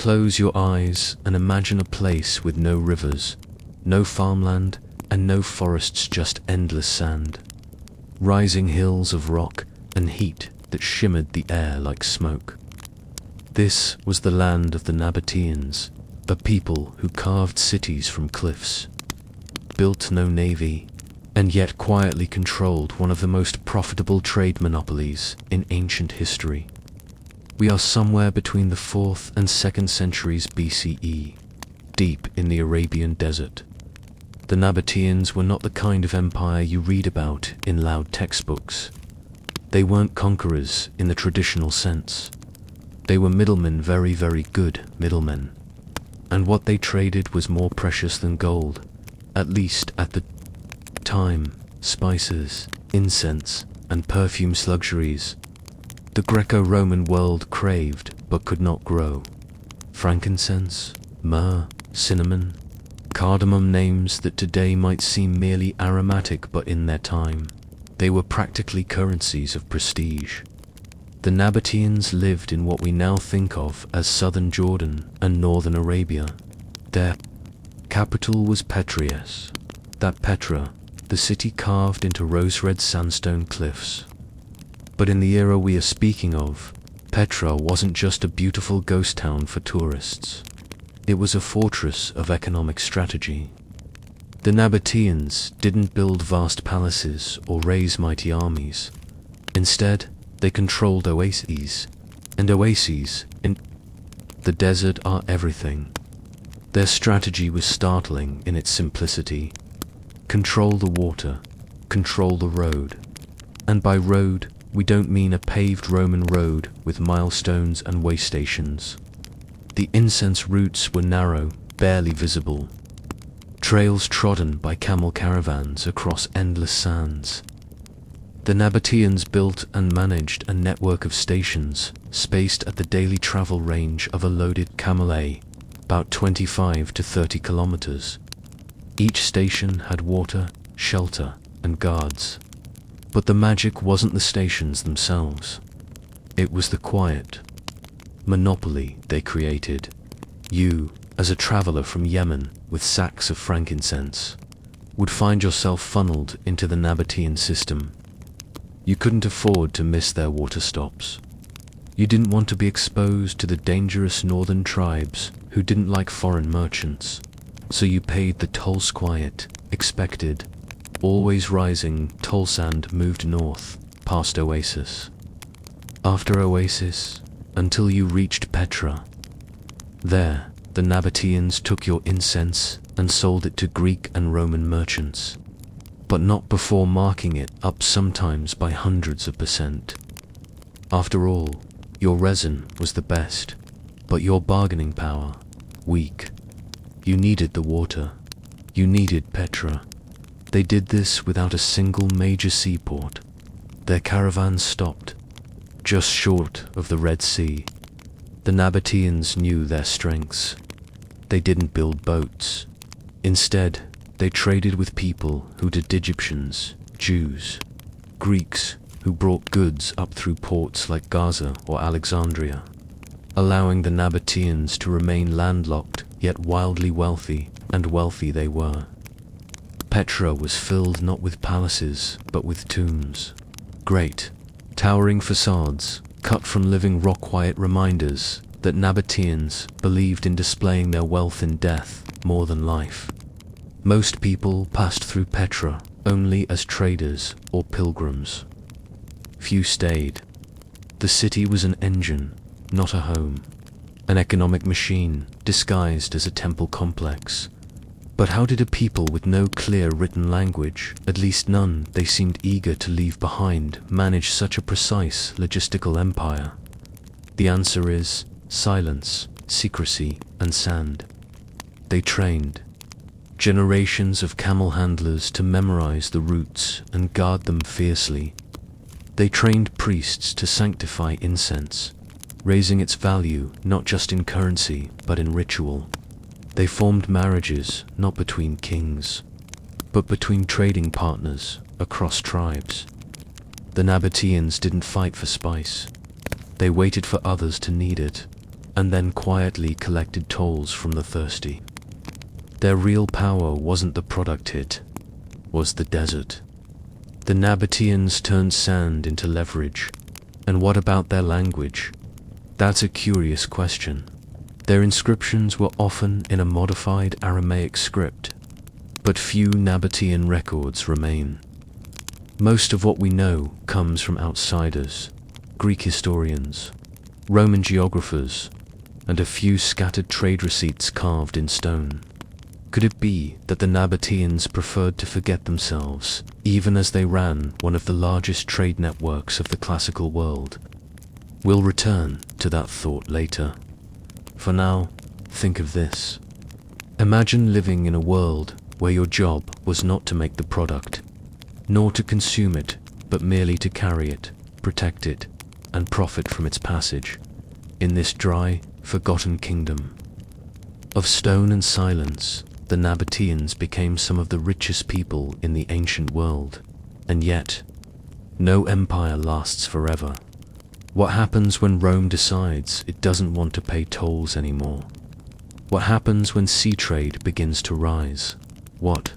close your eyes and imagine a place with no rivers, no farmland, and no forests, just endless sand. Rising hills of rock and heat that shimmered the air like smoke. This was the land of the Nabateans, a people who carved cities from cliffs, built no navy, and yet quietly controlled one of the most profitable trade monopolies in ancient history. We are somewhere between the 4th and 2nd centuries BCE, deep in the Arabian desert. The Nabateans were not the kind of empire you read about in loud textbooks. They weren't conquerors in the traditional sense. They were middlemen, very, very good middlemen. And what they traded was more precious than gold, at least at the time: spices, incense, and perfumes, luxuries the Greco-Roman world craved but could not grow. Frankincense, myrrh, cinnamon, cardamom, names that today might seem merely aromatic, but in their time, they were practically currencies of prestige. The Nabateans lived in what we now think of as southern Jordan and northern Arabia. Their capital was Petra, that Petra, the city carved into rose-red sandstone cliffs. But in the era we are speaking of, Petra wasn't just a beautiful ghost town for tourists. It was a fortress of economic strategy. The Nabateans didn't build vast palaces or raise mighty armies. Instead, they controlled oases, and oases in the desert are everything. Their strategy was startling in its simplicity. Control the water, control the road. And by road, we don't mean a paved Roman road with milestones and way stations. The incense routes were narrow, barely visible. Trails trodden by camel caravans across endless sands. The Nabateans built and managed a network of stations spaced at the daily travel range of a loaded camel, about 25 to 30 kilometers. Each station had water, shelter, and guards. But the magic wasn't the stations themselves. It was the quiet monopoly they created. You, as a traveler from Yemen with sacks of frankincense, would find yourself funneled into the Nabatean system. You couldn't afford to miss their water stops. You didn't want to be exposed to the dangerous northern tribes who didn't like foreign merchants, so you paid the tolls. Quiet, expected, always rising toll sand moved north, past Oasis. After Oasis, until you reached Petra. There, the Nabateans took your incense and sold it to Greek and Roman merchants, but not before marking it up sometimes by hundreds of %. After all, your resin was the best, but your bargaining power, weak. You needed the water. You needed Petra. They did this without a single major seaport. Their caravans stopped, just short of the Red Sea. The Nabateans knew their strengths. They didn't build boats. Instead, they traded with people who did: Egyptians, Jews, Greeks who brought goods up through ports like Gaza or Alexandria, allowing the Nabateans to remain landlocked yet wildly wealthy, and wealthy they were. Petra was filled not with palaces but with tombs. Great, towering facades, cut from living rock, quiet reminders that Nabateans believed in displaying their wealth in death more than life. Most people passed through Petra only as traders or pilgrims. Few stayed. The city was an engine, not a home, an economic machine disguised as a temple complex. But how did a people with no clear written language, at least none they seemed eager to leave behind, manage such a precise logistical empire? The answer is silence, secrecy, and sand. They trained generations of camel handlers to memorize the routes and guard them fiercely. They trained priests to sanctify incense, raising its value not just in currency but in ritual. They formed marriages not between kings, but between trading partners across tribes. The Nabateans didn't fight for spice. They waited for others to need it. and then quietly collected tolls from the thirsty. Their real power wasn't the product it was the desert. The Nabateans turned sand into leverage. And what about their language? That's a curious question. Their inscriptions were often in a modified Aramaic script, but few Nabatean records remain. Most of what we know comes from outsiders, Greek historians, Roman geographers, and a few scattered trade receipts carved in stone. Could it be that the Nabateans preferred to forget themselves, even as they ran one of the largest trade networks of the classical world? We'll return to that thought later. For now, think of this. Imagine living in a world where your job was not to make the product, nor to consume it, but merely to carry it, protect it, and profit from its passage, in this dry, forgotten kingdom. Of stone and silence, the Nabateans became some of the richest people in the ancient world, and yet, no empire lasts forever. What happens when Rome decides it doesn't want to pay tolls anymore? What happens when sea trade begins to rise? What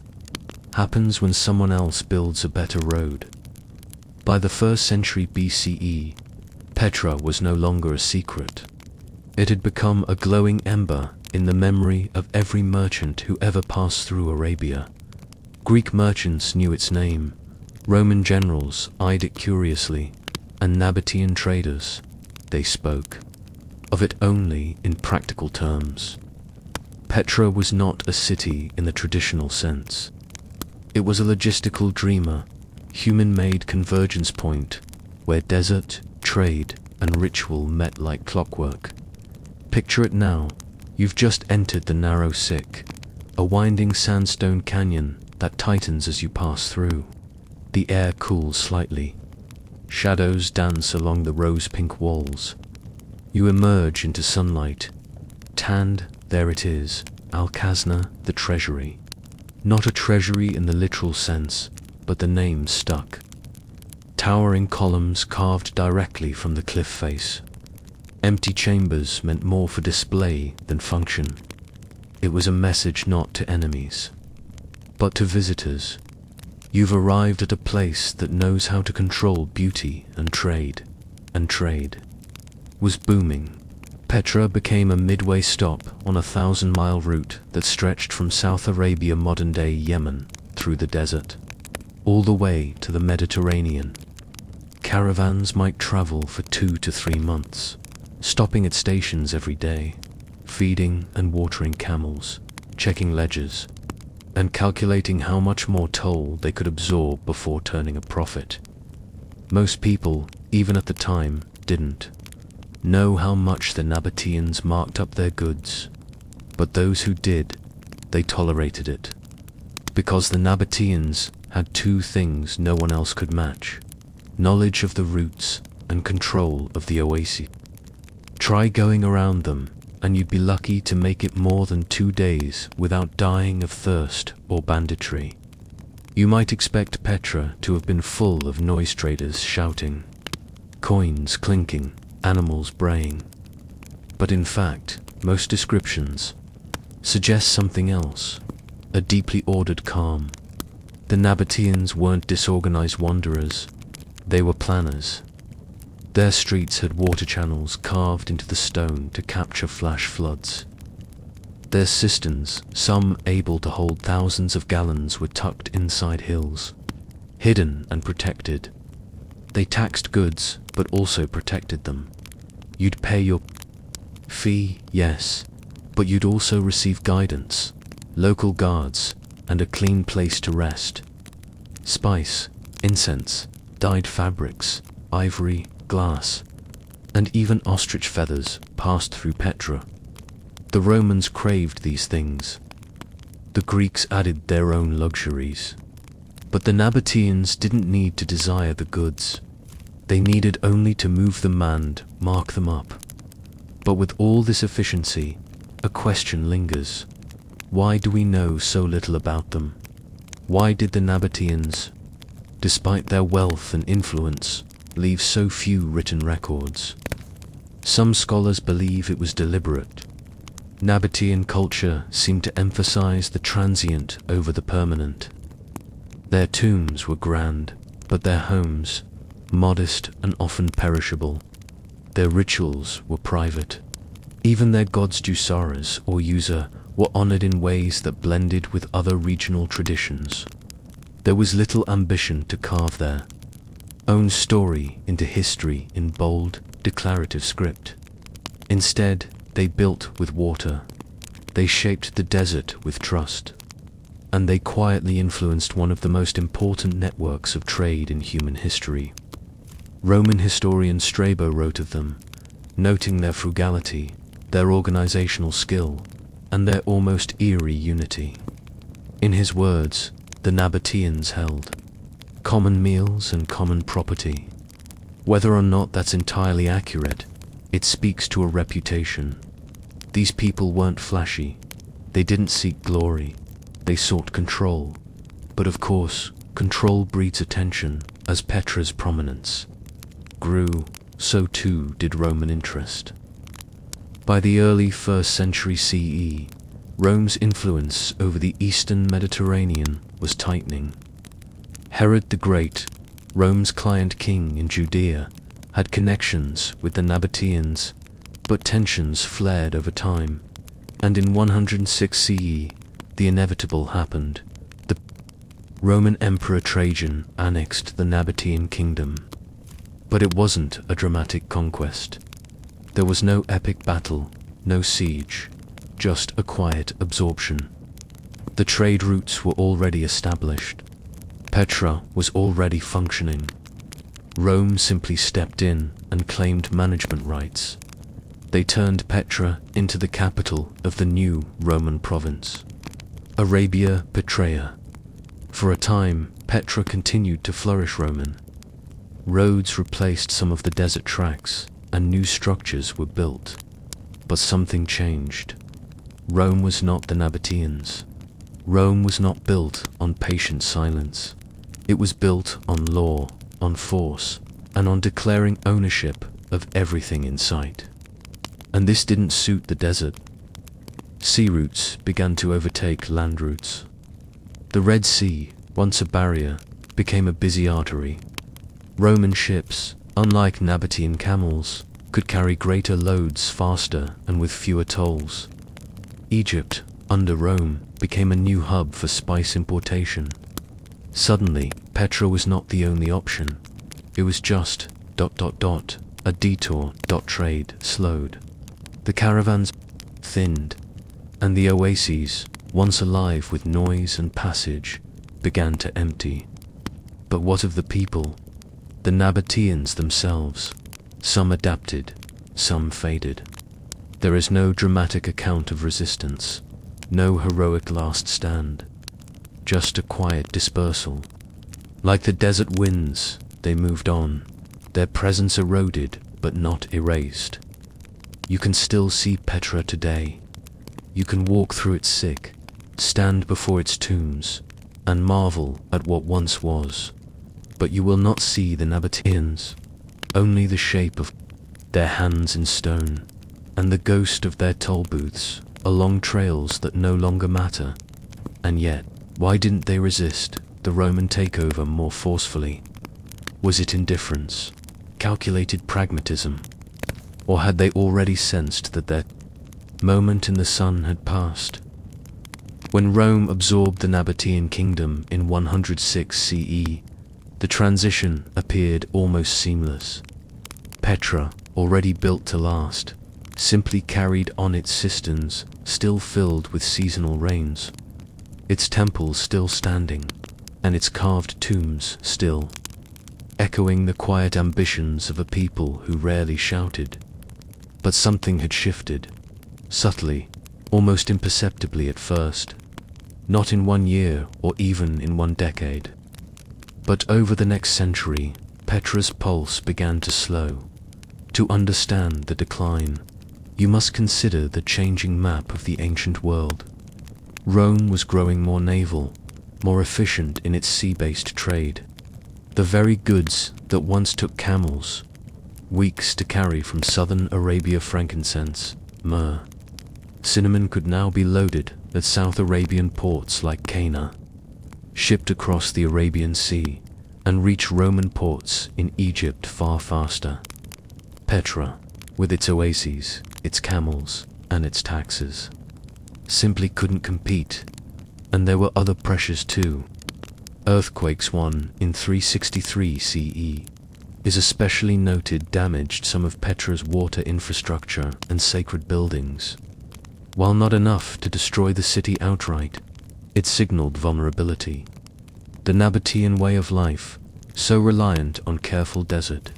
happens when someone else builds a better road? By the 1st century BCE, Petra was no longer a secret. It had become a glowing ember in the memory of every merchant who ever passed through Arabia. Greek merchants knew its name, Roman generals eyed it curiously, and Nabatean traders, they spoke of it only in practical terms. Petra was not a city in the traditional sense. It was a logistical dreamer, human-made convergence point where desert, trade, and ritual met like clockwork. Picture it now. You've just entered the narrow Sick, a winding sandstone canyon that tightens as you pass through. The air cools slightly. Shadows dance along the rose-pink walls. You emerge into sunlight. Tanned, there it is, Al-Khazna, the treasury. Not a treasury in the literal sense, but the name stuck. Towering columns carved directly from the cliff face. Empty chambers meant more for display than function. It was a message not to enemies, but to visitors. You've arrived at a place that knows how to control beauty and trade was booming. Petra became a midway stop on a 1,000-mile route that stretched from South Arabia, modern-day Yemen, through the desert, all the way to the Mediterranean. Caravans might travel for 2 to 3 months, stopping at stations every day, feeding and watering camels, checking ledgers, and calculating how much more toll they could absorb before turning a profit. Most people, even at the time, didn't know how much the Nabateans marked up their goods, but those who did, they tolerated it. Because the Nabateans had 2 things no one else could match: knowledge of the routes and control of the oases. Try going around them, and you'd be lucky to make it more than 2 days without dying of thirst or banditry. You might expect Petra to have been full of noise traders shouting, coins clinking, animals braying. But in fact, most descriptions suggest something else, a deeply ordered calm. The Nabateans weren't disorganized wanderers, they were planners. Their streets had water channels carved into the stone to capture flash floods. Their cisterns, some able to hold thousands of gallons, were tucked inside hills, hidden and protected. They taxed goods, but also protected them. You'd pay your fee, yes, but you'd also receive guidance, local guards, and a clean place to rest. Spice, incense, dyed fabrics, ivory, glass, and even ostrich feathers passed through Petra. The Romans craved these things. The Greeks added their own luxuries. But the Nabateans didn't need to desire the goods. They needed only to move them and mark them up. But with all this efficiency, a question lingers. Why do we know so little about them? Why did the Nabateans, despite their wealth and influence, leave so few written records? Some scholars believe it was deliberate. Nabatean culture seemed to emphasize the transient over the permanent. Their tombs were grand, but their homes, modest and often perishable. Their rituals were private. Even their gods Dusaras or User were honored in ways that blended with other regional traditions. There was little ambition to carve their own story into history in bold, declarative script. Instead, they built with water. They shaped the desert with trust. And they quietly influenced one of the most important networks of trade in human history. Roman historian Strabo wrote of them, noting their frugality, their organizational skill, and their almost eerie unity. In his words, the Nabateans held common meals and common property. Whether or not that's entirely accurate, it speaks to a reputation. These people weren't flashy. They didn't seek glory. They sought control. But of course, control breeds attention. As Petra's prominence grew, so too did Roman interest. By the early 1st century CE, Rome's influence over the eastern Mediterranean was tightening. Herod the Great, Rome's client king in Judea, had connections with the Nabateans, but tensions flared over time, and in 106 CE, the inevitable happened. The Roman Emperor Trajan annexed the Nabatean kingdom. But it wasn't a dramatic conquest. There was no epic battle, no siege, just a quiet absorption. The trade routes were already established. Petra was already functioning. Rome simply stepped in and claimed management rights. They turned Petra into the capital of the new Roman province, Arabia Petraea. For a time, Petra continued to flourish Roman. Roads replaced some of the desert tracks, and new structures were built. But something changed. Rome was not the Nabateans. Rome was not built on patient silence. It was built on law, on force, and on declaring ownership of everything in sight. And this didn't suit the desert. Sea routes began to overtake land routes. The Red Sea, once a barrier, became a busy artery. Roman ships, unlike Nabatean camels, could carry greater loads faster and with fewer tolls. Egypt, under Rome, became a new hub for spice importation. Suddenly, Petra was not the only option. It was just ... a detour. Trade slowed. The caravans thinned, and the oases, once alive with noise and passage, began to empty. But what of the people? The Nabateans themselves. Some adapted, some faded. There is no dramatic account of resistance, no heroic last stand, just a quiet dispersal. Like the desert winds, they moved on, their presence eroded but not erased. You can still see Petra today. You can walk through its sick, stand before its tombs, and marvel at what once was. But you will not see the Nabateans, only the shape of their hands in stone, and the ghost of their toll booths along trails that no longer matter. And yet, why didn't they resist the Roman takeover more forcefully? Was it indifference, calculated pragmatism, or had they already sensed that their moment in the sun had passed? When Rome absorbed the Nabatean kingdom in 106 CE, the transition appeared almost seamless. Petra, already built to last, simply carried on its cisterns, still filled with seasonal rains, its temples still standing, and its carved tombs still, echoing the quiet ambitions of a people who rarely shouted. But something had shifted, subtly, almost imperceptibly at first, not in 1 year or even in 1 decade. But over the next century, Petra's pulse began to slow. To understand the decline, you must consider the changing map of the ancient world. Rome was growing more naval, more efficient in its sea-based trade. The very goods that once took camels, weeks to carry from southern Arabia frankincense, myrrh. Cinnamon could now be loaded at South Arabian ports like Cana, shipped across the Arabian Sea, and reach Roman ports in Egypt far faster. Petra, with its oases, its camels, and its taxes, simply couldn't compete, and there were other pressures too. Earthquakes. One in 363 CE is especially noted damaged some of Petra's water infrastructure and sacred buildings. While not enough to destroy the city outright, it signaled vulnerability. The Nabatean way of life, so reliant on careful desert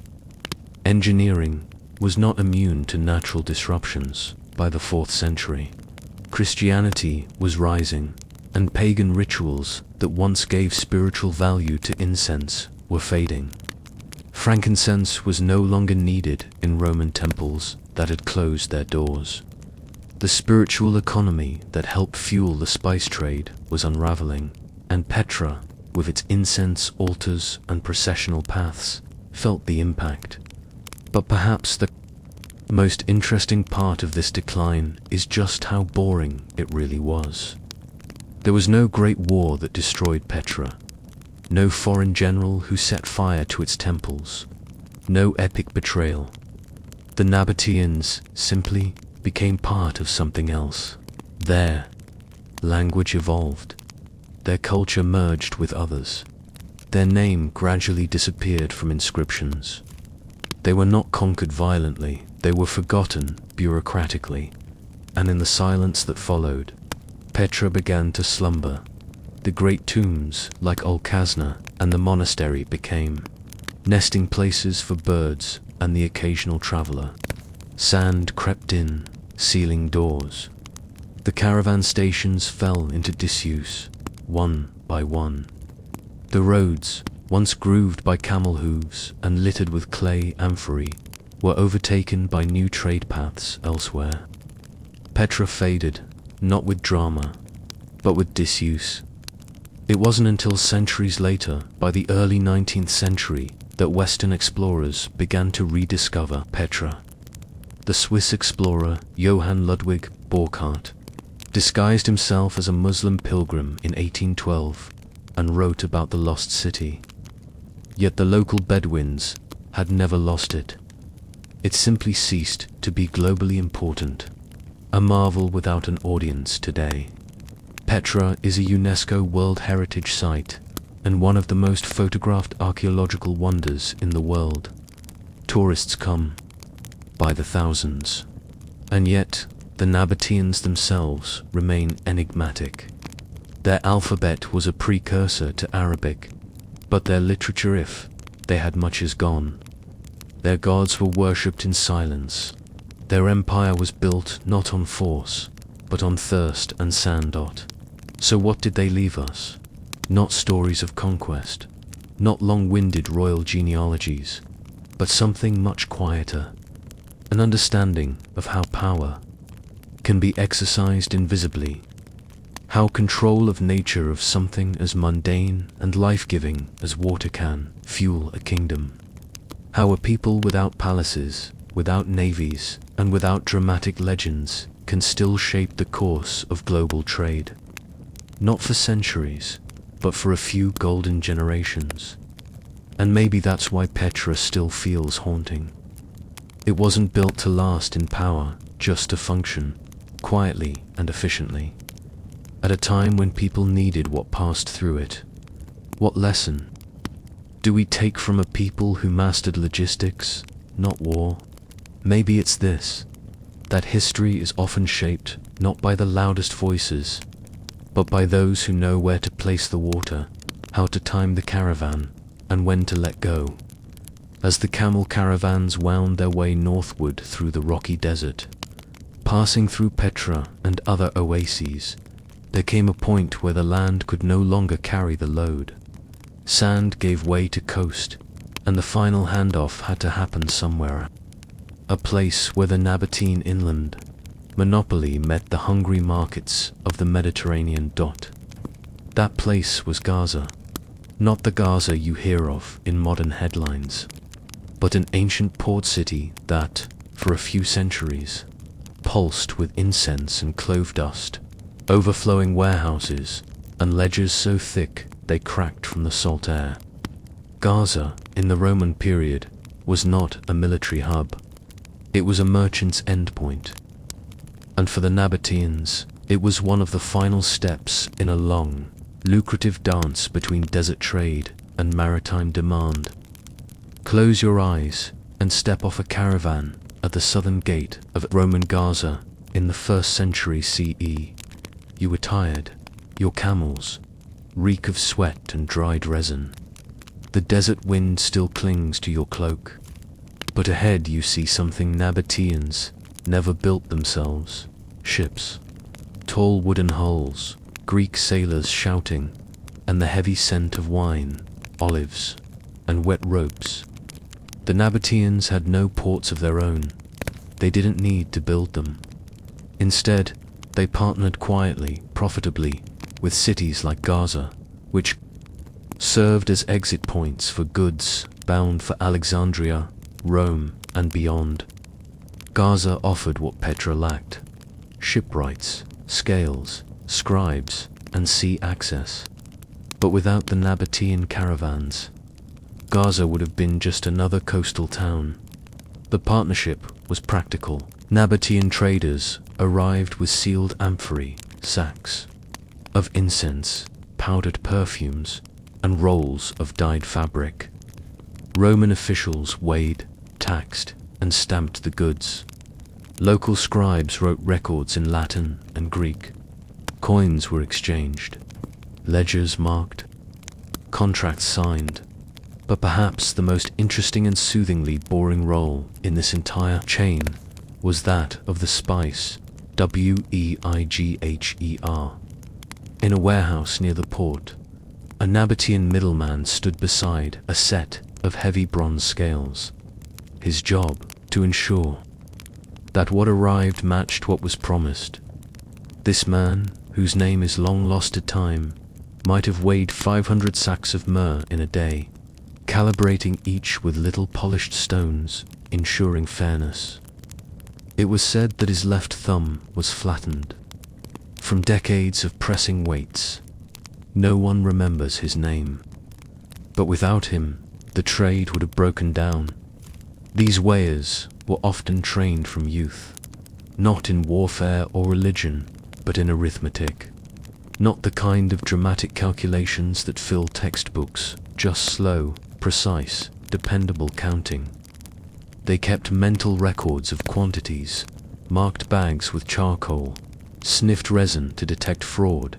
engineering, was not immune to natural disruptions. By the 4th century, Christianity was rising, and pagan rituals that once gave spiritual value to incense were fading. Frankincense was no longer needed in Roman temples that had closed their doors. The spiritual economy that helped fuel the spice trade was unraveling, and Petra, with its incense altars and processional paths, felt the impact. But perhaps the most interesting part of this decline is just how boring it really was. There was no great war that destroyed Petra, no foreign general who set fire to its temples, no epic betrayal. The Nabateans simply became part of something else. Their language evolved, their culture merged with others, their name gradually disappeared from inscriptions. They were not conquered violently, they were forgotten bureaucratically, and in the silence that followed, Petra began to slumber. The great tombs, like Al-Khazna and the monastery, became nesting places for birds and the occasional traveler. Sand crept in, sealing doors. The caravan stations fell into disuse, one by one. The roads, once grooved by camel hooves and littered with clay amphorae, were overtaken by new trade paths elsewhere. Petra faded, not with drama, but with disuse. It wasn't until centuries later, by the early 19th century, that Western explorers began to rediscover Petra. The Swiss explorer Johann Ludwig Burckhardt disguised himself as a Muslim pilgrim in 1812 and wrote about the lost city. Yet the local Bedouins had never lost it. It simply ceased to be globally important, a marvel without an audience today. Petra is a UNESCO World Heritage Site and one of the most photographed archaeological wonders in the world. Tourists come by the thousands, and yet the Nabateans themselves remain enigmatic. Their alphabet was a precursor to Arabic, but their literature, if they had much, is gone. Their gods were worshipped in silence. Their empire was built not on force, but on thirst and sand. So what did they leave us? Not stories of conquest, not long-winded royal genealogies, but something much quieter, an understanding of how power can be exercised invisibly, how control of nature of something as mundane and life-giving as water can fuel a kingdom, how a people without palaces, without navies, and without dramatic legends can still shape the course of global trade, not for centuries, but for a few golden generations. And maybe that's why Petra still feels haunting. It wasn't built to last in power, just to function, quietly and efficiently. At a time when people needed what passed through it. What lesson do we take from a people who mastered logistics, not war? Maybe it's this, that history is often shaped not by the loudest voices, but by those who know where to place the water, how to time the caravan, and when to let go. As the camel caravans wound their way northward through the rocky desert, passing through Petra and other oases, there came a point where the land could no longer carry the load. Sand gave way to coast, and the final handoff had to happen somewhere. A place where the Nabatean inland monopoly met the hungry markets of the Mediterranean. That place was Gaza, not the Gaza you hear of in modern headlines. but an ancient port city that, for a few centuries, pulsed with incense and clove dust, overflowing warehouses, and ledgers so thick they cracked from the salt air. Gaza, in the Roman period, was not a military hub. It was a merchant's endpoint. And for the Nabateans, it was one of the final steps in a long, lucrative dance between desert trade and maritime demand. Close your eyes and step off a caravan at the southern gate of Roman Gaza in the 1st century CE. You were tired. Your camels reek of sweat and dried resin. The desert wind still clings to your cloak. But ahead you see something Nabateans never built themselves. Ships. Tall wooden hulls, Greek sailors shouting, and the heavy scent of wine, olives, and wet ropes. The Nabateans had no ports of their own. They didn't need to build them. Instead, they partnered quietly, profitably, with cities like Gaza, which served as exit points for goods bound for Alexandria, Rome, and beyond. Gaza offered what Petra lacked: shipwrights, scales, scribes, and sea access. But without the Nabatean caravans, Gaza would have been just another coastal town. The partnership was practical. Nabatean traders arrived with sealed amphorae, sacks of incense, powdered perfumes, and rolls of dyed fabric. Roman officials weighed, taxed, and stamped the goods. Local scribes wrote records in Latin and Greek. Coins were exchanged, ledgers marked, contracts signed. But perhaps the most interesting and soothingly boring role in this entire chain was that of the spice, Weighger. In a warehouse near the port, a Nabatean middleman stood beside a set of heavy bronze scales. His job, to ensure that what arrived matched what was promised. This man, whose name is long lost to time, might have weighed 500 sacks of myrrh in a day, calibrating each with little polished stones, ensuring fairness. It was said that his left thumb was flattened from decades of pressing weights. No one remembers his name. But without him, the trade would have broken down. These weighers were often trained from youth, not in warfare or religion, but in arithmetic. Not the kind of dramatic calculations that fill textbooks, just slow, precise, dependable counting. They kept mental records of quantities, marked bags with charcoal, sniffed resin to detect fraud,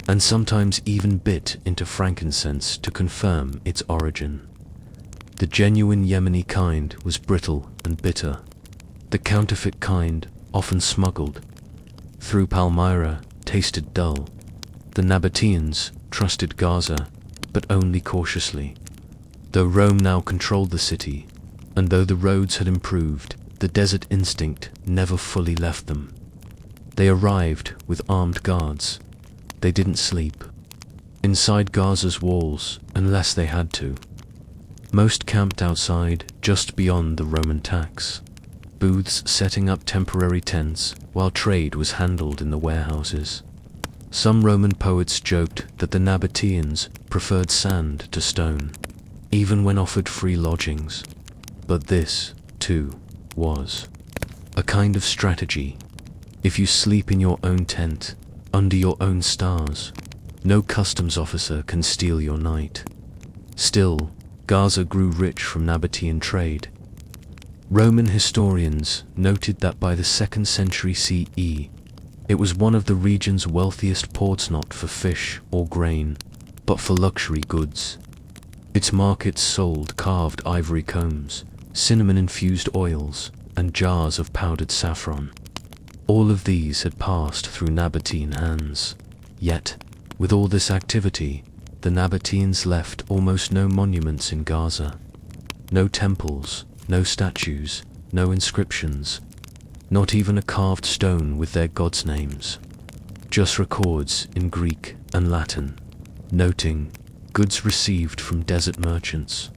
and sometimes even bit into frankincense to confirm its origin. The genuine Yemeni kind was brittle and bitter. The counterfeit kind, often smuggled through Palmyra, tasted dull. The Nabateans trusted Gaza, but only cautiously. Though Rome now controlled the city, and though the roads had improved, the desert instinct never fully left them. They arrived with armed guards. They didn't sleep inside Gaza's walls unless they had to. Most camped outside, just beyond the Roman tax, booths setting up temporary tents while trade was handled in the warehouses. Some Roman poets joked that the Nabateans preferred sand to stone, even when offered free lodgings. But this, too, was a kind of strategy. If you sleep in your own tent, under your own stars, no customs officer can steal your night. Still, Gaza grew rich from Nabatean trade. Roman historians noted that by the 2nd century CE, it was one of the region's wealthiest ports, not for fish or grain, but for luxury goods. Its markets sold carved ivory combs, cinnamon-infused oils, and jars of powdered saffron. All of these had passed through Nabatean hands. Yet, with all this activity, the Nabateans left almost no monuments in Gaza. No temples, no statues, no inscriptions, not even a carved stone with their gods' names. Just records in Greek and Latin, noting goods received from desert merchants.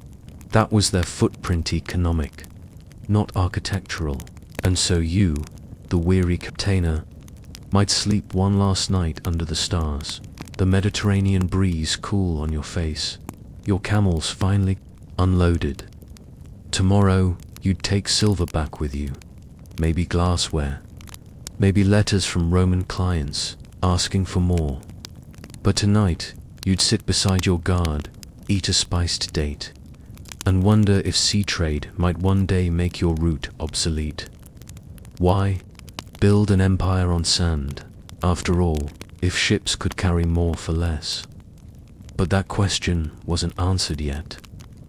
That was their footprint, economic, not architectural. And so you, the weary captainer, might sleep one last night under the stars, the Mediterranean breeze cool on your face, your camels finally unloaded. Tomorrow you'd take silver back with you, maybe glassware, maybe letters from Roman clients asking for more. But tonight you'd sit beside your guard, eat a spiced date, and wonder if sea trade might one day make your route obsolete. Why build an empire on sand, after all, if ships could carry more for less? But that question wasn't answered yet,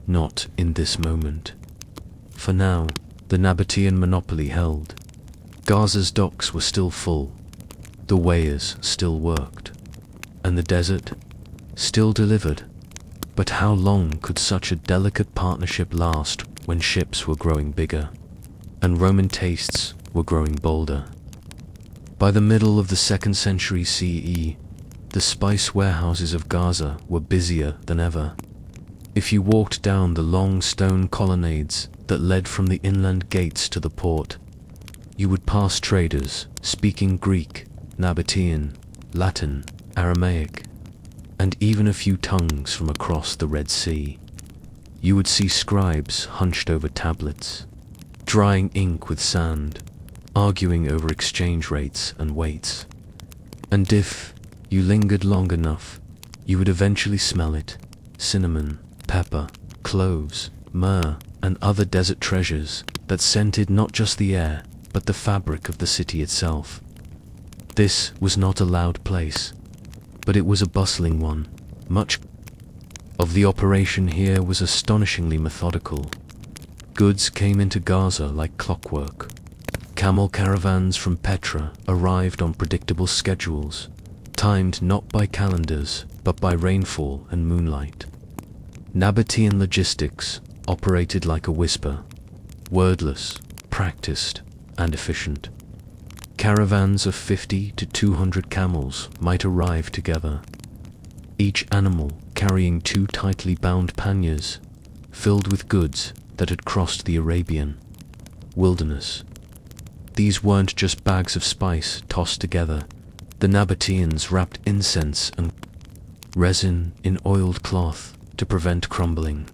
not in this moment. For now, the Nabatean monopoly held. Gaza's docks were still full, the weighers still worked, and the desert still delivered. But how long could such a delicate partnership last when ships were growing bigger, and Roman tastes were growing bolder? By the middle of the 2nd century CE, the spice warehouses of Gaza were busier than ever. If you walked down the long stone colonnades that led from the inland gates to the port, you would pass traders speaking Greek, Nabatean, Latin, Aramaic, and even a few tongues from across the Red Sea. You would see scribes hunched over tablets, drying ink with sand, arguing over exchange rates and weights. And if you lingered long enough, you would eventually smell it: cinnamon, pepper, cloves, myrrh, and other desert treasures that scented not just the air, but the fabric of the city itself. This was not a loud place, but it was a bustling one. Much of the operation here was astonishingly methodical. Goods came into Gaza like clockwork. Camel caravans from Petra arrived on predictable schedules, timed not by calendars, but by rainfall and moonlight. Nabatean logistics operated like a whisper, wordless, practiced, and efficient. Caravans of 50 to 200 camels might arrive together, each animal carrying 2 tightly bound panniers filled with goods that had crossed the Arabian wilderness. These weren't just bags of spice tossed together. The Nabateans wrapped incense and resin in oiled cloth to prevent crumbling.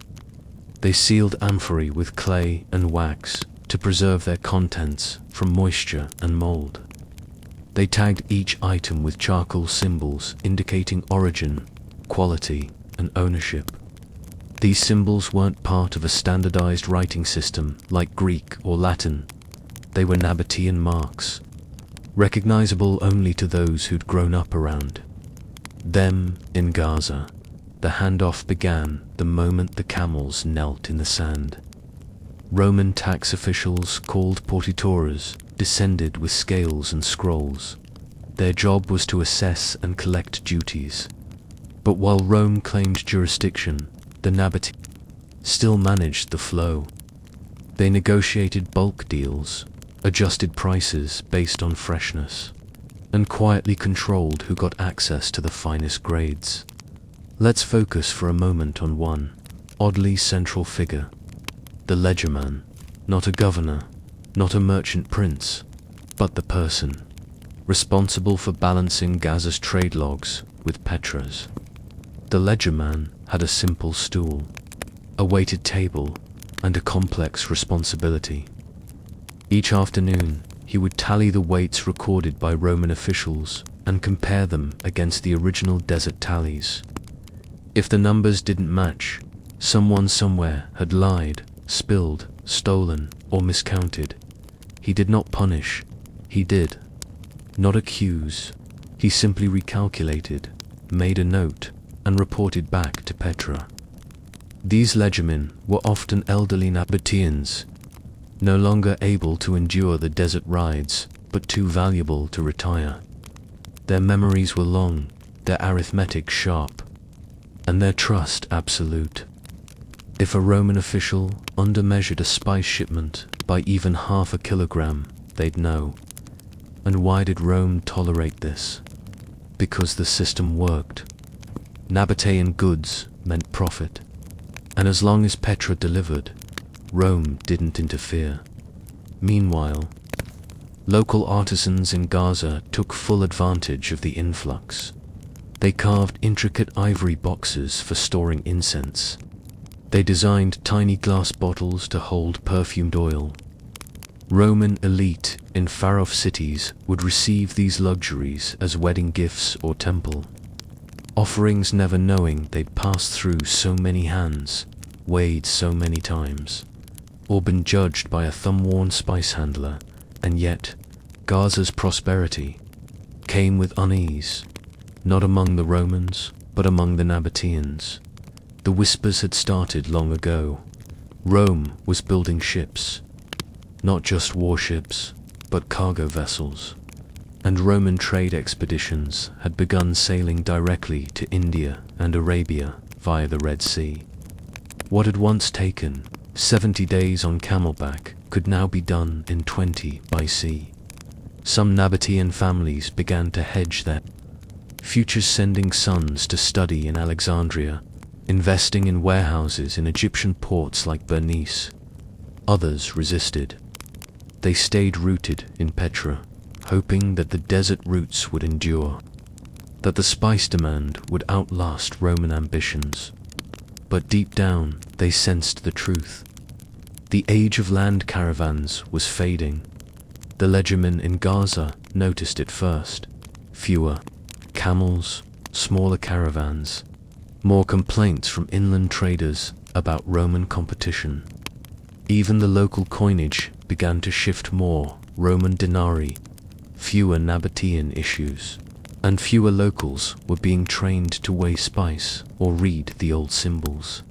They sealed amphorae with clay and wax to preserve their contents from moisture and mold. They tagged each item with charcoal symbols indicating origin, quality, and ownership. These symbols weren't part of a standardized writing system like Greek or Latin. They were Nabatean marks, recognizable only to those who'd grown up around them in Gaza. The handoff began the moment the camels knelt in the sand. Roman tax officials, called portitores, descended with scales and scrolls. Their job was to assess and collect duties. But while Rome claimed jurisdiction, the Nabateans still managed the flow. They negotiated bulk deals, adjusted prices based on freshness, and quietly controlled who got access to the finest grades. Let's focus for a moment on one oddly central figure: the ledgerman. Not a governor, not a merchant prince, but the person responsible for balancing Gaza's trade logs with Petra's. The ledgerman had a simple stool, a weighted table, and a complex responsibility. Each afternoon, he would tally the weights recorded by Roman officials and compare them against the original desert tallies. If the numbers didn't match, someone somewhere had lied, spilled, stolen, or miscounted. He did not punish, he did not accuse. He simply recalculated, made a note, and reported back to Petra. These ledgermen were often elderly Nabateans, no longer able to endure the desert rides, but too valuable to retire. Their memories were long, their arithmetic sharp, and their trust absolute. If a Roman official undermeasured a spice shipment by even half a kilogram, they'd know. And why did Rome tolerate this? Because the system worked. Nabatean goods meant profit. And as long as Petra delivered, Rome didn't interfere. Meanwhile, local artisans in Gaza took full advantage of the influx. They carved intricate ivory boxes for storing incense. They designed tiny glass bottles to hold perfumed oil. Roman elite in far-off cities would receive these luxuries as wedding gifts or temple offerings, never knowing they'd passed through so many hands, weighed so many times, or been judged by a thumb-worn spice handler. And yet, Gaza's prosperity came with unease, not among the Romans, but among the Nabateans. The whispers had started long ago. Rome was building ships, not just warships, but cargo vessels. And Roman trade expeditions had begun sailing directly to India and Arabia via the Red Sea. What had once taken 70 days on camelback could now be done in 20 by sea. Some Nabatean families began to hedge their futures, sending sons to study in Alexandria, investing in warehouses in Egyptian ports like Bernice. Others resisted. They stayed rooted in Petra, hoping that the desert roots would endure, that the spice demand would outlast Roman ambitions. But deep down, they sensed the truth. The age of land caravans was fading. The legermen in Gaza noticed it first. Fewer camels, smaller caravans, more complaints from inland traders about Roman competition. Even the local coinage began to shift more Roman denarii, fewer Nabatean issues, and fewer locals were being trained to weigh spice or read the old symbols.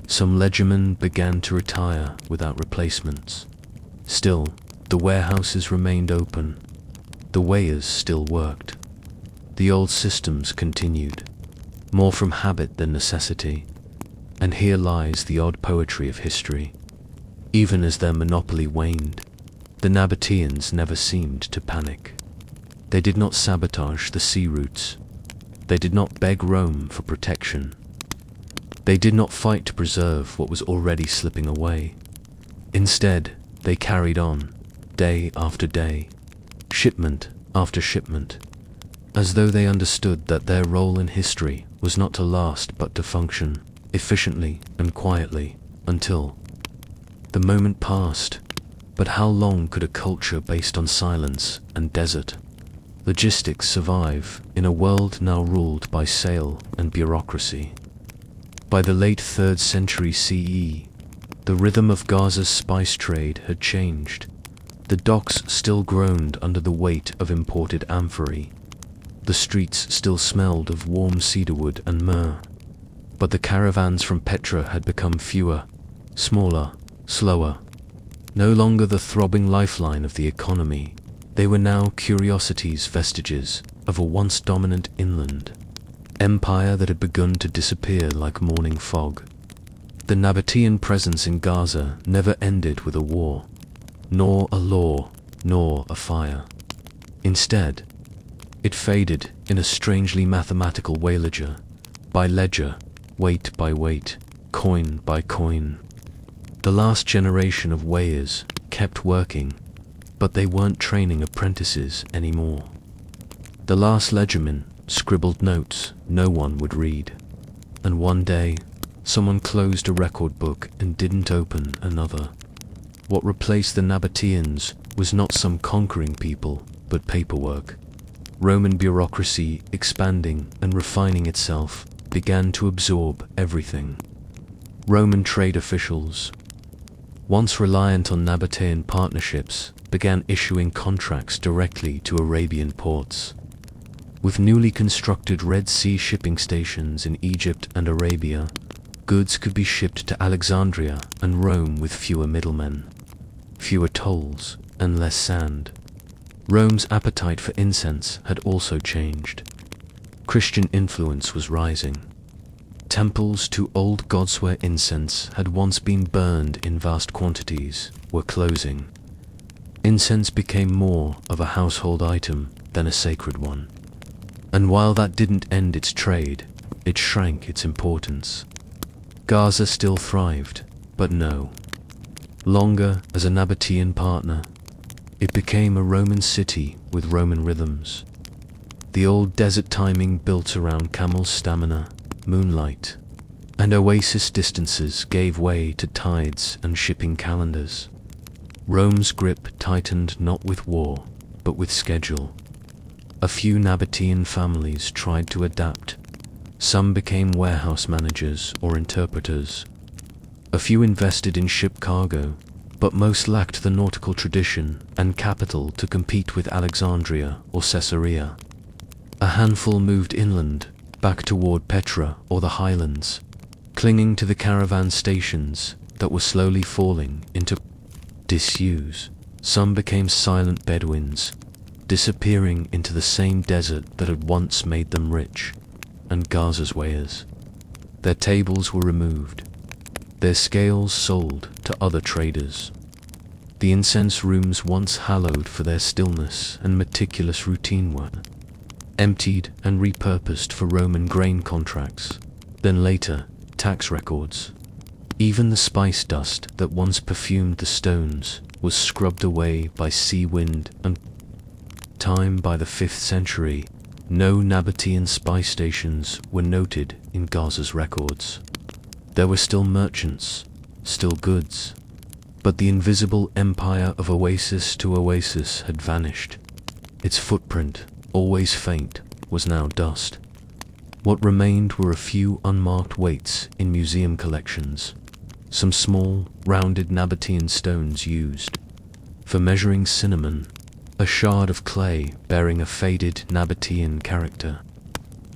Some legermen began to retire without replacements. Still, the warehouses remained open. The weighers still worked. The old systems continued, more from habit than necessity. And here lies the odd poetry of history. Even as their monopoly waned, the Nabateans never seemed to panic. They did not sabotage the sea routes. They did not beg Rome for protection. They did not fight to preserve what was already slipping away. Instead, they carried on, day after day, shipment after shipment, as though they understood that their role in history was not to last but to function, efficiently and quietly, until the moment passed. But how long could a culture based on silence and desert logistics survive in a world now ruled by sail and bureaucracy? By the late 3rd century CE, the rhythm of Gaza's spice trade had changed. The docks still groaned under the weight of imported amphorae. The streets still smelled of warm cedarwood and myrrh. But the caravans from Petra had become fewer, smaller, slower. No longer the throbbing lifeline of the economy, they were now curiosities, vestiges of a once dominant inland empire that had begun to disappear like morning fog. The Nabatean presence in Gaza never ended with a war, nor a law, nor a fire. Instead, it faded in a strangely mathematical way, ledger by ledger, weight by weight, coin by coin. The last generation of weighers kept working, but they weren't training apprentices anymore. The last legermen scribbled notes no one would read, and one day, someone closed a record book and didn't open another. What replaced the Nabateans was not some conquering people, but paperwork. Roman bureaucracy, expanding and refining itself, began to absorb everything. Roman trade officials, once reliant on Nabatean partnerships, began issuing contracts directly to Arabian ports. With newly constructed Red Sea shipping stations in Egypt and Arabia, goods could be shipped to Alexandria and Rome with fewer middlemen, fewer tolls, and less sand. Rome's appetite for incense had also changed. Christian influence was rising. Temples to old gods where incense had once been burned in vast quantities were closing. Incense became more of a household item than a sacred one. And while that didn't end its trade, it shrank its importance. Gaza still thrived, but no longer as a Nabatean partner. It became a Roman city with Roman rhythms. The old desert timing built around Camel's stamina, moonlight, and oasis distances gave way to tides and shipping calendars. Rome's grip tightened not with war, but with schedule. A few Nabatean families tried to adapt. Some became warehouse managers or interpreters. A few invested in ship cargo, but most lacked the nautical tradition and capital to compete with Alexandria or Caesarea. A handful moved inland, back toward Petra or the highlands, clinging to the caravan stations that were slowly falling into disuse. Some became silent Bedouins, disappearing into the same desert that had once made them rich, and Gaza's weighers. Their tables were removed, their scales sold to other traders. The incense rooms once hallowed for their stillness and meticulous routine were emptied and repurposed for Roman grain contracts, then later tax records. Even the spice dust that once perfumed the stones was scrubbed away by sea wind and time. By the 5th century, no Nabatean spice stations were noted in Gaza's records. There were still merchants, still goods, but the invisible empire of oasis to oasis had vanished. Its footprint, always faint, was now dust. What remained were a few unmarked weights in museum collections, some small, rounded Nabatean stones used for measuring cinnamon, a shard of clay bearing a faded Nabatean character.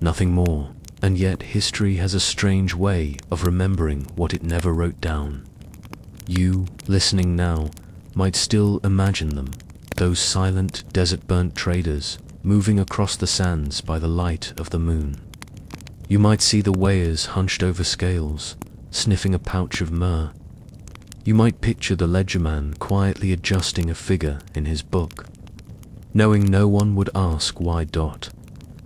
Nothing more, and yet history has a strange way of remembering what it never wrote down. You, listening now, might still imagine them, those silent, desert-burnt traders moving across the sands by the light of the moon. You might see the weighers hunched over scales, sniffing a pouch of myrrh. You might picture the ledgerman quietly adjusting a figure in his book, knowing no one would ask why.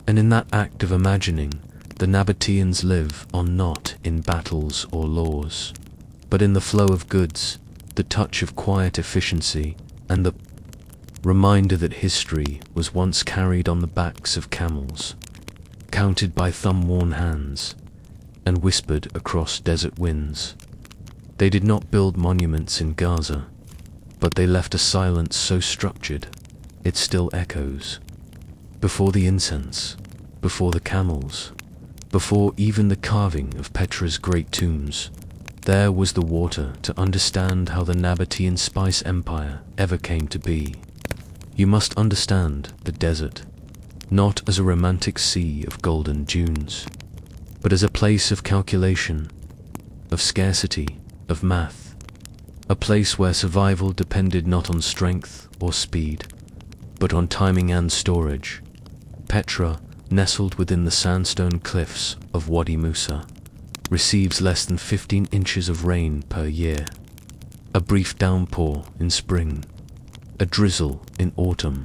And in that act of imagining, the Nabateans live on not in battles or laws, but in the flow of goods, the touch of quiet efficiency, and the reminder that history was once carried on the backs of camels, counted by thumb-worn hands, and whispered across desert winds. They did not build monuments in Gaza, but they left a silence so structured it still echoes. Before the incense, before the camels, before even the carving of Petra's great tombs, there was the water to understand how the Nabatean spice empire ever came to be. You must understand the desert, not as a romantic sea of golden dunes, but as a place of calculation, of scarcity, of math, a place where survival depended not on strength or speed, but on timing and storage. Petra, nestled within the sandstone cliffs of Wadi Musa, receives less than 15 inches of rain per year. A brief downpour in spring, a drizzle in autumn,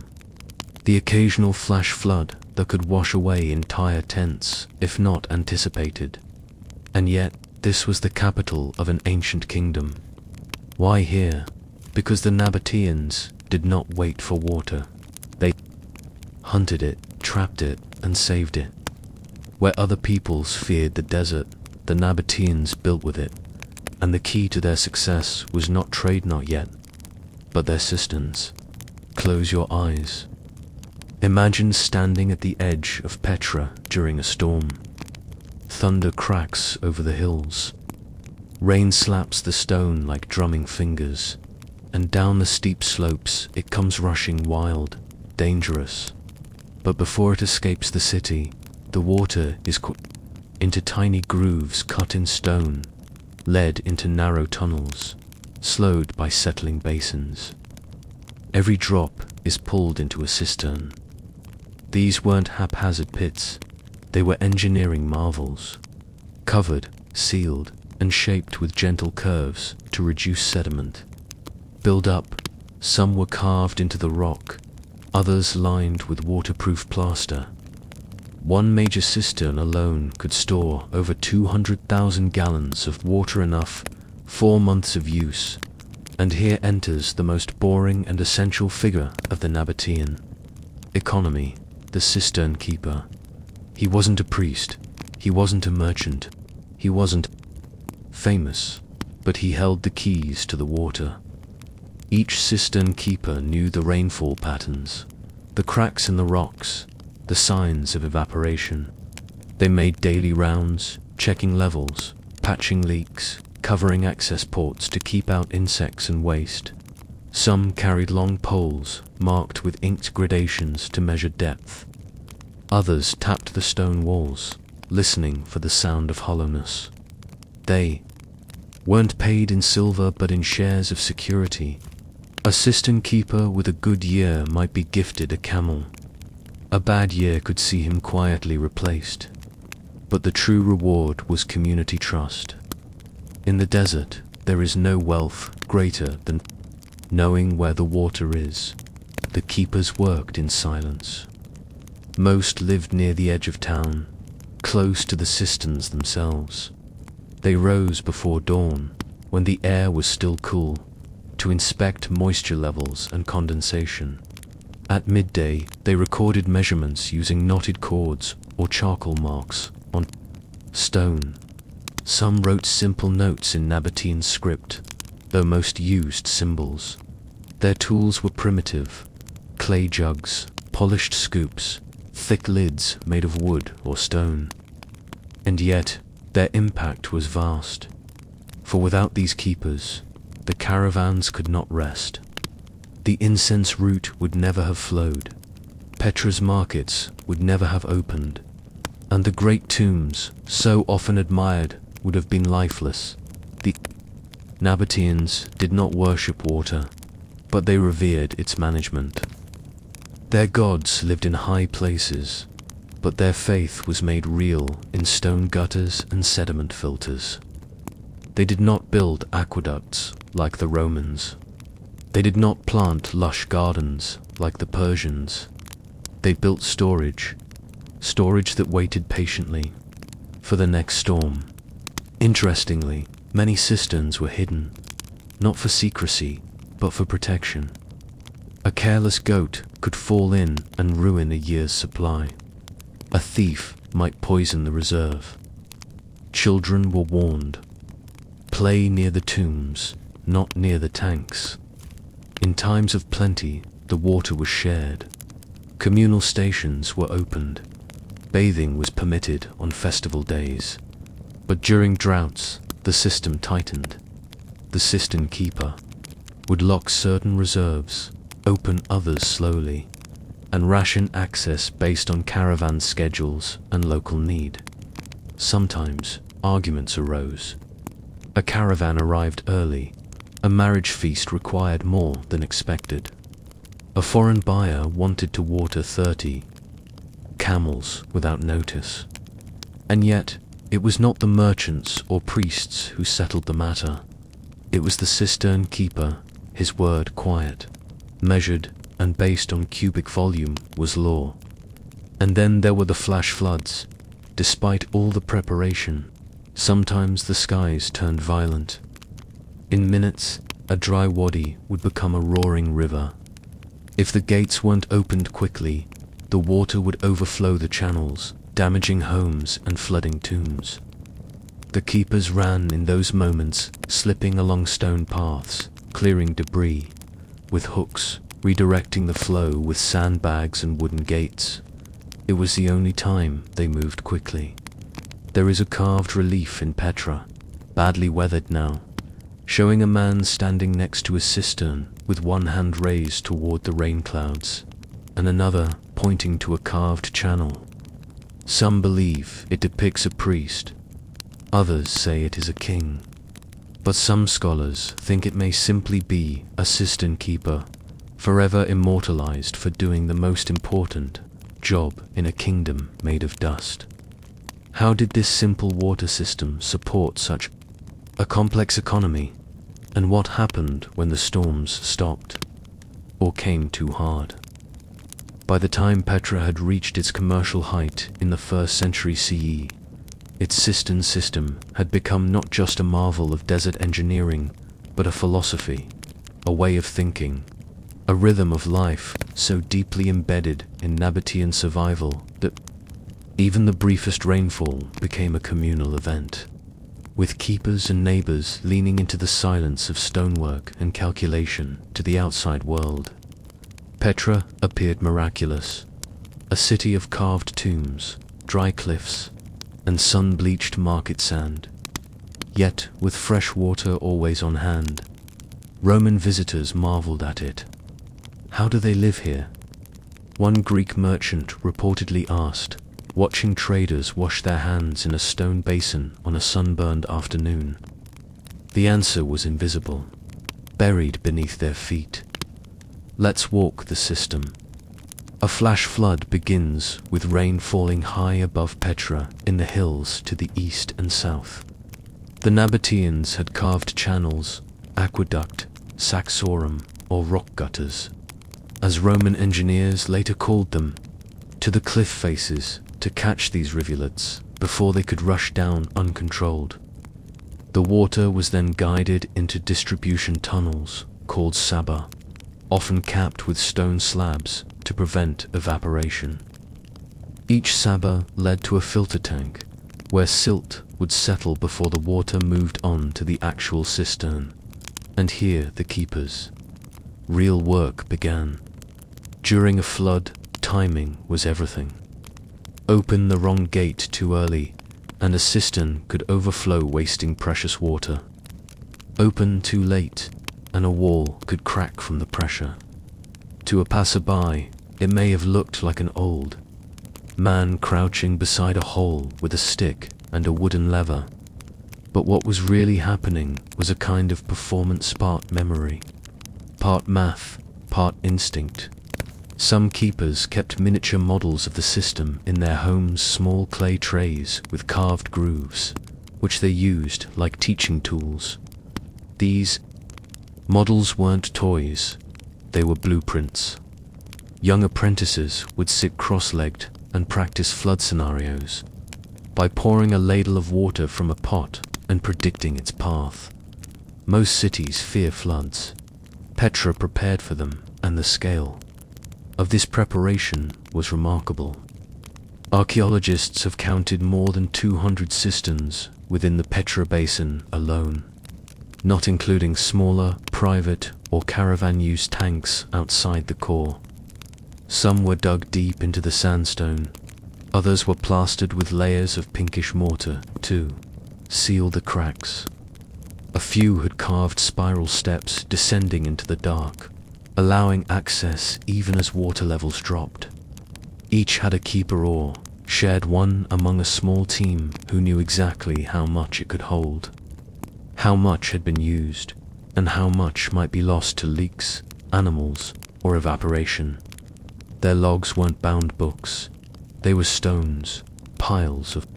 the occasional flash flood that could wash away entire tents if not anticipated. And yet, this was the capital of an ancient kingdom. Why here? Because the Nabateans did not wait for water. They hunted it, trapped it, and saved it. Where other peoples feared the desert, the Nabateans built with it, and the key to their success was not trade, not yet, but their cisterns. Close your eyes. Imagine standing at the edge of Petra during a storm. Thunder cracks over the hills. Rain slaps the stone like drumming fingers, and down the steep slopes it comes rushing wild, dangerous. But before it escapes the city, the water is caught into tiny grooves cut in stone, led into narrow tunnels, slowed by settling basins. Every drop is pulled into a cistern. These weren't haphazard pits, they were engineering marvels, covered, sealed, and shaped with gentle curves to reduce sediment. Built up, some were carved into the rock, others lined with waterproof plaster. One major cistern alone could store over 200,000 gallons of water, enough 4 months of use. And here enters the most boring and essential figure of the Nabatean economy, the cistern keeper. He wasn't a priest, he wasn't a merchant, he wasn't famous, but he held the keys to the water. Each cistern keeper knew the rainfall patterns, the cracks in the rocks, the signs of evaporation. They made daily rounds, checking levels, patching leaks, covering access ports to keep out insects and waste. Some carried long poles marked with inked gradations to measure depth. Others tapped the stone walls, listening for the sound of hollowness. They weren't paid in silver but in shares of security. A cistern keeper with a good year might be gifted a camel. A bad year could see him quietly replaced. But the true reward was community trust. In the desert, there is no wealth greater than knowing where the water is. The keepers worked in silence. Most lived near the edge of town, close to the cisterns themselves. They rose before dawn, when the air was still cool, to inspect moisture levels and condensation. At midday, they recorded measurements using knotted cords or charcoal marks on stone. Some wrote simple notes in Nabatean script, though most used symbols. Their tools were primitive: clay jugs, polished scoops, thick lids made of wood or stone. And yet, their impact was vast. For without these keepers, the caravans could not rest. The incense route would never have flowed. Petra's markets would never have opened. And the great tombs, so often admired, would have been lifeless. The Nabateans did not worship water, but they revered its management. Their gods lived in high places, but their faith was made real in stone gutters and sediment filters. They did not build aqueducts like the Romans. They did not plant lush gardens like the Persians. They built storage that waited patiently for the next storm. Interestingly, many cisterns were hidden, not for secrecy, but for protection. A careless goat could fall in and ruin a year's supply. A thief might poison the reserve. Children were warned: play near the tombs, not near the tanks. In times of plenty, the water was shared. Communal stations were opened. Bathing was permitted on festival days. But during droughts, the system tightened. The cistern keeper would lock certain reserves, open others slowly, and ration access based on caravan schedules and local need. Sometimes arguments arose. A caravan arrived early. A marriage feast required more than expected. A foreign buyer wanted to water 30 camels without notice. And yet, it was not the merchants or priests who settled the matter. It was the cistern keeper. His word, quiet, measured, and based on cubic volume, was law. And then there were the flash floods. Despite all the preparation, sometimes the skies turned violent. In minutes, a dry wadi would become a roaring river. If the gates weren't opened quickly, the water would overflow the channels, damaging homes and flooding tombs. The keepers ran in those moments, slipping along stone paths, clearing debris with hooks, redirecting the flow with sandbags and wooden gates. It was the only time they moved quickly. There is a carved relief in Petra, badly weathered now, showing a man standing next to a cistern with one hand raised toward the rain clouds, and another pointing to a carved channel. Some believe it depicts a priest, others say it is a king, but some scholars think it may simply be a cistern keeper, forever immortalized for doing the most important job in a kingdom made of dust. How did this simple water system support such a complex economy? And what happened when the storms stopped or came too hard? By the time Petra had reached its commercial height in the 1st century CE, its cistern system had become not just a marvel of desert engineering, but a philosophy, a way of thinking, a rhythm of life so deeply embedded in Nabatean survival that even the briefest rainfall became a communal event, with keepers and neighbors leaning into the silence of stonework and calculation to the outside world. Petra appeared miraculous, a city of carved tombs, dry cliffs, and sun-bleached market sand, yet with fresh water always on hand. Roman visitors marveled at it. How do they live here? One Greek merchant reportedly asked, watching traders wash their hands in a stone basin on a sunburned afternoon. The answer was invisible, buried beneath their feet. Let's walk the system. A flash flood begins with rain falling high above Petra in the hills to the east and south. The Nabateans had carved channels, aqueduct, saxorum, or rock gutters, as Roman engineers later called them, to the cliff faces to catch these rivulets before they could rush down uncontrolled. The water was then guided into distribution tunnels called sabba, often capped with stone slabs to prevent evaporation. Each sabba led to a filter tank, where silt would settle before the water moved on to the actual cistern. And here the keepers. Real work began. During a flood, timing was everything. Open the wrong gate too early, and a cistern could overflow, wasting precious water. Open too late, and a wall could crack from the pressure. To a passerby, it may have looked like an old man crouching beside a hole with a stick and a wooden lever. But what was really happening was a kind of performance, part memory, part math, part instinct. Some keepers kept miniature models of the system in their homes, small clay trays with carved grooves, which they used like teaching tools. These models weren't toys, they were blueprints. Young apprentices would sit cross-legged and practice flood scenarios by pouring a ladle of water from a pot and predicting its path. Most cities fear floods. Petra prepared for them, and the scale of this preparation was remarkable. Archaeologists have counted more than 200 cisterns within the Petra basin alone, not including smaller, private or caravan-used tanks outside the core. Some were dug deep into the sandstone, others were plastered with layers of pinkish mortar to seal the cracks. A few had carved spiral steps descending into the dark, allowing access even as water levels dropped. Each had a keeper oar, shared one among a small team who knew exactly how much it could hold, how much had been used, and how much might be lost to leaks, animals, or evaporation. Their logs weren't bound books. They were stones, piles of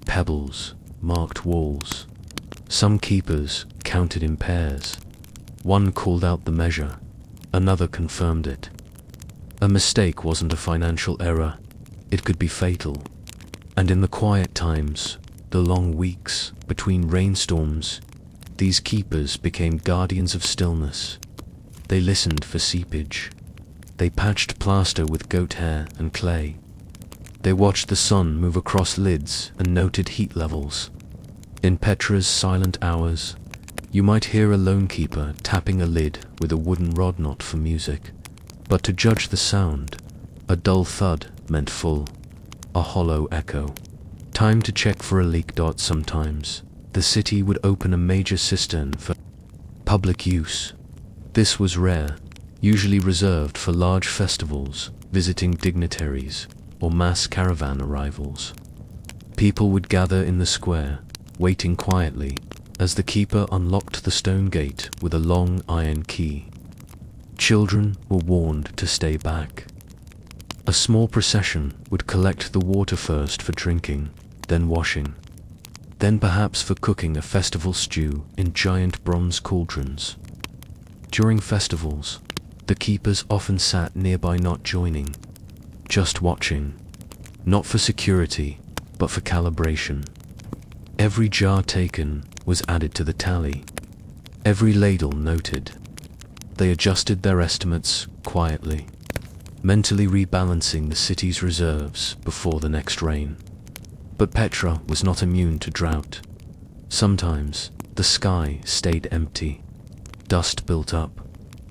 pebbles, marked walls. Some keepers counted in pairs. One called out the measure, another confirmed it. A mistake wasn't a financial error, it could be fatal. And in the quiet times, the long weeks between rainstorms, these keepers became guardians of stillness. They listened for seepage. They patched plaster with goat hair and clay. They watched the sun move across lids and noted heat levels. In Petra's silent hours, you might hear a lone keeper tapping a lid with a wooden rod knot for music. But to judge the sound, a dull thud meant full, a hollow echo. Time to check for a leak. Sometimes, the city would open a major cistern for public use. This was rare, usually reserved for large festivals, visiting dignitaries, or mass caravan arrivals. People would gather in the square, waiting quietly, as the keeper unlocked the stone gate with a long iron key. Children were warned to stay back. A small procession would collect the water first for drinking, then washing, then perhaps for cooking a festival stew in giant bronze cauldrons. During festivals, the keepers often sat nearby, not joining, just watching, not for security, but for calibration. Every jar taken was added to the tally, every ladle noted. They adjusted their estimates quietly, mentally rebalancing the city's reserves before the next rain. But Petra was not immune to drought. Sometimes the sky stayed empty, dust built up,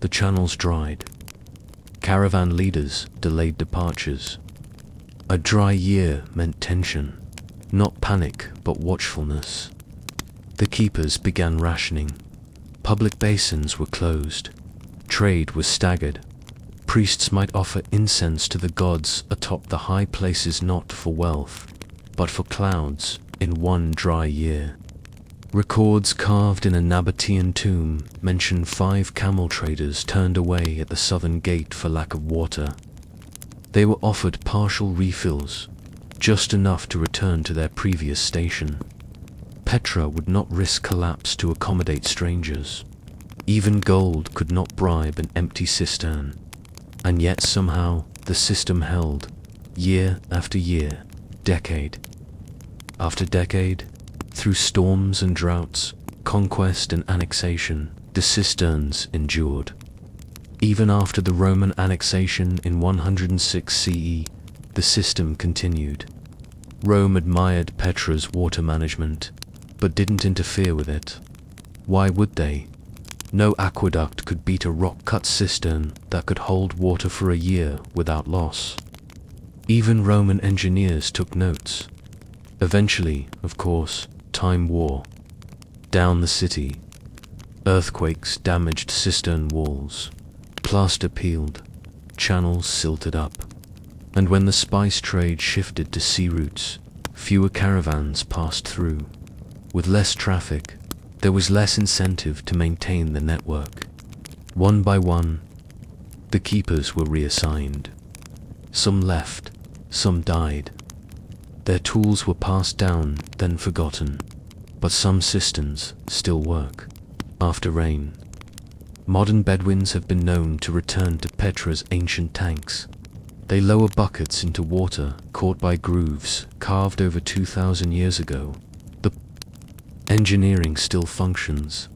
the channels dried. Caravan leaders delayed departures. A dry year meant tension, not panic but watchfulness. The keepers began rationing. Public basins were closed. Trade was staggered. Priests might offer incense to the gods atop the high places not for wealth, but for clouds in one dry year. Records carved in a Nabatean tomb mention 5 camel traders turned away at the southern gate for lack of water. They were offered partial refills, just enough to return to their previous station. Petra would not risk collapse to accommodate strangers. Even gold could not bribe an empty cistern. And yet somehow the system held, year after year, decade after decade, through storms and droughts, conquest and annexation, the cisterns endured. Even after the Roman annexation in 106 CE, the system continued. Rome admired Petra's water management, but didn't interfere with it. Why would they? No aqueduct could beat a rock-cut cistern that could hold water for a year without loss. Even Roman engineers took notes. Eventually, of course, time wore. Down the city, earthquakes damaged cistern walls, plaster peeled, channels silted up. And when the spice trade shifted to sea routes, fewer caravans passed through. With less traffic, there was less incentive to maintain the network. One by one, the keepers were reassigned. Some left, some died. Their tools were passed down, then forgotten. But some cisterns still work. After rain, modern Bedouins have been known to return to Petra's ancient tanks. They lower buckets into water caught by grooves carved over 2,000 years ago. The engineering still functions.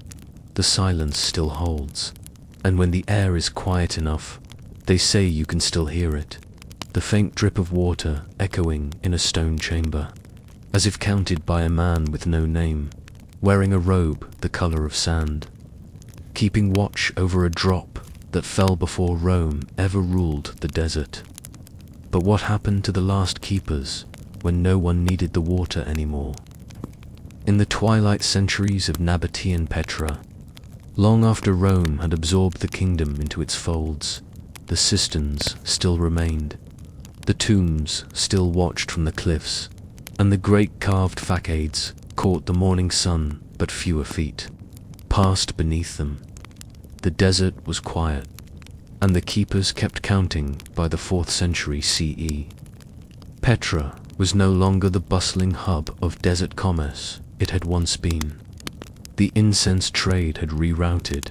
The silence still holds. And when the air is quiet enough, they say you can still hear it. The faint drip of water echoing in a stone chamber, as if counted by a man with no name, wearing a robe the color of sand, keeping watch over a drop that fell before Rome ever ruled the desert. But what happened to the last keepers when no one needed the water anymore? In the twilight centuries of Nabatean Petra, long after Rome had absorbed the kingdom into its folds, the cisterns still remained. The tombs still watched from the cliffs, and the great carved facades caught the morning sun but fewer feet passed beneath them. The desert was quiet, and the keepers kept counting by the 4th century CE. Petra was no longer the bustling hub of desert commerce it had once been. The incense trade had rerouted.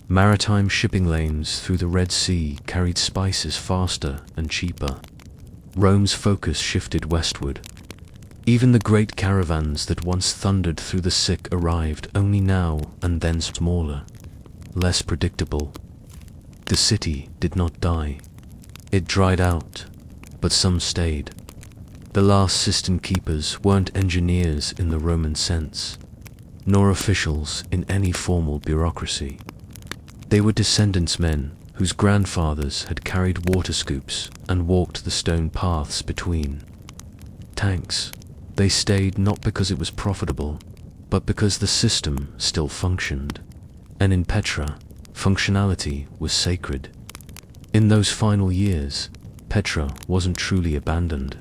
Maritime shipping lanes through the Red Sea carried spices faster and cheaper. Rome's focus shifted westward. Even the great caravans that once thundered through the sick arrived only now and then, smaller, less predictable. The city did not die. It dried out, but some stayed. The last cistern keepers weren't engineers in the Roman sense, nor officials in any formal bureaucracy. They were descendants men whose grandfathers had carried water scoops and walked the stone paths between tanks. They stayed not because it was profitable, but because the system still functioned. And in Petra, functionality was sacred. In those final years, Petra wasn't truly abandoned.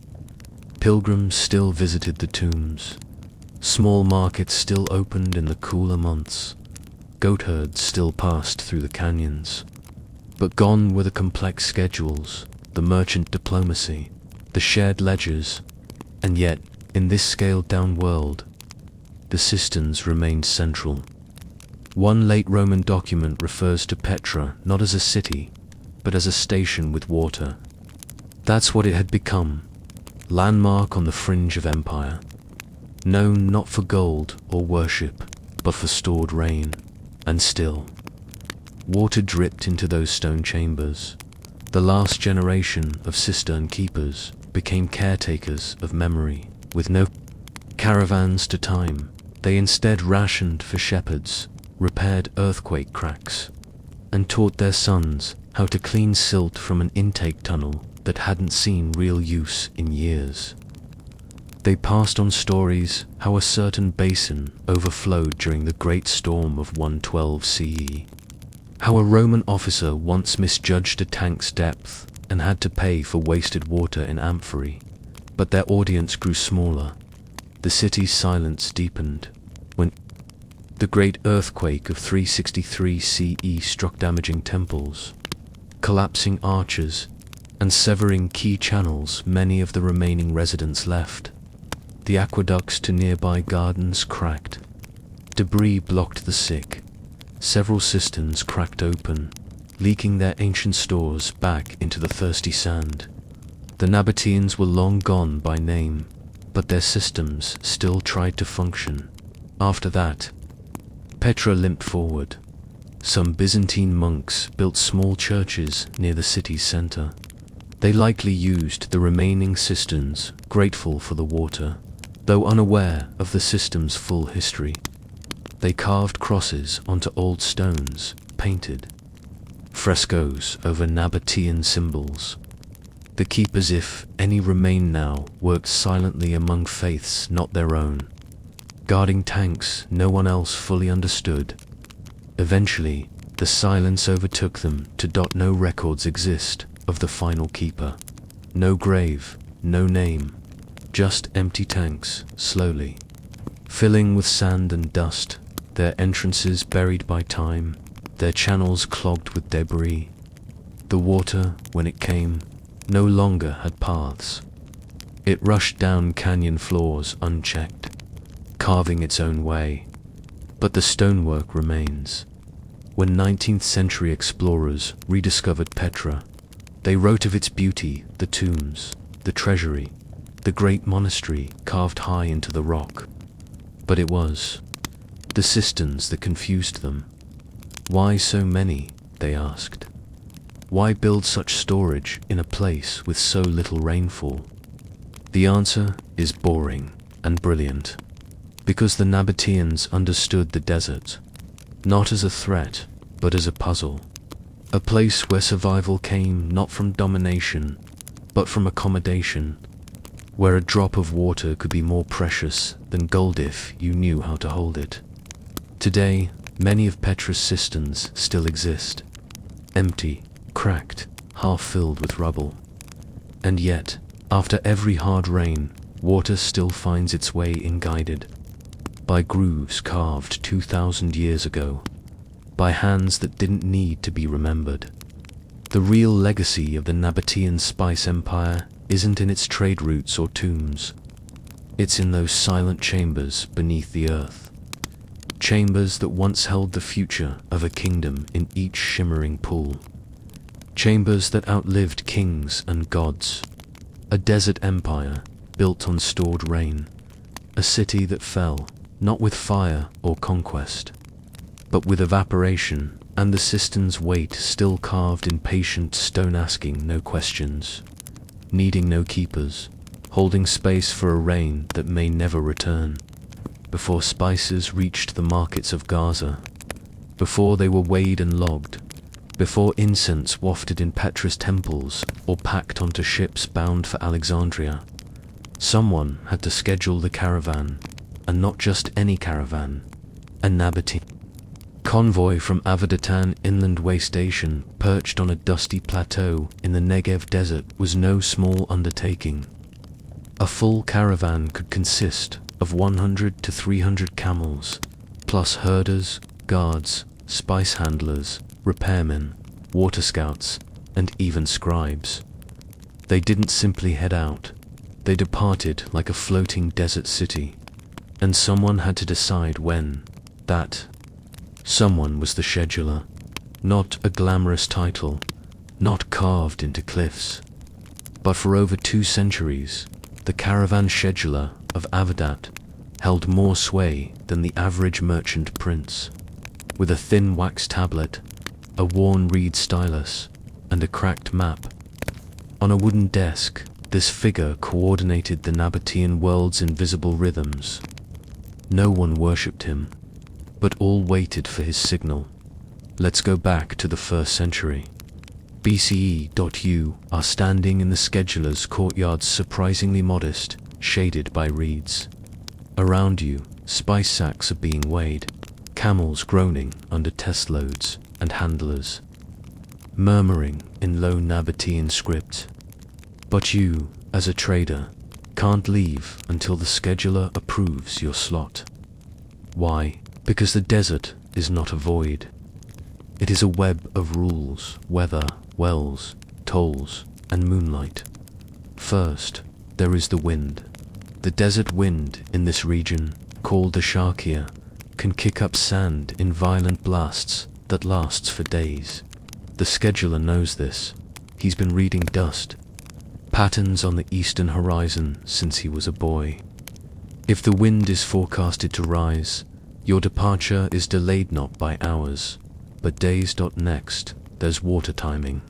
Pilgrims still visited the tombs. Small markets still opened in the cooler months. Goatherds still passed through the canyons. But gone were the complex schedules, the merchant diplomacy, the shared ledgers, and yet, in this scaled-down world, the cisterns remained central. One late Roman document refers to Petra not as a city, but as a station with water. That's what it had become, landmark on the fringe of empire, known not for gold or worship, but for stored rain. And still, water dripped into those stone chambers. The last generation of cistern keepers became caretakers of memory. With no caravans to time, they instead rationed for shepherds, repaired earthquake cracks, and taught their sons how to clean silt from an intake tunnel that hadn't seen real use in years. They passed on stories how a certain basin overflowed during the great storm of 112 CE, how a Roman officer once misjudged a tank's depth and had to pay for wasted water in amphorae. But their audience grew smaller. The city's silence deepened when the great earthquake of 363 CE struck, damaging temples, collapsing arches, and severing key channels. Many of the remaining residents left. The aqueducts to nearby gardens cracked. Debris blocked the sick. Several cisterns cracked open, leaking their ancient stores back into the thirsty sand. The Nabateans were long gone by name, but their systems still tried to function. After that, Petra limped forward. Some Byzantine monks built small churches near the city's center. They likely used the remaining cisterns, grateful for the water, though unaware of the system's full history. They carved crosses onto old stones, painted frescoes over Nabatean symbols. The keepers, if any remain now, worked silently among faiths not their own, guarding tanks no one else fully understood. Eventually, the silence overtook them. No records exist of the final keeper. No grave, no name, just empty tanks, slowly filling with sand and dust, their entrances buried by time, their channels clogged with debris. The water, when it came, no longer had paths. It rushed down canyon floors unchecked, carving its own way. But the stonework remains. When 19th century explorers rediscovered Petra, they wrote of its beauty, the tombs, the treasury, the great monastery carved high into the rock. But it was the cisterns that confused them. Why so many, they asked. Why build such storage in a place with so little rainfall? The answer is boring and brilliant. Because the Nabateans understood the desert, not as a threat, but as a puzzle. A place where survival came not from domination, but from accommodation. Where a drop of water could be more precious than gold if you knew how to hold it. Today, many of Petra's cisterns still exist. Empty, cracked, half filled with rubble. And yet, after every hard rain, water still finds its way in, guided by grooves carved 2,000 years ago, by hands that didn't need to be remembered. The real legacy of the Nabatean spice empire isn't in its trade routes or tombs. It's in those silent chambers beneath the earth. Chambers that once held the future of a kingdom in each shimmering pool. Chambers that outlived kings and gods. A desert empire built on stored rain. A city that fell, not with fire or conquest, but with evaporation, and the cistern's weight still carved in patient stone, asking no questions, needing no keepers, holding space for a rain that may never return. Before spices reached the markets of Gaza, before they were weighed and logged, before incense wafted in Petra's temples or packed onto ships bound for Alexandria, someone had to schedule the caravan, and not just any caravan, a Nabatean convoy from Avdat inland way station, perched on a dusty plateau in the Negev desert, was no small undertaking. A full caravan could consist of 100 to 300 camels, plus herders, guards, spice handlers, repairmen, water scouts, and even scribes. They didn't simply head out, they departed like a floating desert city, and someone had to decide when. That someone was the scheduler, not a glamorous title, not carved into cliffs, But for over 2 centuries, the caravan scheduler of Avdat held more sway than the average merchant prince. With a thin wax tablet, a worn reed stylus, and a cracked map, on a wooden desk, this figure coordinated the Nabatean world's invisible rhythms. No one worshipped him, but all waited for his signal. Let's go back to the 1st century. BCE. You are standing in the scheduler's courtyard, surprisingly modest, shaded by reeds. Around you, spice sacks are being weighed, camels groaning under test loads, and handlers murmuring in low Nabatean script. But you, as a trader, can't leave until the scheduler approves your slot. Why? Because the desert is not a void. It is a web of rules, weather, wells, tolls, and moonlight. First, there is the wind. The desert wind in this region, called the Sharkia, can kick up sand in violent blasts that lasts for days. The scheduler knows this. He's been reading dust patterns on the eastern horizon since he was a boy. If the wind is forecasted to rise, your departure is delayed not by hours, but days. Next, there's water timing.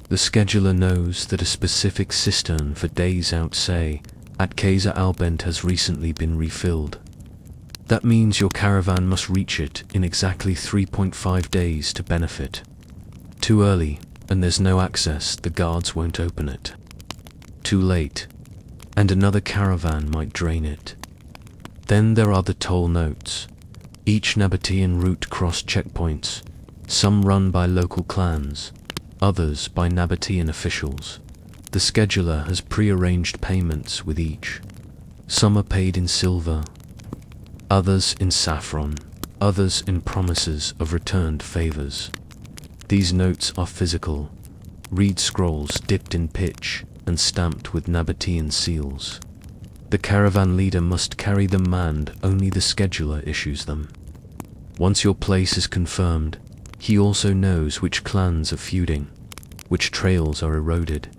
The scheduler knows that a specific cistern for days out, say, at Kaiser Albent, has recently been refilled. That means your caravan must reach it in exactly 3.5 days to benefit. Too early, and there's no access, the guards won't open it. Too late, and another caravan might drain it. Then there are the toll notes. Each Nabatean route cross checkpoints, some run by local clans, others by Nabatean officials. The scheduler has pre-arranged payments with each. Some are paid in silver, others in saffron, others in promises of returned favors. These notes are physical, reed scrolls dipped in pitch and stamped with Nabatean seals. The caravan leader must carry them manned, only the scheduler issues them. Once your place is confirmed, he also knows which clans are feuding, which trails are eroded,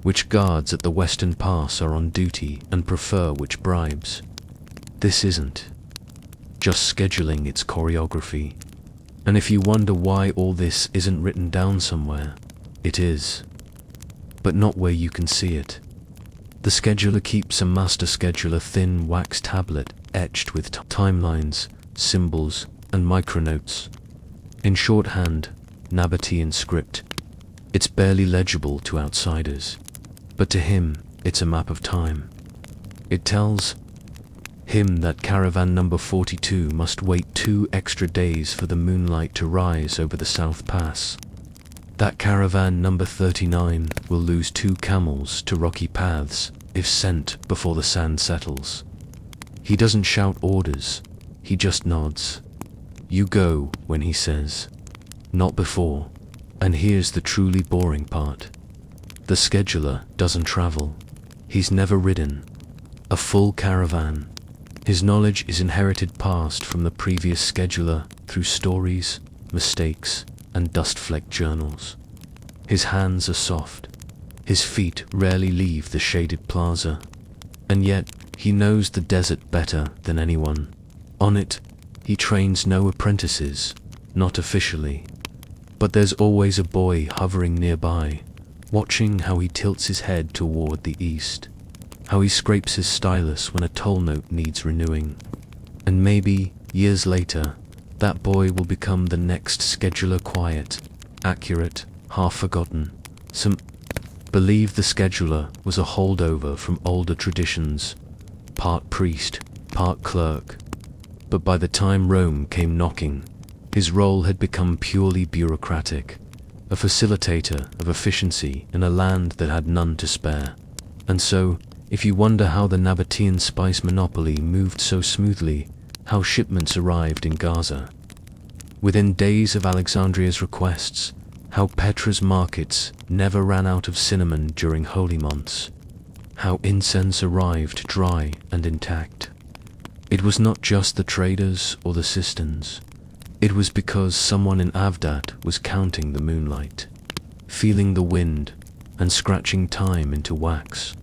which guards at the western pass are on duty and prefer which bribes. This isn't just scheduling, it's choreography. And if you wonder why all this isn't written down somewhere, it is, but not where you can see it. The scheduler keeps a master scheduler thin wax tablet etched with timelines, symbols, and micronotes. In shorthand, Nabatean script. It's barely legible to outsiders, but to him, it's a map of time. It tells him that caravan number 42 must wait 2 extra days for the moonlight to rise over the South Pass. That caravan number 39 will lose 2 camels to rocky paths if sent before the sand settles. He doesn't shout orders, he just nods. You go when he says, not before. And here's the truly boring part. The scheduler doesn't travel. He's never ridden a full caravan. His knowledge is inherited past from the previous scheduler through stories, mistakes, and dust-flecked journals. His hands are soft. His feet rarely leave the shaded plaza. And yet, he knows the desert better than anyone. On it, he trains no apprentices, not officially. But there's always a boy hovering nearby, watching how he tilts his head toward the east, how he scrapes his stylus when a toll note needs renewing. And maybe, years later, that boy will become the next scheduler, quiet, accurate, half-forgotten. Some believe the scheduler was a holdover from older traditions, part priest, part clerk. But by the time Rome came knocking, his role had become purely bureaucratic, a facilitator of efficiency in a land that had none to spare. And so, if you wonder how the Nabatean spice monopoly moved so smoothly, how shipments arrived in Gaza within days of Alexandria's requests, how Petra's markets never ran out of cinnamon during holy months, how incense arrived dry and intact. It was not just the traders or the cisterns. It was because someone in Avdat was counting the moonlight, feeling the wind, and scratching time into wax.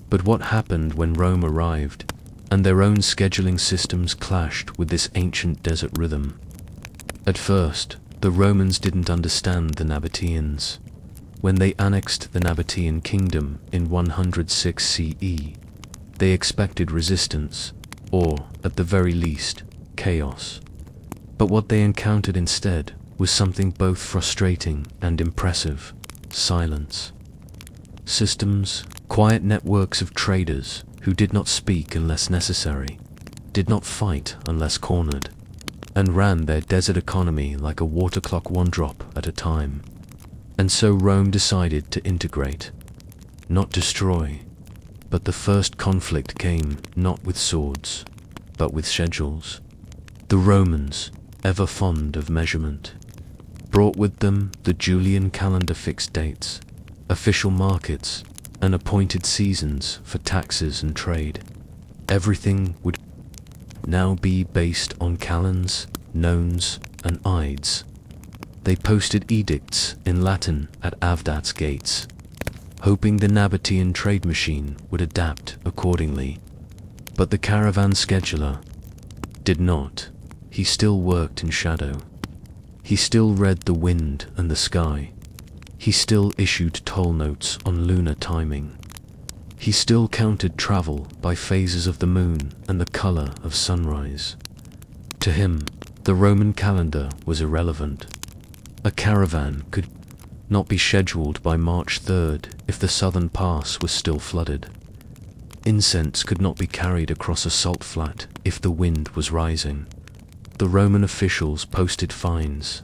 But what happened when Rome arrived, and their own scheduling systems clashed with this ancient desert rhythm? At first, the Romans didn't understand the Nabateans. When they annexed the Nabatean kingdom in 106 CE, they expected resistance, or, at the very least, chaos. But what they encountered instead was something both frustrating and impressive: silence. Systems, quiet networks of traders who did not speak unless necessary, did not fight unless cornered, and ran their desert economy like a water clock, one drop at a time. And so Rome decided to integrate, not destroy. But the first conflict came not with swords, but with schedules. The Romans, ever fond of measurement, brought with them the Julian calendar, fixed dates, official markets, and appointed seasons for taxes and trade. Everything would now be based on calends, nones, and ides. They posted edicts in Latin at Avdat's gates, hoping the Nabatean trade machine would adapt accordingly. But the Caravan scheduler did not. He still worked in shadow. He still read the wind and the sky. He still issued toll notes on lunar timing. He still counted travel by phases of the moon and the color of sunrise. To him, the Roman calendar was irrelevant. A caravan could not be scheduled by March 3rd if the southern pass was still flooded. Incense could not be carried across a salt flat if the wind was rising. The Roman officials posted fines,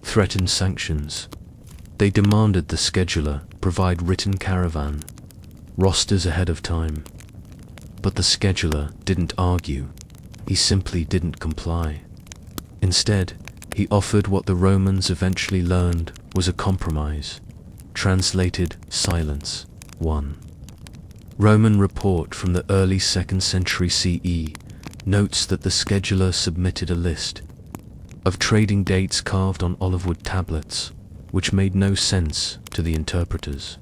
threatened sanctions. They demanded the scheduler provide written caravan rosters ahead of time. But the scheduler didn't argue. He simply didn't comply. Instead, he offered what the Romans eventually learned was a compromise. Translated silence. 1. Roman report from the early 2nd century CE notes that the scheduler submitted a list of trading dates carved on olive wood tablets, which made no sense to the interpreters.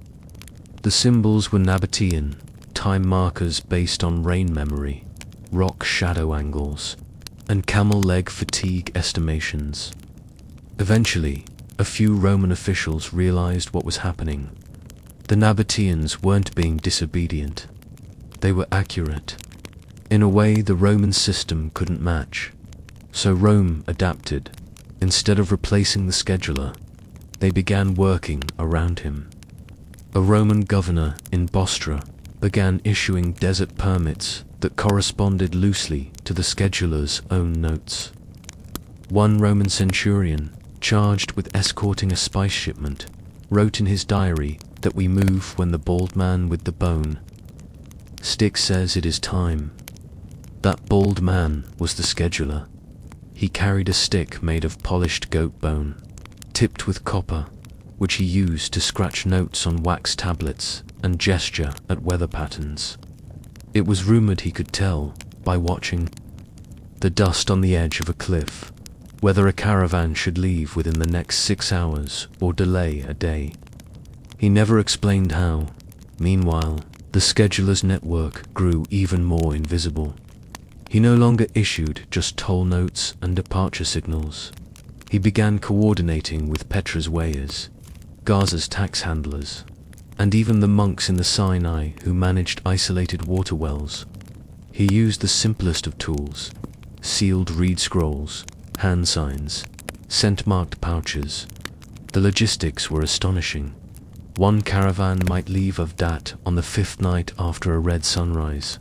The symbols were Nabatean, time markers based on rain memory, rock shadow angles, and camel leg fatigue estimations. Eventually, a few Roman officials realized what was happening. The Nabateans weren't being disobedient. They were accurate, in a way the Roman system couldn't match. So Rome adapted. Instead of replacing the scheduler, they began working around him. A Roman governor in Bostra began issuing desert permits that corresponded loosely to the scheduler's own notes. One Roman centurion, charged with escorting a spice shipment, wrote in his diary that we move when the bald man with the bone stick says it is time. That bald man was the scheduler. He carried a stick made of polished goat bone, tipped with copper, which he used to scratch notes on wax tablets and gesture at weather patterns. It was rumored he could tell, by watching the dust on the edge of a cliff, whether a caravan should leave within the next 6 hours or delay a day. He never explained how. Meanwhile, the scheduler's network grew even more invisible. He no longer issued just toll notes and departure signals. He began coordinating with Petra's weighers, Gaza's tax handlers, and even the monks in the Sinai who managed isolated water wells. He used the simplest of tools: sealed reed scrolls, hand signs, scent-marked pouches. The logistics were astonishing. One caravan might leave Avdat on the 5th night after a red sunrise,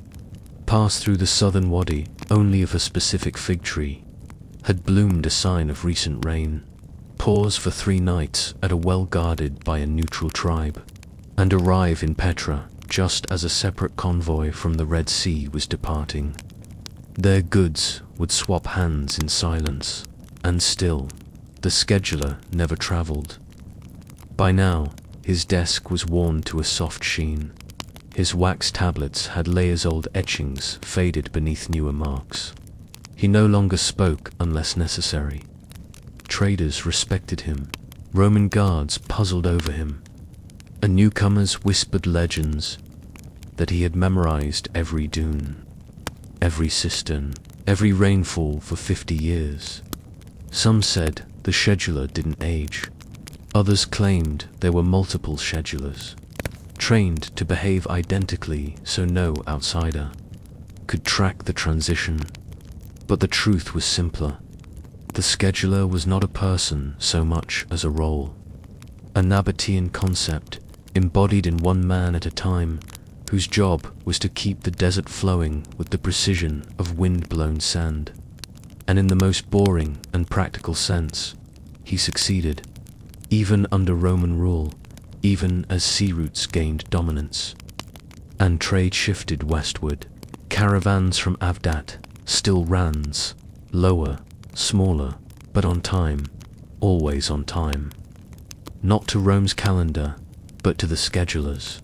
pass through the southern wadi only if a specific fig tree had bloomed, a sign of recent rain, pause for 3 nights at a well guarded by a neutral tribe, and arrive in Petra just as a separate convoy from the Red Sea was departing. Their goods would swap hands in silence, and still, the scheduler never traveled. By now, his desk was worn to a soft sheen. His wax tablets had layers-old etchings faded beneath newer marks. He no longer spoke unless necessary. Traders respected him. Roman guards puzzled over him. and newcomers whispered legends that he had memorized every dune, every cistern, every rainfall for 50 years. Some said the scheduler didn't age. Others claimed there were multiple schedulers, trained to behave identically so no outsider could track the transition. But the truth was simpler. The scheduler was not a person so much as a role, a Nabatean concept embodied in one man at a time, whose job was to keep the desert flowing with the precision of wind-blown sand. And in the most boring and practical sense, he succeeded, even under Roman rule, even as sea routes gained dominance, and trade shifted westward. Caravans from Avdat still ran, lower, smaller, but on time, always on time. Not to Rome's calendar, but to the schedulers.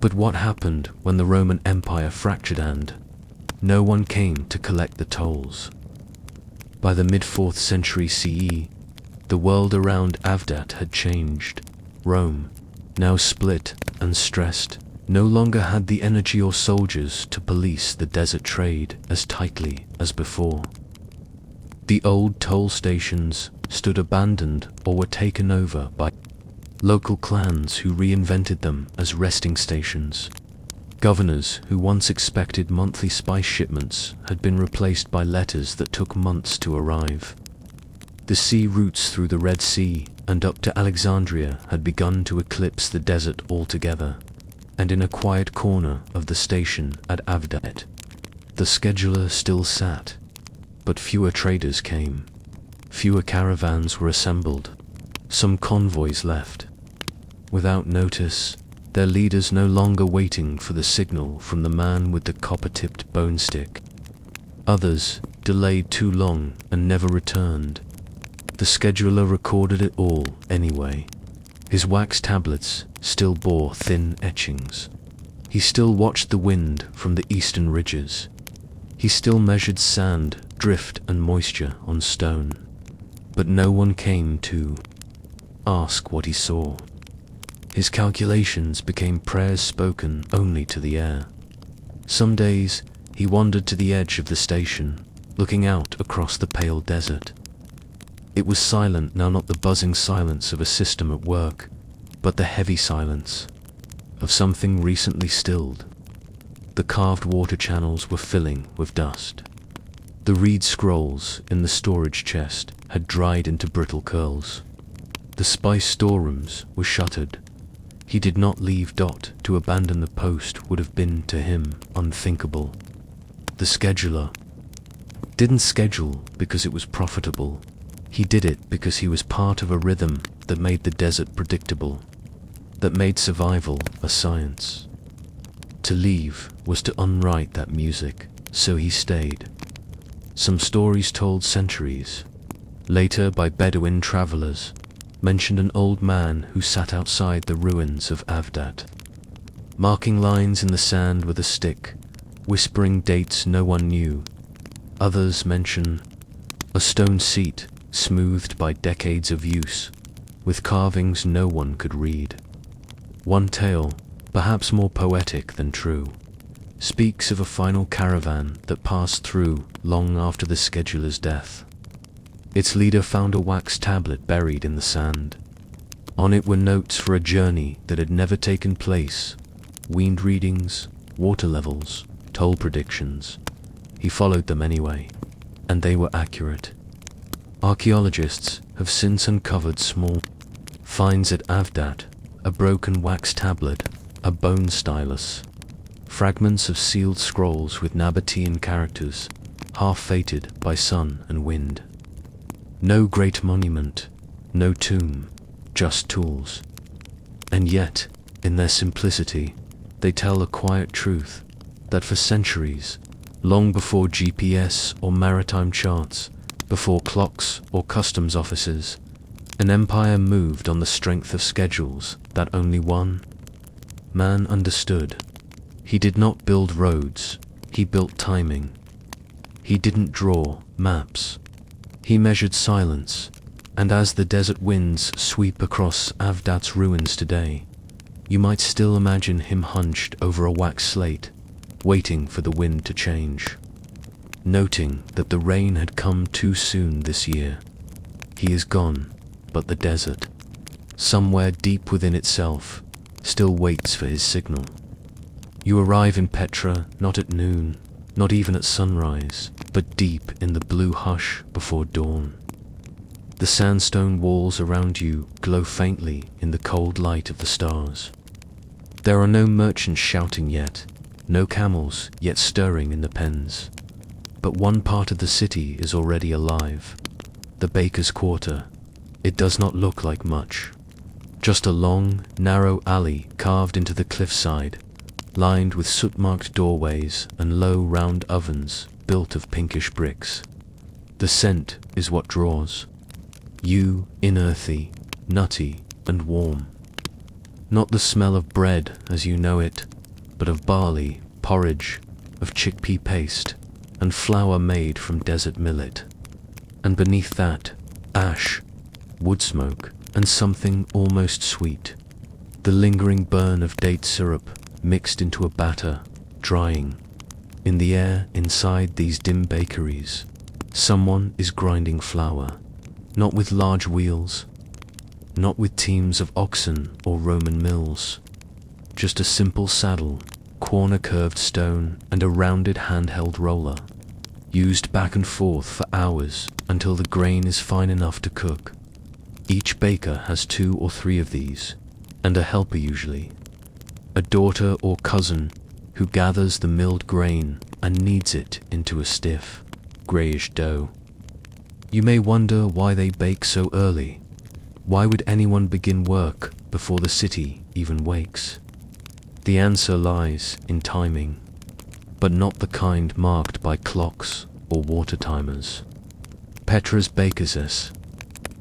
But what happened when the Roman Empire fractured and no one came to collect the tolls? By the mid-4th century CE, the world around Avdat had changed. Rome, now split and stressed, no longer had the energy or soldiers to police the desert trade as tightly as before. The old toll stations stood abandoned or were taken over by local clans who reinvented them as resting stations. Governors who once expected monthly spice shipments had been replaced by letters that took months to arrive. The sea routes through the Red Sea and up to Alexandria had begun to eclipse the desert altogether, and in a quiet corner of the station at Avdat, the scheduler still sat, but fewer traders came. Fewer caravans were assembled. Some convoys left, without notice, their leaders no longer waiting for the signal from the man with the copper-tipped bone stick. Others delayed too long and never returned. The scheduler recorded it all anyway. His wax tablets still bore thin etchings. He still watched the wind from the eastern ridges. He still measured sand, drift, and moisture on stone. But no one came to ask what he saw. His calculations became prayers spoken only to the air. Some days he wandered to the edge of the station, looking out across the pale desert. It was silent now, not the buzzing silence of a system at work, but the heavy silence of something recently stilled. The carved water channels were filling with dust. The reed scrolls in the storage chest had dried into brittle curls. The spice storerooms were shuttered. He did not leave. To abandon the post would have been to him unthinkable. The scheduler didn't schedule because it was profitable. He did it because he was part of a rhythm that made the desert predictable, that made survival a science. To leave was to unwrite that music, so he stayed. Some stories told centuries later by Bedouin travelers mentioned an old man who sat outside the ruins of Avdat, marking lines in the sand with a stick, whispering dates no one knew. Others mention a stone seat smoothed by decades of use, with carvings no one could read. One tale, perhaps more poetic than true, speaks of a final caravan that passed through long after the scheduler's death. Its leader found a wax tablet buried in the sand. On it were notes for a journey that had never taken place, wind readings, water levels, toll predictions. He followed them anyway, and they were accurate. Archaeologists have since uncovered small finds at Avdat, a broken wax tablet, a bone stylus, fragments of sealed scrolls with Nabatean characters, half fated by sun and wind. No great monument, no tomb, just tools. And yet, in their simplicity, they tell a quiet truth that for centuries, long before GPS or maritime charts, before clocks or customs officers, an empire moved on the strength of schedules that only one man understood. He did not build roads, he built timing. He didn't draw maps, he measured silence. And as the desert winds sweep across Avdat's ruins today, you might still imagine him hunched over a wax slate, waiting for the wind to change. Noting that the rain had come too soon this year. He is gone, but the desert, somewhere deep within itself, still waits for his signal. You arrive in Petra not at noon, not even at sunrise, but deep in the blue hush before dawn. The sandstone walls around you glow faintly in the cold light of the stars. There are no merchants shouting yet, no camels yet stirring in the pens. But one part of the city is already alive, the baker's quarter. It does not look like much. Just a long, narrow alley carved into the cliffside, lined with soot-marked doorways and low, round ovens built of pinkish bricks. The scent is what draws. You, unearthly, nutty, and warm. Not the smell of bread as you know it, but of barley, porridge, of chickpea paste, and flour made from desert millet. And beneath that, ash, wood smoke, and something almost sweet. The lingering burn of date syrup mixed into a batter, drying. In the air inside these dim bakeries, someone is grinding flour, not with large wheels, not with teams of oxen or Roman mills. Just a simple saddle, corner-curved stone, and a rounded handheld roller, used back and forth for hours until the grain is fine enough to cook. Each baker has 2 or 3 of these, and a helper usually, a daughter or cousin who gathers the milled grain and kneads it into a stiff, greyish dough. You may wonder why they bake so early. Why would anyone begin work before the city even wakes? The answer lies in timing, but not the kind marked by clocks or water timers. Petra's bakers,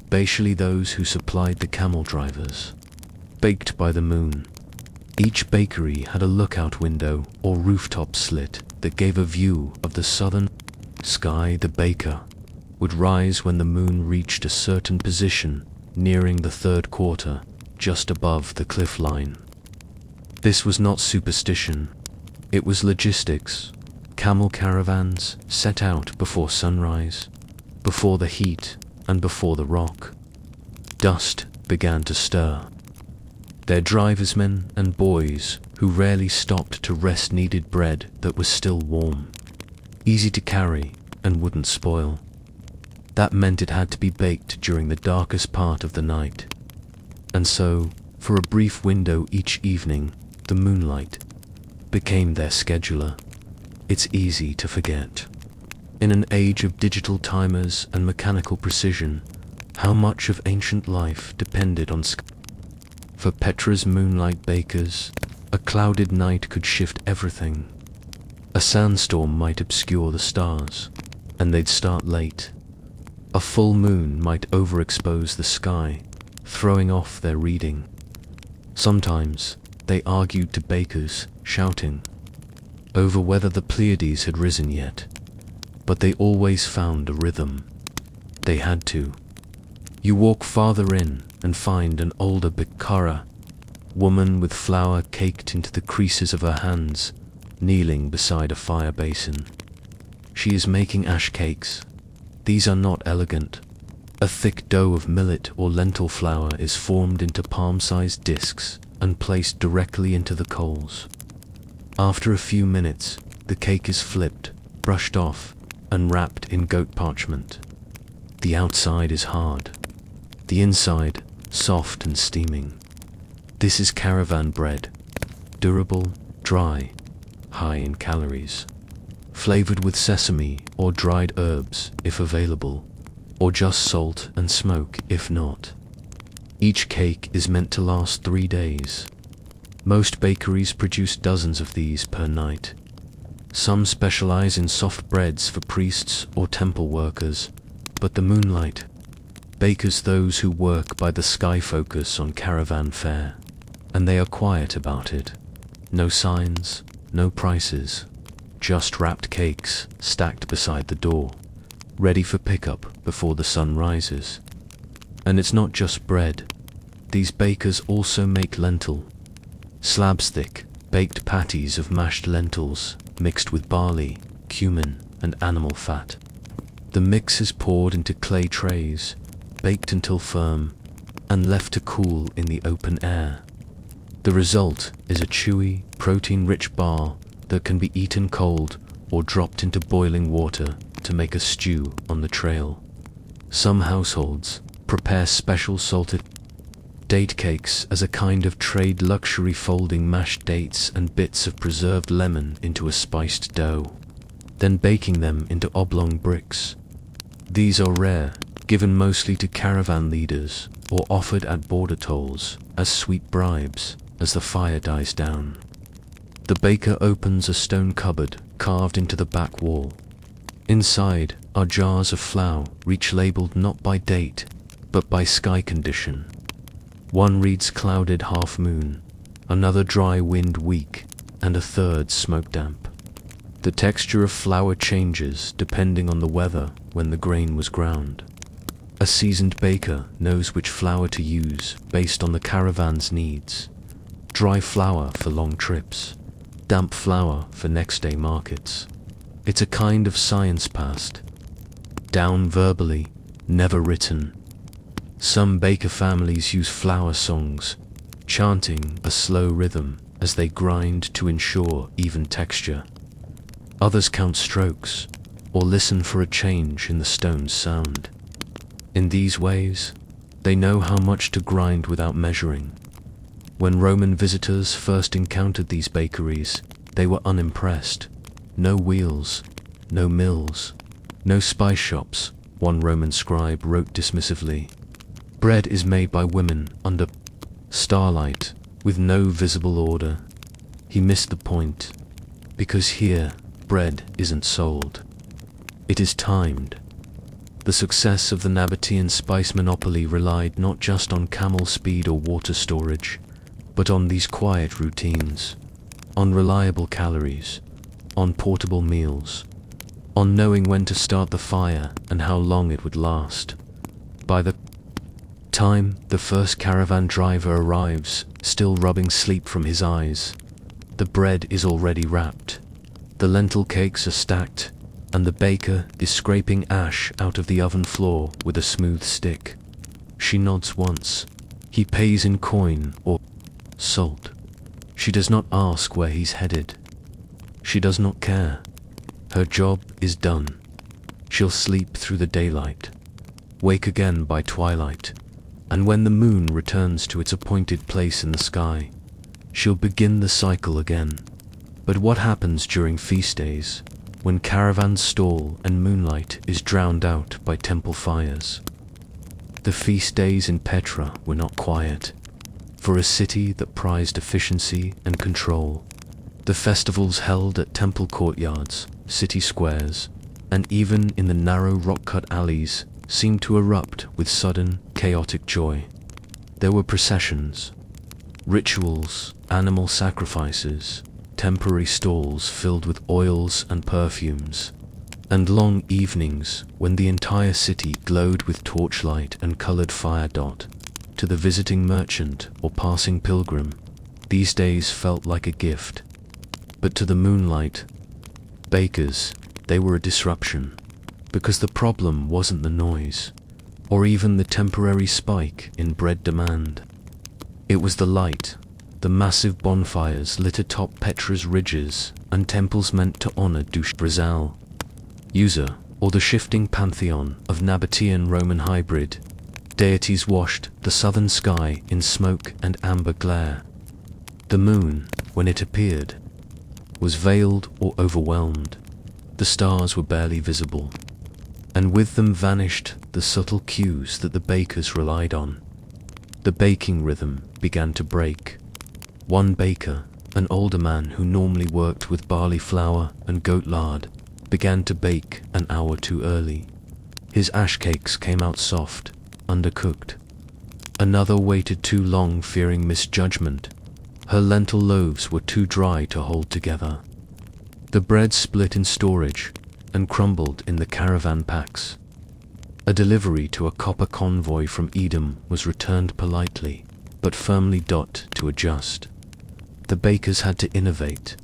basically those who supplied the camel drivers, baked by the moon. Each bakery had a lookout window or rooftop slit that gave a view of the southern sky. The baker would rise when the moon reached a certain position nearing the 3rd quarter, just above the cliff line. This was not superstition, it was logistics. Camel caravans set out before sunrise, before the heat and before the rock. Dust began to stir. Their driversmen and boys who rarely stopped to rest needed bread that was still warm, easy to carry and wouldn't spoil. That meant it had to be baked during the darkest part of the night. And so, for a brief window each evening, the moonlight became their scheduler. It's easy to forget, in an age of digital timers and mechanical precision, how much of ancient life depended on For Petra's moonlight bakers, a clouded night could shift everything. A sandstorm might obscure the stars, and they'd start late. A full moon might overexpose the sky, throwing off their reading. Sometimes they argued to bakers, shouting, over whether the Pleiades had risen yet. But they always found a rhythm. They had to. You walk farther in and find an older Bikara, woman with flour caked into the creases of her hands, kneeling beside a fire basin. She is making ash cakes. These are not elegant. A thick dough of millet or lentil flour is formed into palm-sized discs and placed directly into the coals. After a few minutes, the cake is flipped, brushed off, and wrapped in goat parchment. The outside is hard, the inside soft and steaming. This is caravan bread, durable, dry, high in calories, flavored with sesame or dried herbs if available, or just salt and smoke if not. Each cake is meant to last 3 days. Most bakeries produce dozens of these per night. Some specialize in soft breads for priests or temple workers, but the moonlight bakers those who work by the sky focus on caravan fare, and they are quiet about it. No signs, no prices, just wrapped cakes stacked beside the door, ready for pickup before the sun rises. And it's not just bread. These bakers also make lentil, slabs thick, baked patties of mashed lentils mixed with barley, cumin, and animal fat. The mix is poured into clay trays, baked until firm, and left to cool in the open air. The result is a chewy, protein-rich bar that can be eaten cold or dropped into boiling water to make a stew on the trail. Some households prepare special salted date cakes as a kind of trade luxury, folding mashed dates and bits of preserved lemon into a spiced dough, then baking them into oblong bricks. These are rare, given mostly to caravan leaders or offered at border tolls as sweet bribes as the fire dies down. The baker opens a stone cupboard carved into the back wall. Inside are jars of flour, each labeled not by date, but by sky condition. One reads clouded half moon, another dry wind week, and a third smoke damp. The texture of flour changes depending on the weather when the grain was ground. A seasoned baker knows which flour to use based on the caravan's needs. Dry flour for long trips, damp flour for next day markets. It's a kind of science passed down verbally, never written. Some baker families use flour songs, chanting a slow rhythm as they grind to ensure even texture. Others count strokes or listen for a change in the stone's sound. In these ways, they know how much to grind without measuring. When Roman visitors first encountered these bakeries, they were unimpressed. No wheels, no mills, no spice shops, one Roman scribe wrote dismissively. Bread is made by women under starlight, with no visible order. He missed the point, because here, bread isn't sold. It is timed. The success of the Nabatean spice monopoly relied not just on camel speed or water storage, but on these quiet routines, on reliable calories, on portable meals, on knowing when to start the fire and how long it would last. By the time the first caravan driver arrives, still rubbing sleep from his eyes, the bread is already wrapped, the lentil cakes are stacked, and the baker is scraping ash out of the oven floor with a smooth stick. She nods once. He pays in coin or salt. She does not ask where he's headed. She does not care. Her job is done. She'll sleep through the daylight, wake again by twilight, and when the moon returns to its appointed place in the sky, she'll begin the cycle again. But what happens during feast days, when caravans stall and moonlight is drowned out by temple fires? The feast days in Petra were not quiet. For a city that prized efficiency and control, the festivals held at temple courtyards, city squares, and even in the narrow rock-cut alleys seemed to erupt with sudden, chaotic joy. There were processions, rituals, animal sacrifices, temporary stalls filled with oils and perfumes, and long evenings when the entire city glowed with torchlight and colored fire. To the visiting merchant or passing pilgrim, these days felt like a gift. But to the moonlight bakers, they were a disruption, because the problem wasn't the noise, or even the temporary spike in bread demand. It was the light, the massive bonfires lit atop Petra's ridges and temples meant to honor Brazil, User, or the shifting pantheon of Nabatean Roman hybrid. Deities washed the southern sky in smoke and amber glare. The moon, when it appeared, was veiled or overwhelmed. The stars were barely visible, and with them vanished the subtle cues that the bakers relied on. The baking rhythm began to break. One baker, an older man who normally worked with barley flour and goat lard, began to bake an hour too early. His ash cakes came out soft, undercooked. Another waited too long, fearing misjudgment. Her lentil loaves were too dry to hold together. The bread split in storage and crumbled in the caravan packs. A delivery to a copper convoy from Edom was returned politely, but firmly to adjust. The bakers had to innovate,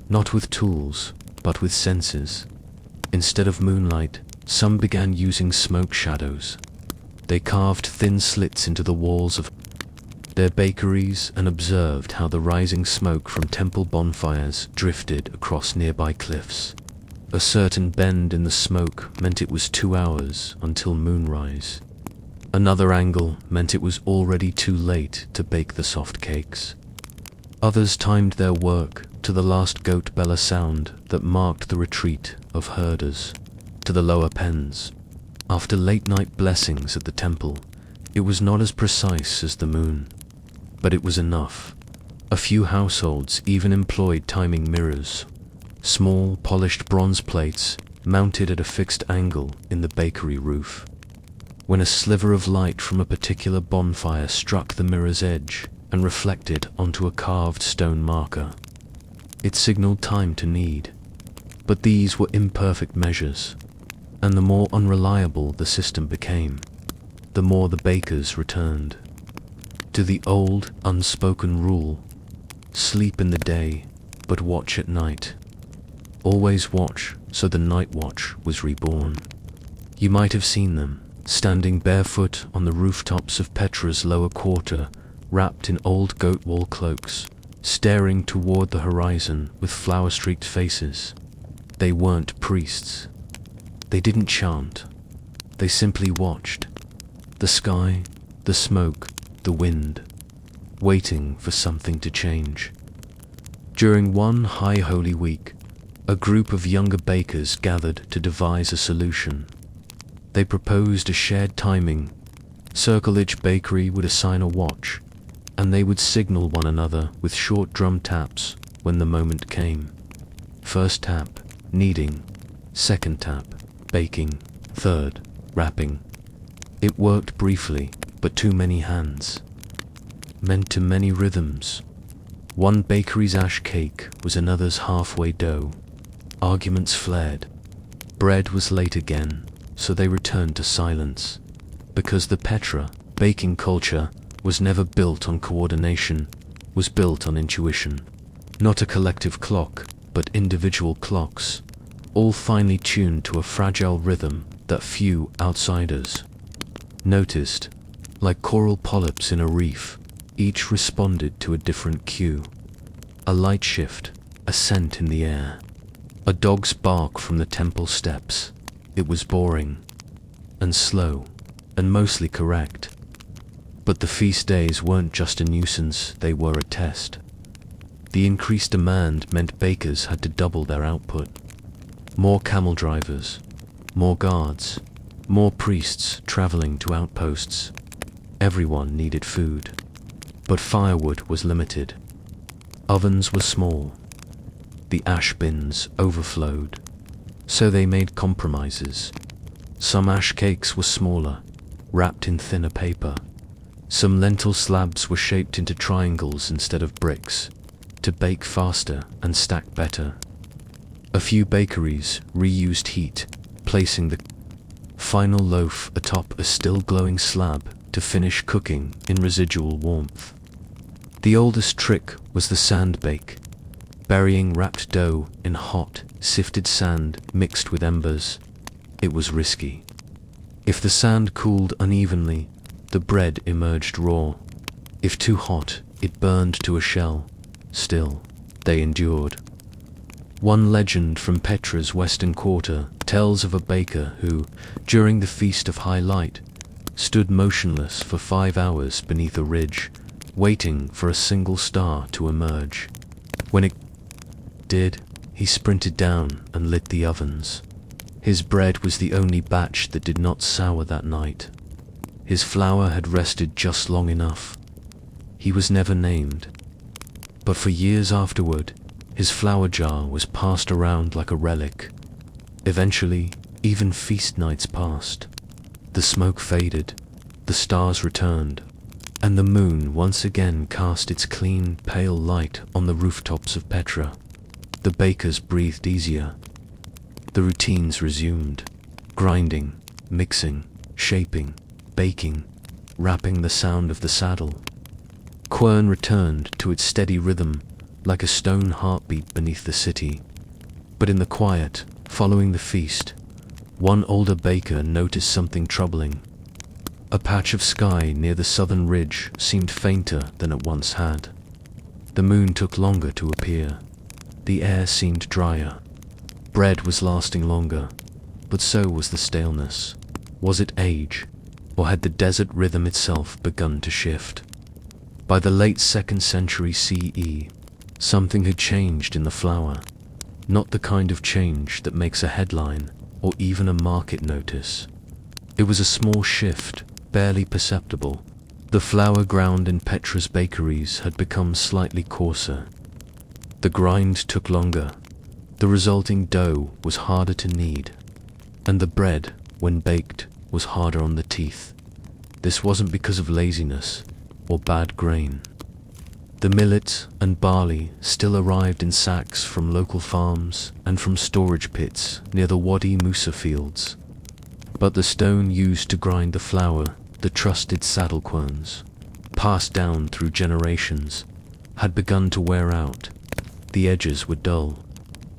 not with tools, but with senses. Instead of moonlight, some began using smoke shadows. They carved thin slits into the walls of their bakeries and observed how the rising smoke from temple bonfires drifted across nearby cliffs. A certain bend in the smoke meant it was 2 hours until moonrise. Another angle meant it was already too late to bake the soft cakes. Others timed their work to the last goat bellow sound that marked the retreat of herders to the lower pens. After late-night blessings at the temple, it was not as precise as the moon, but it was enough. A few households even employed timing mirrors, small polished bronze plates mounted at a fixed angle in the bakery roof. When a sliver of light from a particular bonfire struck the mirror's edge and reflected onto a carved stone marker, it signaled time to knead. But these were imperfect measures, and the more unreliable the system became, the more the bakers returned to the old, unspoken rule: sleep in the day, but watch at night. Always watch, so the night watch was reborn. You might have seen them, standing barefoot on the rooftops of Petra's lower quarter, wrapped in old goat wool cloaks, staring toward the horizon with flower-streaked faces. They weren't priests. They didn't chant. They simply watched. The sky, the smoke, the wind, waiting for something to change. During one high holy week, a group of younger bakers gathered to devise a solution. They proposed a shared timing. Circle each bakery would assign a watch, and they would signal one another with short drum taps when the moment came. First tap, kneading. Second tap, baking. Third, wrapping. It worked briefly, but too many hands meant too many rhythms. One bakery's ash cake was another's halfway dough. Arguments flared. Bread was late again, so they returned to silence. Because the Petra baking culture was never built on coordination, was built on intuition. Not a collective clock, but individual clocks, all finely tuned to a fragile rhythm that few outsiders noticed. Like coral polyps in a reef, each responded to a different cue. A light shift, a scent in the air, a dog's bark from the temple steps. It was boring, and slow, and mostly correct. But the feast days weren't just a nuisance, they were a test. The increased demand meant bakers had to double their output. More camel drivers, more guards, more priests traveling to outposts. Everyone needed food, but firewood was limited. Ovens were small. The ash bins overflowed, so they made compromises. Some ash cakes were smaller, wrapped in thinner paper. Some lentil slabs were shaped into triangles instead of bricks, to bake faster and stack better. A few bakeries reused heat, placing the final loaf atop a still glowing slab to finish cooking in residual warmth. The oldest trick was the sand bake, burying wrapped dough in hot, sifted sand mixed with embers. It was risky. If the sand cooled unevenly, the bread emerged raw. If too hot, it burned to a shell. Still, they endured. One legend from Petra's western quarter tells of a baker who, during the Feast of High Light, stood motionless for 5 hours beneath a ridge, waiting for a single star to emerge. When it did, he sprinted down and lit the ovens. His bread was the only batch that did not sour that night. His flour had rested just long enough. He was never named, but for years afterward, his flour jar was passed around like a relic. Eventually, even feast nights passed. The smoke faded, the stars returned, and the moon once again cast its clean, pale light on the rooftops of Petra. The bakers breathed easier. The routines resumed: grinding, mixing, shaping, baking, wrapping, the sound of the saddle. Quern returned to its steady rhythm, like a stone heartbeat beneath the city. But in the quiet, following the feast, one older baker noticed something troubling. A patch of sky near the southern ridge seemed fainter than it once had. The moon took longer to appear. The air seemed drier. Bread was lasting longer, but so was the staleness. Was it age, or had the desert rhythm itself begun to shift? By the late 2nd century CE, something had changed in the flour. Not the kind of change that makes a headline or even a market notice. It was a small shift, barely perceptible. The flour ground in Petra's bakeries had become slightly coarser. The grind took longer. The resulting dough was harder to knead, and the bread, when baked, was harder on the teeth. This wasn't because of laziness or bad grain. The millet and barley still arrived in sacks from local farms and from storage pits near the Wadi Musa fields. But the stone used to grind the flour, the trusted saddle querns, passed down through generations, had begun to wear out. The edges were dull,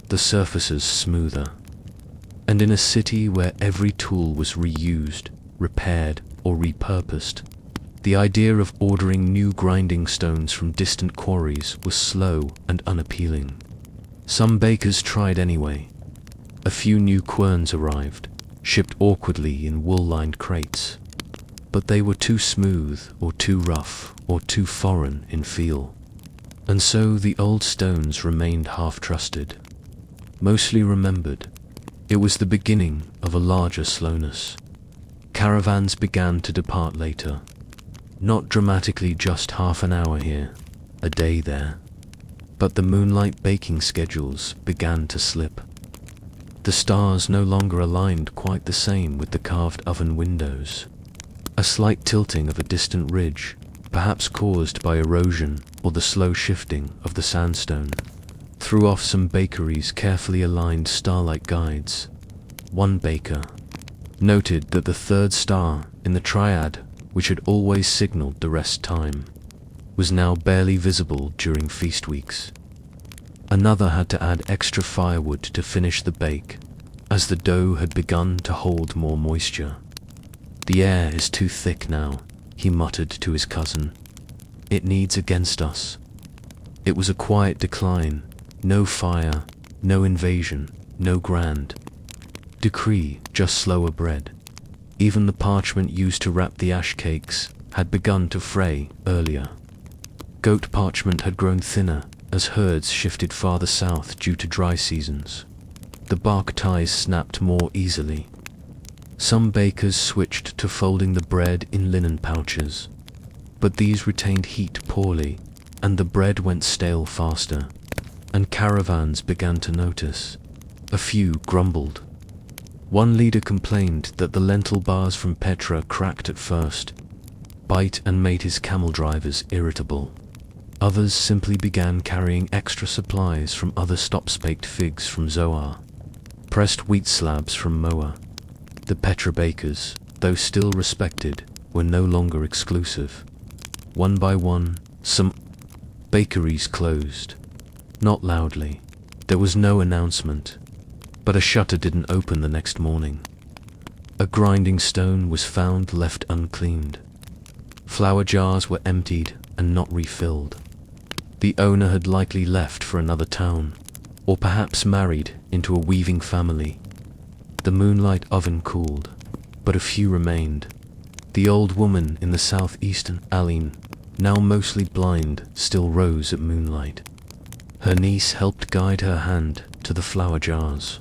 the surfaces smoother. And in a city where every tool was reused, repaired, or repurposed, the idea of ordering new grinding stones from distant quarries was slow and unappealing. Some bakers tried anyway. A few new querns arrived, shipped awkwardly in wool-lined crates. But they were too smooth, or too rough, or too foreign in feel. And so the old stones remained half-trusted, mostly remembered. It was the beginning of a larger slowness. Caravans began to depart later. Not dramatically just half an hour here, a day there. But the moonlight baking schedules began to slip. The stars no longer aligned quite the same with the carved oven windows. A slight tilting of a distant ridge, perhaps caused by erosion or the slow shifting of the sandstone, threw off some bakeries' carefully aligned starlight guides. One baker noted that the third star in the triad, which had always signaled the rest time, was now barely visible during feast weeks. Another had to add extra firewood to finish the bake, as the dough had begun to hold more moisture. "The air is too thick now," he muttered to his cousin. "It needs against us." It was a quiet decline, no fire, no invasion, no grand decree, just slower bread. Even the parchment used to wrap the ash cakes had begun to fray earlier. Goat parchment had grown thinner as herds shifted farther south due to dry seasons. The bark ties snapped more easily. Some bakers switched to folding the bread in linen pouches, but these retained heat poorly, and the bread went stale faster. And caravans began to notice. A few grumbled. One leader complained that the lentil bars from Petra cracked at first, bite and made his camel drivers irritable. Others simply began carrying extra supplies from other stops-baked figs from Zoar, pressed wheat slabs from Moa. The Petra bakers, though still respected, were no longer exclusive. One by one, some bakeries closed. Not loudly. There was no announcement, but a shutter didn't open the next morning. A grinding stone was found left uncleaned. Flour jars were emptied and not refilled. The owner had likely left for another town, or perhaps married into a weaving family. The moonlight oven cooled, but a few remained. The old woman in the southeastern Aline, now mostly blind, still rose at moonlight. Her niece helped guide her hand to the flour jars.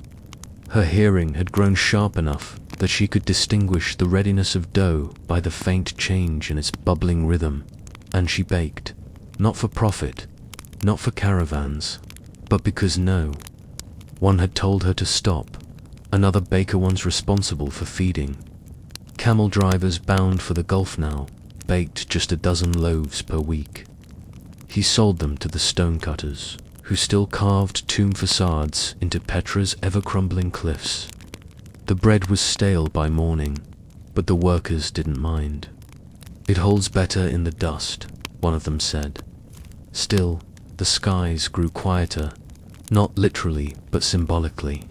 Her hearing had grown sharp enough that she could distinguish the readiness of dough by the faint change in its bubbling rhythm, and she baked, not for profit, not for caravans, but because one had told her to stop. Another baker was responsible for feeding. Camel drivers bound for the Gulf now baked just a dozen loaves per week. He sold them to the stonecutters, who still carved tomb facades into Petra's ever-crumbling cliffs. The bread was stale by morning, but the workers didn't mind. "It holds better in the dust," one of them said. Still, the skies grew quieter, not literally but symbolically.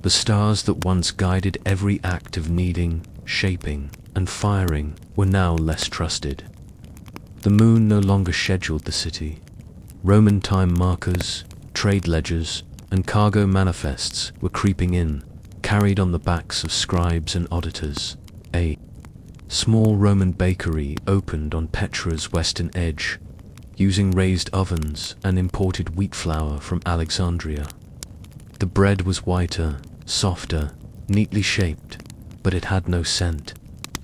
The stars that once guided every act of kneading, shaping, and firing were now less trusted. The moon no longer scheduled the city. Roman time markers, trade ledgers, and cargo manifests were creeping in, carried on the backs of scribes and auditors. A small Roman bakery opened on Petra's western edge, using raised ovens and imported wheat flour from Alexandria. The bread was whiter, softer, neatly shaped, but it had no scent,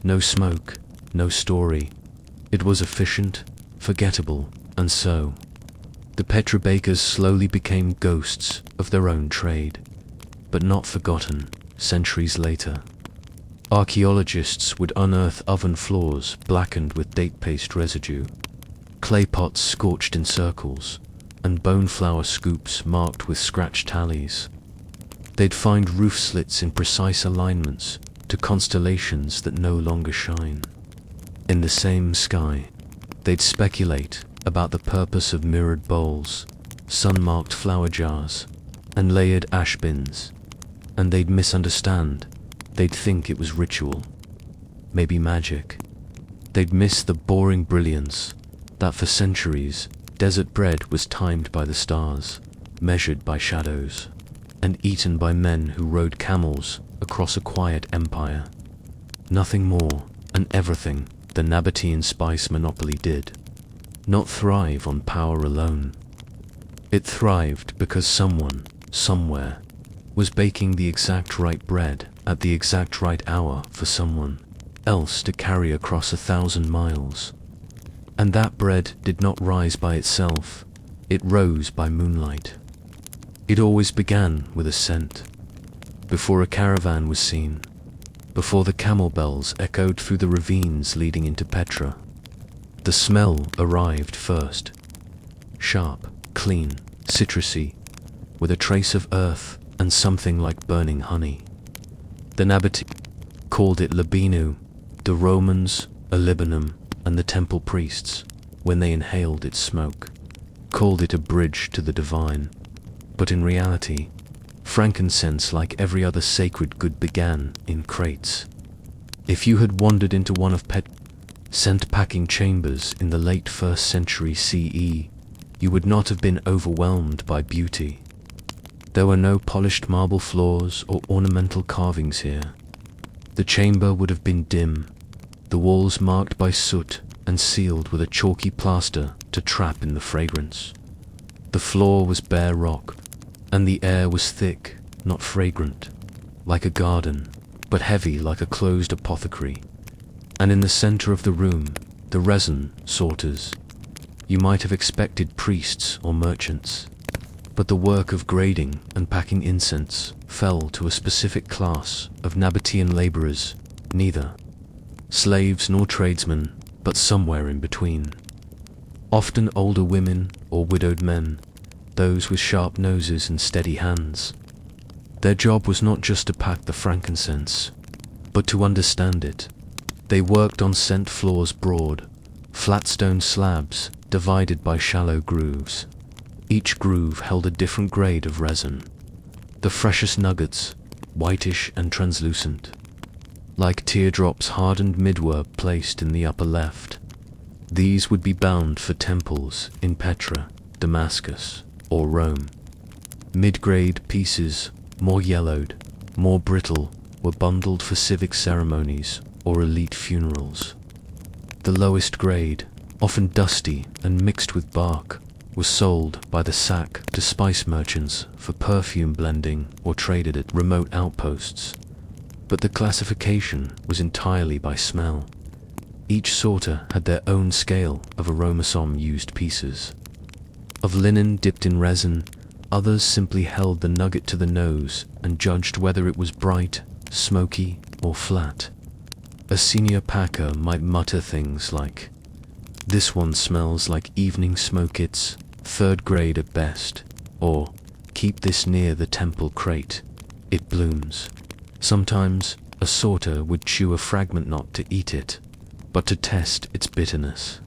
no smoke, no story. It was efficient, forgettable, and so the Petra bakers slowly became ghosts of their own trade, but not forgotten centuries later. Archaeologists would unearth oven floors blackened with date paste residue, clay pots scorched in circles, and bone flour scoops marked with scratch tallies. They'd find roof slits in precise alignments to constellations that no longer shine. In the same sky, they'd speculate about the purpose of mirrored bowls, sun-marked flour jars, and layered ash bins, and they'd misunderstand. They'd think it was ritual, maybe magic. They'd miss the boring brilliance that for centuries desert bread was timed by the stars, measured by shadows, and eaten by men who rode camels across a quiet empire. Nothing more and everything the Nabatean spice monopoly did not thrive on power alone. It thrived because someone, somewhere, was baking the exact right bread at the exact right hour for someone else to carry across 1,000 miles. And that bread did not rise by itself, it rose by moonlight. It always began with a scent. Before a caravan was seen, before the camel bells echoed through the ravines leading into Petra, the smell arrived first. Sharp, clean, citrusy, with a trace of earth and something like burning honey. The Nabateans called it labinu, the Romans a libinum, and the temple priests, when they inhaled its smoke, called it a bridge to the divine. But in reality, frankincense, like every other sacred good, began in crates. If you had wandered into one of Petra's scent-packing chambers in the late 1st century CE, you would not have been overwhelmed by beauty. There were no polished marble floors or ornamental carvings here. The chamber would have been dim, the walls marked by soot and sealed with a chalky plaster to trap in the fragrance. The floor was bare rock, and the air was thick, not fragrant, like a garden, but heavy like a closed apothecary. And in the center of the room, the resin sorters. You might have expected priests or merchants, but the work of grading and packing incense fell to a specific class of Nabatean laborers, neither slaves nor tradesmen, but somewhere in between. Often older women or widowed men, those with sharp noses and steady hands. Their job was not just to pack the frankincense, but to understand it. They worked on scent floors broad, flat stone slabs divided by shallow grooves. Each groove held a different grade of resin. The freshest nuggets, whitish and translucent, like teardrops hardened midward placed in the upper left. These would be bound for temples in Petra, Damascus, or Rome. Mid-grade pieces, more yellowed, more brittle, were bundled for civic ceremonies or elite funerals. The lowest grade, often dusty and mixed with bark, was sold by the sack to spice merchants for perfume blending or traded at remote outposts. But the classification was entirely by smell. Each sorter had their own scale of aromasom-used pieces. Of linen dipped in resin, others simply held the nugget to the nose and judged whether it was bright, smoky, or flat. A senior packer might mutter things like, "This one smells like evening smoke, it's 3rd grade at best," or "Keep this near the temple crate, it blooms." Sometimes a sorter would chew a fragment not to eat it, but to test its bitterness.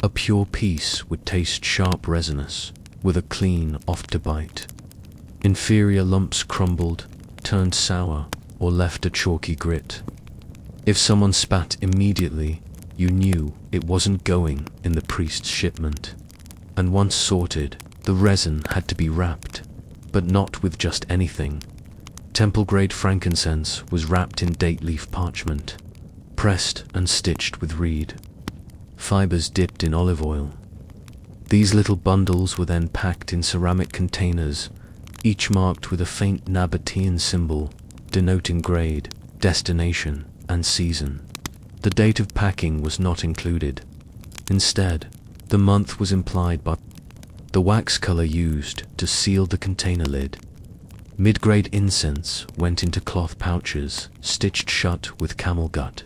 A pure piece would taste sharp resinous, with a clean afterbite. Inferior lumps crumbled, turned sour, or left a chalky grit. If someone spat immediately, you knew it wasn't going in the priest's shipment. And once sorted, the resin had to be wrapped, but not with just anything. Temple-grade frankincense was wrapped in date leaf parchment, pressed and stitched with reed, fibers dipped in olive oil. These little bundles were then packed in ceramic containers, each marked with a faint Nabatean symbol denoting grade, destination, and season. The date of packing was not included. Instead, the month was implied by the wax color used to seal the container lid. Mid-grade incense went into cloth pouches, stitched shut with camel gut.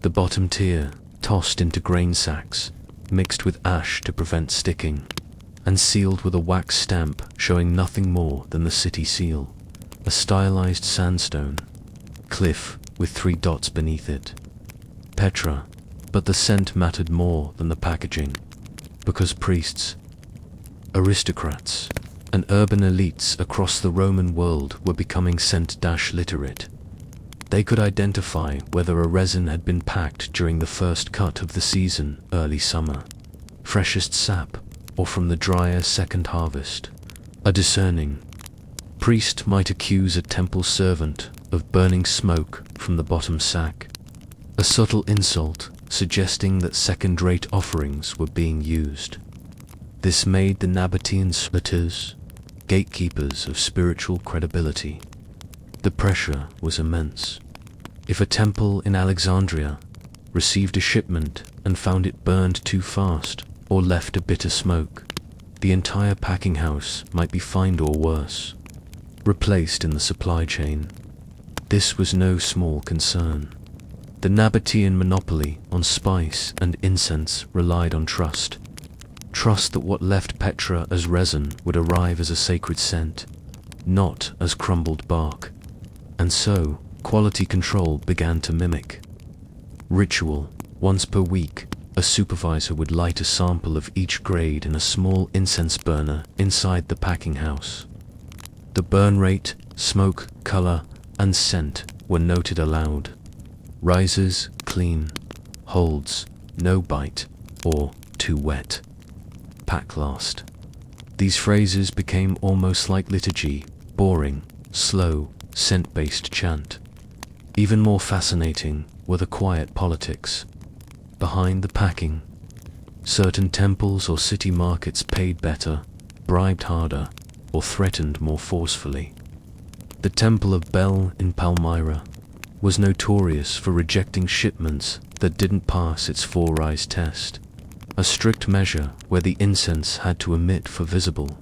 The bottom tier tossed into grain sacks, mixed with ash to prevent sticking, and sealed with a wax stamp showing nothing more than the city seal, a stylized sandstone cliff with 3 dots beneath it. Petra, but the scent mattered more than the packaging, because priests, aristocrats, and urban elites across the Roman world were becoming scent-literate. They could identify whether a resin had been packed during the first cut of the season, early summer, freshest sap, or from the drier second harvest. A discerning priest might accuse a temple servant of burning smoke from the bottom sack, a subtle insult suggesting that second-rate offerings were being used. This made the Nabatean splitters gatekeepers of spiritual credibility. The pressure was immense. If a temple in Alexandria received a shipment and found it burned too fast or left a bitter smoke, the entire packing house might be fined or worse, replaced in the supply chain. This was no small concern. The Nabatean monopoly on spice and incense relied on trust. Trust that what left Petra as resin would arrive as a sacred scent, not as crumbled bark. And so, quality control began to mimic. Ritual. Once per week, a supervisor would light a sample of each grade in a small incense burner inside the packing house. The burn rate, smoke, color, and scent were noted aloud. Rises, clean. Holds, no bite, or too wet. Pack last. These phrases became almost like liturgy, boring, slow, scent-based chant. Even more fascinating were the quiet politics. Behind the packing, certain temples or city markets paid better, bribed harder, or threatened more forcefully. The Temple of Bel in Palmyra was notorious for rejecting shipments that didn't pass its 4-rise test, a strict measure where the incense had to emit for visible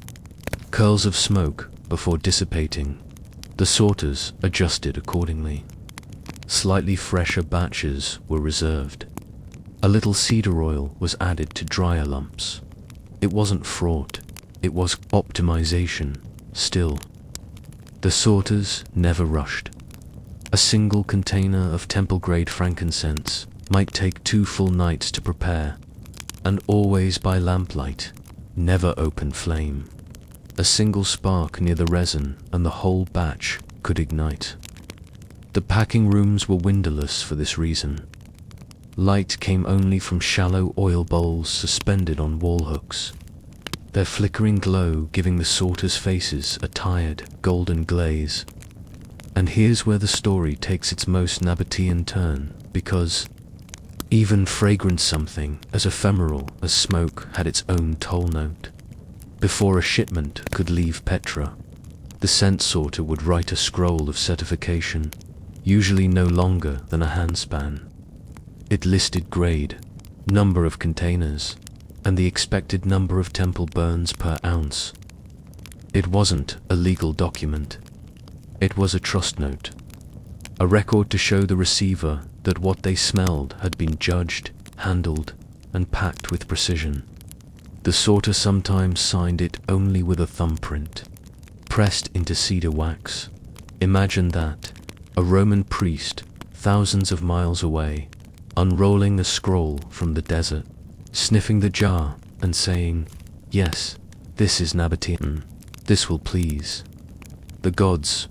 curls of smoke before dissipating. The sorters adjusted accordingly. Slightly fresher batches were reserved. A little cedar oil was added to drier lumps. It wasn't fraud, it was optimization, still. The sorters never rushed. A single container of temple-grade frankincense might take 2 full nights to prepare, and always by lamplight, never open flame. A single spark near the resin and the whole batch could ignite. The packing rooms were windowless for this reason. Light came only from shallow oil bowls suspended on wall hooks, their flickering glow giving the sorters' faces a tired, golden glaze. And here's where the story takes its most Nabatean turn, because even fragrant something as ephemeral as smoke had its own toll note. Before a shipment could leave Petra, the scent sorter would write a scroll of certification, usually no longer than a handspan. It listed grade, number of containers, and the expected number of temple burns per ounce. It wasn't a legal document. It was a trust note, a record to show the receiver that what they smelled had been judged, handled, and packed with precision. The sorter sometimes signed it only with a thumbprint, pressed into cedar wax. Imagine that, a Roman priest, thousands of miles away, unrolling a scroll from the desert. sniffing the jar and saying, "Yes, this is Nabatean. This will please the gods."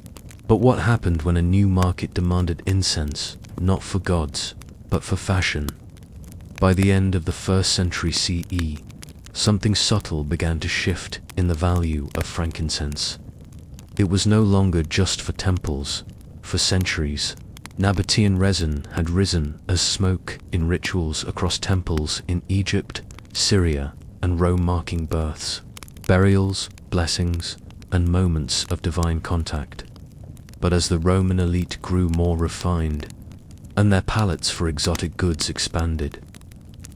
But what happened when a new market demanded incense, not for gods, but for fashion? By the end of the 1st century CE, something subtle began to shift in the value of frankincense. It was no longer just for temples. For centuries, Nabatean resin had risen as smoke in rituals across temples in Egypt, Syria, and Rome, marking births, burials, blessings, and moments of divine contact. But as the Roman elite grew more refined, and their palates for exotic goods expanded,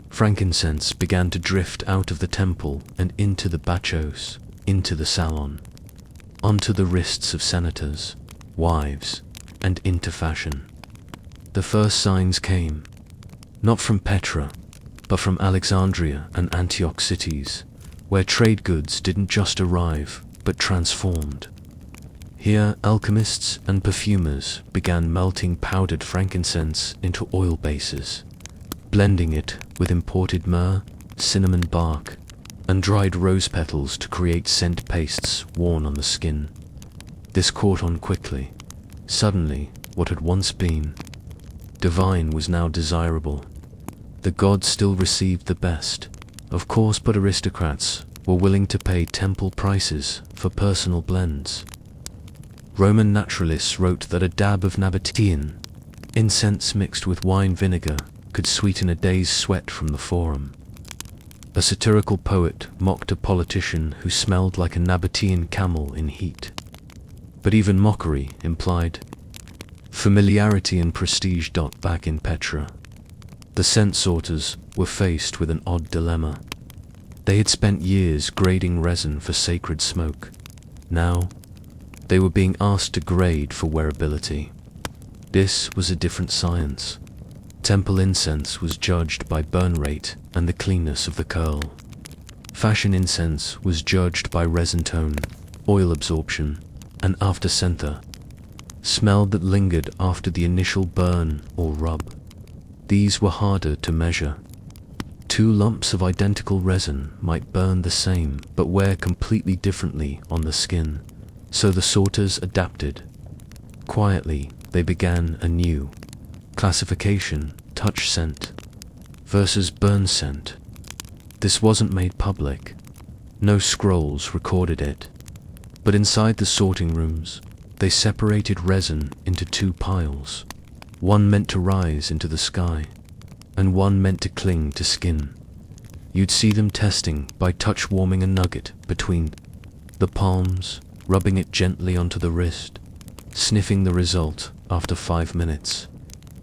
frankincense began to drift out of the temple and into the bachos, into the salon, onto the wrists of senators, wives, and into fashion. The first signs came, not from Petra, but from Alexandria and Antioch cities, where trade goods didn't just arrive, but transformed. Here, alchemists and perfumers began melting powdered frankincense into oil bases, blending it with imported myrrh, cinnamon bark, and dried rose petals to create scent pastes worn on the skin. This caught on quickly. Suddenly, what had once been divine was now desirable. The gods still received the best, of course, but aristocrats were willing to pay temple prices for personal blends. Roman naturalists wrote that a dab of Nabatean incense mixed with wine vinegar could sweeten a day's sweat from the forum. A satirical poet mocked a politician who smelled like a Nabatean camel in heat. But even mockery implied familiarity and prestige. Back in Petra, the scent sorters were faced with an odd dilemma. They had spent years grading resin for sacred smoke. Now, they were being asked to grade for wearability. This was a different science. Temple incense was judged by burn rate and the cleanness of the curl. Fashion incense was judged by resin tone, oil absorption, and aftercenther, smell that lingered after the initial burn or rub. These were harder to measure. 2 lumps of identical resin might burn the same but wear completely differently on the skin. So the sorters adapted. Quietly, they began a new classification: touch scent versus burn scent. This wasn't made public. No scrolls recorded it. But inside the sorting rooms, they separated resin into 2 piles. One meant to rise into the sky, and one meant to cling to skin. You'd see them testing by touch, warming a nugget between the palms, rubbing it gently onto the wrist, sniffing the result after 5 minutes.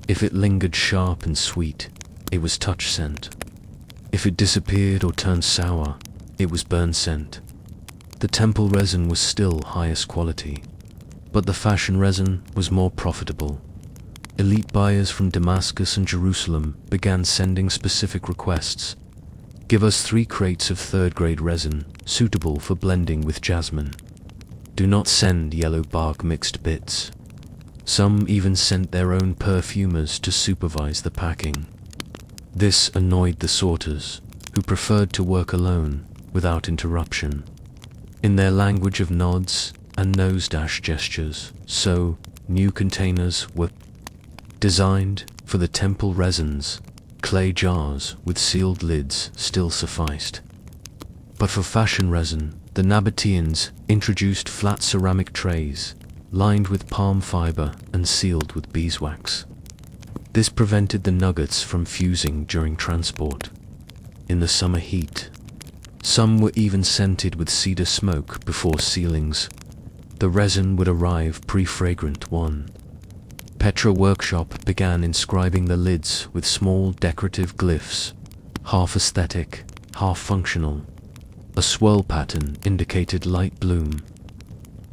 If it lingered sharp and sweet, it was touch scent. If it disappeared or turned sour, it was burn scent. The temple resin was still highest quality, but the fashion resin was more profitable. Elite buyers from Damascus and Jerusalem began sending specific requests. Give us 3 crates of 3rd-grade resin, suitable for blending with jasmine. Do not send yellow bark mixed bits. Some even sent their own perfumers to supervise the packing. This annoyed the sorters, who preferred to work alone, without interruption, in their language of nods and nose gestures. So, new containers were designed for the temple resins. Clay jars with sealed lids still sufficed. But for fashion resin, the Nabateans introduced flat ceramic trays, lined with palm fiber and sealed with beeswax. This prevented the nuggets from fusing during transport. In the summer heat, some were even scented with cedar smoke before sealings. The resin would arrive pre-fragrant. Petra workshop began inscribing the lids with small decorative glyphs, half aesthetic, half functional. A swirl pattern indicated light bloom,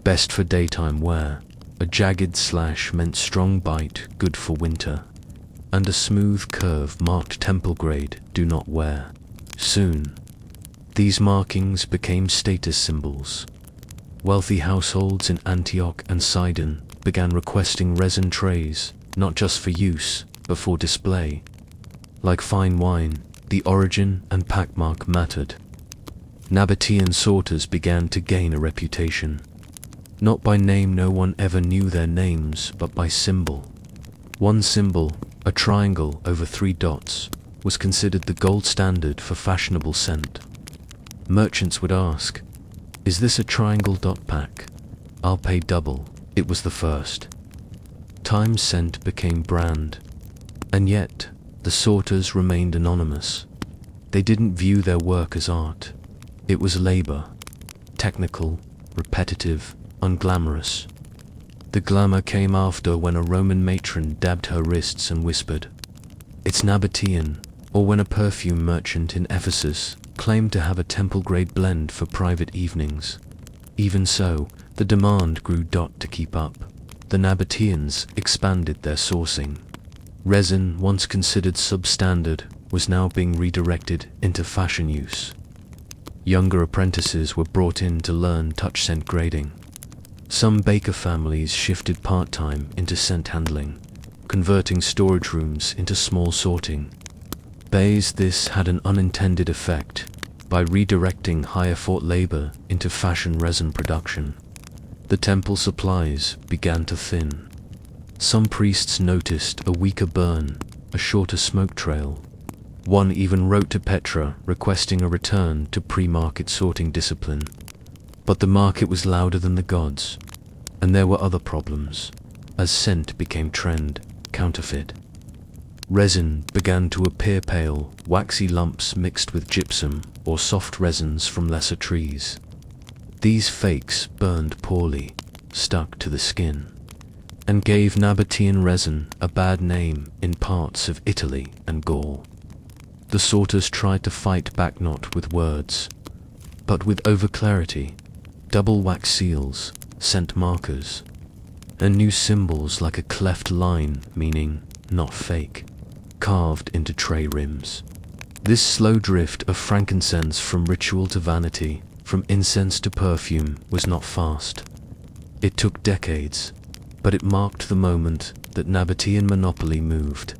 best for daytime wear. A jagged slash meant strong bite, good for winter. And a smooth curve marked temple grade, do not wear. Soon, these markings became status symbols. Wealthy households in Antioch and Sidon began requesting resin trays, not just for use, but for display. Like fine wine, the origin and packmark mattered. Nabatean sorters began to gain a reputation. Not by name, no one ever knew their names, but by symbol. One symbol, a triangle over 3 dots, was considered the gold standard for fashionable scent. Merchants would ask, "Is this a triangle dot pack? I'll pay double." It was the first. Time scent became brand. And yet, the sorters remained anonymous. They didn't view their work as art. It was labor. Technical, repetitive, unglamorous. The glamour came after, when a Roman matron dabbed her wrists and whispered, "It's Nabatean," or when a perfume merchant in Ephesus claimed to have a temple-grade blend for private evenings. Even so, the demand grew. To keep up, the Nabateans expanded their sourcing. Resin, once considered substandard, was now being redirected into fashion use. Younger apprentices were brought in to learn touch scent grading. Some baker families shifted part-time into scent handling, converting storage rooms into small sorting bays. This had an unintended effect by redirecting higher-fought labor into fashion resin production. The temple supplies began to thin. Some priests noticed a weaker burn, a shorter smoke trail. One even wrote to Petra requesting a return to pre-market sorting discipline. But the market was louder than the gods, and there were other problems. As scent became trend, counterfeit. Resin began to appear pale, waxy lumps mixed with gypsum or soft resins from lesser trees. These fakes burned poorly, stuck to the skin, and gave Nabatean resin a bad name in parts of Italy and Gaul. The sorters tried to fight back, not with words, but with overclarity, double wax seals, scent markers, and new symbols like a cleft line meaning "not fake," carved into tray rims. This slow drift of frankincense from ritual to vanity, from incense to perfume, was not fast. It took decades, but it marked the moment that Nabatean monopoly moved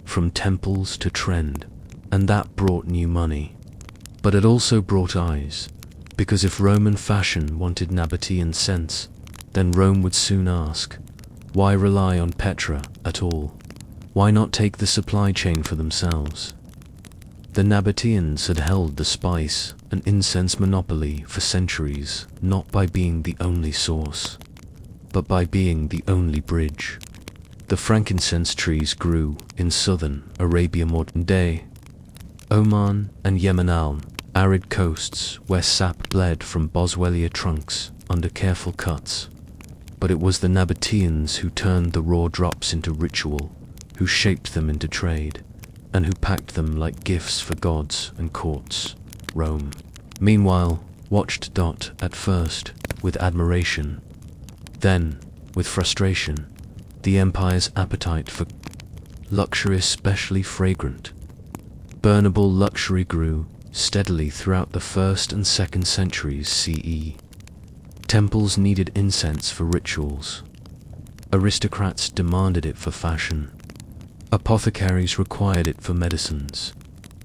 from temples to trend, and that brought new money. But it also brought eyes, because if Roman fashion wanted Nabatean scents, then Rome would soon ask, why rely on Petra at all? Why not take the supply chain for themselves? The Nabateans had held the spice and incense monopoly for centuries, not by being the only source, but by being the only bridge. The frankincense trees grew in southern Arabia modern day, Oman and Yemen, arid coasts where sap bled from boswellia trunks under careful cuts. But it was the Nabateans who turned the raw drops into ritual, who shaped them into trade, and who packed them like gifts for gods and courts. Rome, meanwhile, watched at first with admiration, then with frustration. The empire's appetite for luxury, especially fragrant, burnable luxury, grew steadily throughout the 1st and 2nd centuries CE. Temples needed incense for rituals. Aristocrats demanded it for fashion. Apothecaries required it for medicines.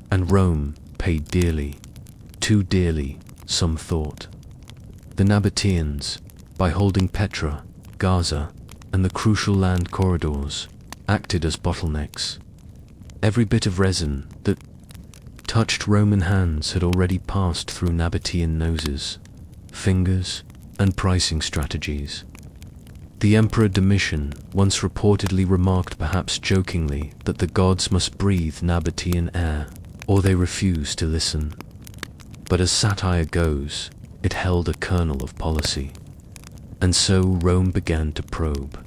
And Rome paid dearly, too dearly, some thought. The Nabateans, by holding Petra, Gaza, and the crucial land corridors, acted as bottlenecks. Every bit of resin that touched Roman hands had already passed through Nabatean noses, fingers, and pricing strategies. The Emperor Domitian once reportedly remarked, perhaps jokingly, that the gods must breathe Nabatean air, or they refuse to listen. But as satire goes, it held a kernel of policy. And so Rome began to probe.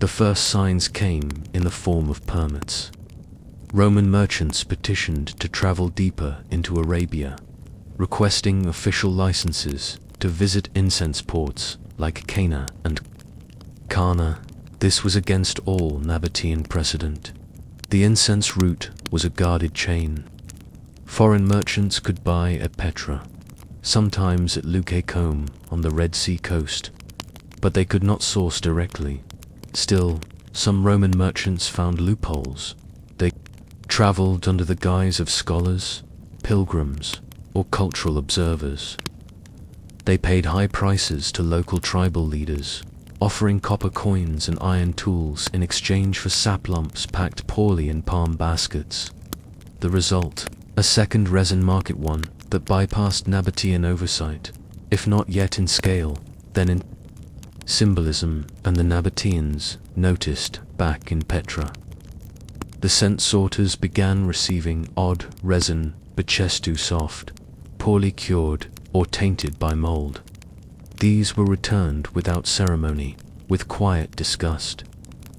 The first signs came in the form of permits. Roman merchants petitioned to travel deeper into Arabia, requesting official licenses to visit incense ports like Cana and Cana. This was against all Nabatean precedent. The incense route was a guarded chain. Foreign merchants could buy at Petra, sometimes at Lucaicome on the Red Sea coast, but they could not source directly. Still, some Roman merchants found loopholes. They traveled under the guise of scholars, pilgrims, or cultural observers. They paid high prices to local tribal leaders, offering copper coins and iron tools in exchange for sap lumps packed poorly in palm baskets. The result, a second resin market, one that bypassed Nabatean oversight, if not yet in scale, then in symbolism, and the Nabateans noticed back in Petra. The scent sorters began receiving odd resin, bitches too soft, poorly cured, or tainted by mold. These were returned without ceremony, with quiet disgust.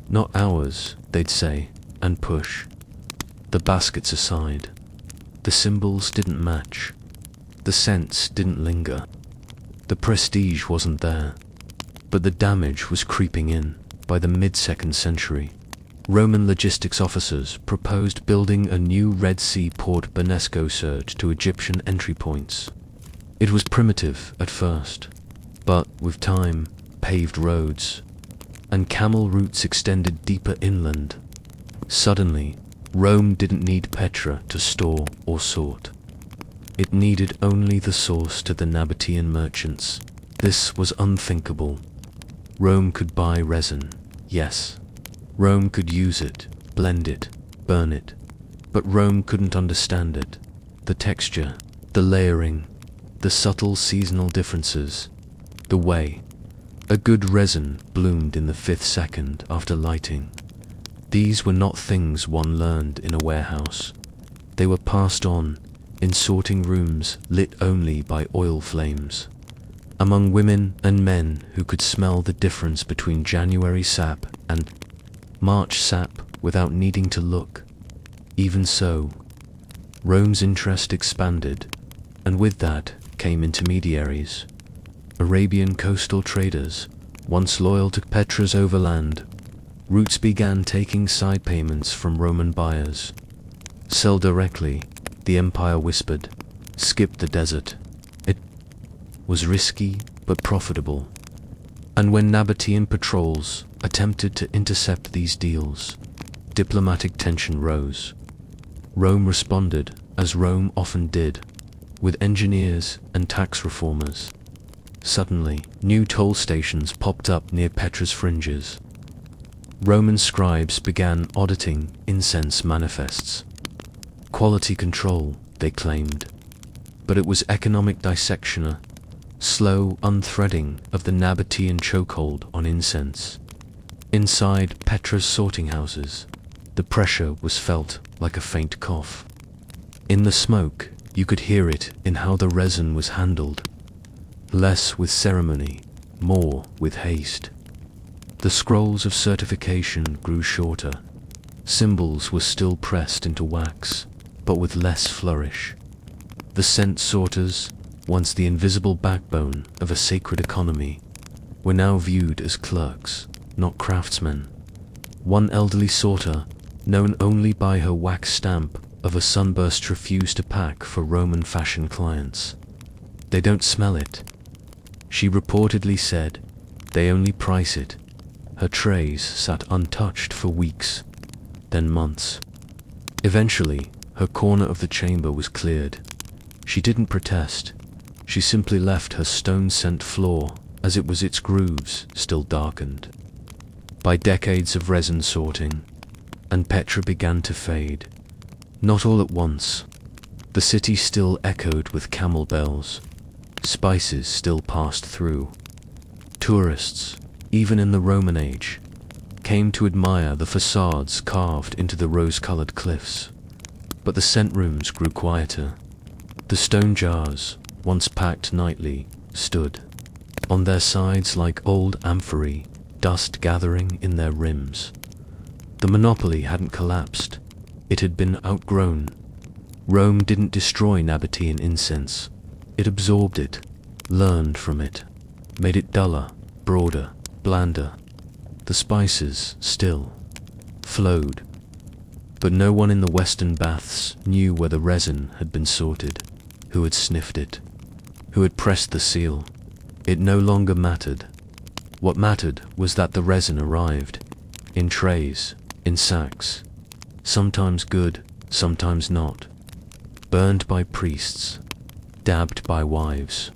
Not ours, they'd say, and push the baskets aside. The symbols didn't match. The scents didn't linger. The prestige wasn't there. But the damage was creeping in. By the mid-2nd century, Roman logistics officers proposed building a new Red Sea port Bernesco surge to Egyptian entry points. It was primitive at first, but with time, paved roads and camel routes extended deeper inland. Suddenly, Rome didn't need Petra to store or sort. It needed only the source to the Nabatean merchants. This was unthinkable. Rome could buy resin, yes. Rome could use it, blend it, burn it. But Rome couldn't understand it. The texture, the layering, the subtle seasonal differences, the way a good resin bloomed in the 5th second after lighting. These were not things one learned in a warehouse. They were passed on in sorting rooms lit only by oil flames, among women and men who could smell the difference between January sap and March sap without needing to look. Even so, Rome's interest expanded, and with that came intermediaries. Arabian coastal traders, once loyal to Petra's overland routes, began taking side payments from Roman buyers. Sell directly, the empire whispered. Skip the desert. It was risky but profitable. And when Nabatean patrols attempted to intercept these deals, diplomatic tension rose. Rome responded, as Rome often did, with engineers and tax reformers. Suddenly, new toll stations popped up near Petra's fringes. Roman scribes began auditing incense manifests. Quality control, they claimed. But it was economic dissection, slow unthreading of the Nabatean chokehold on incense. Inside Petra's sorting houses, the pressure was felt like a faint cough. In the smoke, you could hear it in how the resin was handled. Less with ceremony, more with haste. The scrolls of certification grew shorter. Symbols were still pressed into wax, but with less flourish. The scent sorters, once the invisible backbone of a sacred economy, were now viewed as clerks, not craftsmen. One elderly sorter, known only by her wax stamp of a sunburst, refused to pack for Roman fashion clients. They don't smell it, she reportedly said. They only price it. Her trays sat untouched for weeks, then months. Eventually, her corner of the chamber was cleared. She didn't protest. She simply left her stone-scent floor as it was, its grooves still darkened by decades of resin sorting, and Petra began to fade. Not all at once. The city still echoed with camel bells. Spices still passed through. Tourists, even in the Roman age, came to admire the facades carved into the rose-colored cliffs. But the scent rooms grew quieter. The stone jars, once packed nightly, stood on their sides like old amphorae, dust gathering in their rims. The monopoly hadn't collapsed. It had been outgrown. Rome didn't destroy Nabatean incense. It absorbed it, learned from it, made it duller, broader, blander. The spices still flowed, but no one in the western baths knew where the resin had been sorted, who had sniffed it, who had pressed the seal. It no longer mattered. What mattered was that the resin arrived, in trays, in sacks, sometimes good, sometimes not. Burned by priests, dabbed by wives,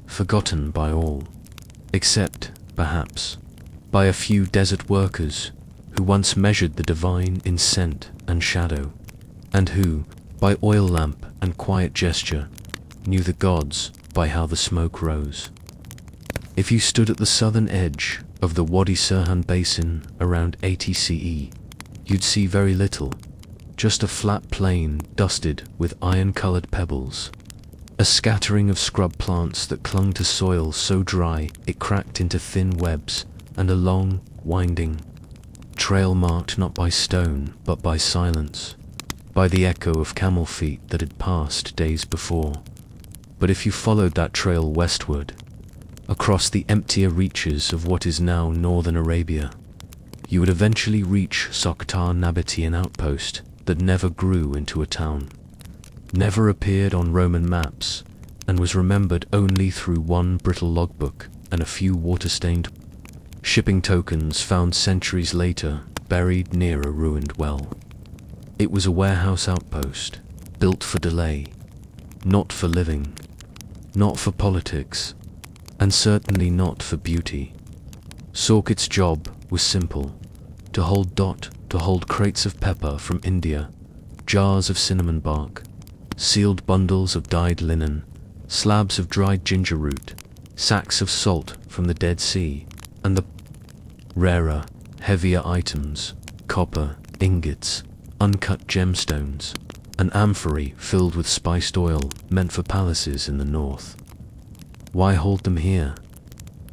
forgotten by all, except, perhaps, by a few desert workers who once measured the divine in scent and shadow, and who, by oil lamp and quiet gesture, knew the gods by how the smoke rose. If you stood at the southern edge of the Wadi Sirhan basin around 80 CE, you'd see very little, just a flat plain dusted with iron-colored pebbles, a scattering of scrub plants that clung to soil so dry it cracked into thin webs, and a long, winding trail marked not by stone but by silence, by the echo of camel feet that had passed days before. But if you followed that trail westward, across the emptier reaches of what is now northern Arabia, you would eventually reach Sokhtar Nabatean outpost that never grew into a town, never appeared on Roman maps, and was remembered only through one brittle logbook and a few water-stained shipping tokens found centuries later buried near a ruined well. It was a warehouse outpost, built for delay, not for living, not for politics, and certainly not for beauty. Sorkit's job was simple: to hold crates of pepper from India, jars of cinnamon bark, sealed bundles of dyed linen, slabs of dried ginger root, sacks of salt from the Dead Sea, and the rarer, heavier items, copper, ingots, uncut gemstones, an amphory filled with spiced oil meant for palaces in the north. Why hold them here?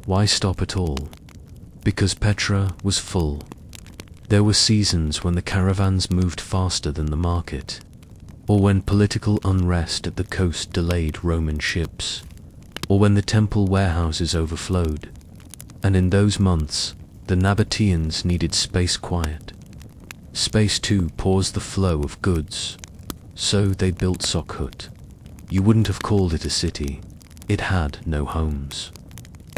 Why stop at all? Because Petra was full. There were seasons when the caravans moved faster than the market, or when political unrest at the coast delayed Roman ships, or when the temple warehouses overflowed, and in those months the Nabateans needed space quiet. Space to pause the flow of goods. So they built Sokhut. You wouldn't have called it a city. It had no homes.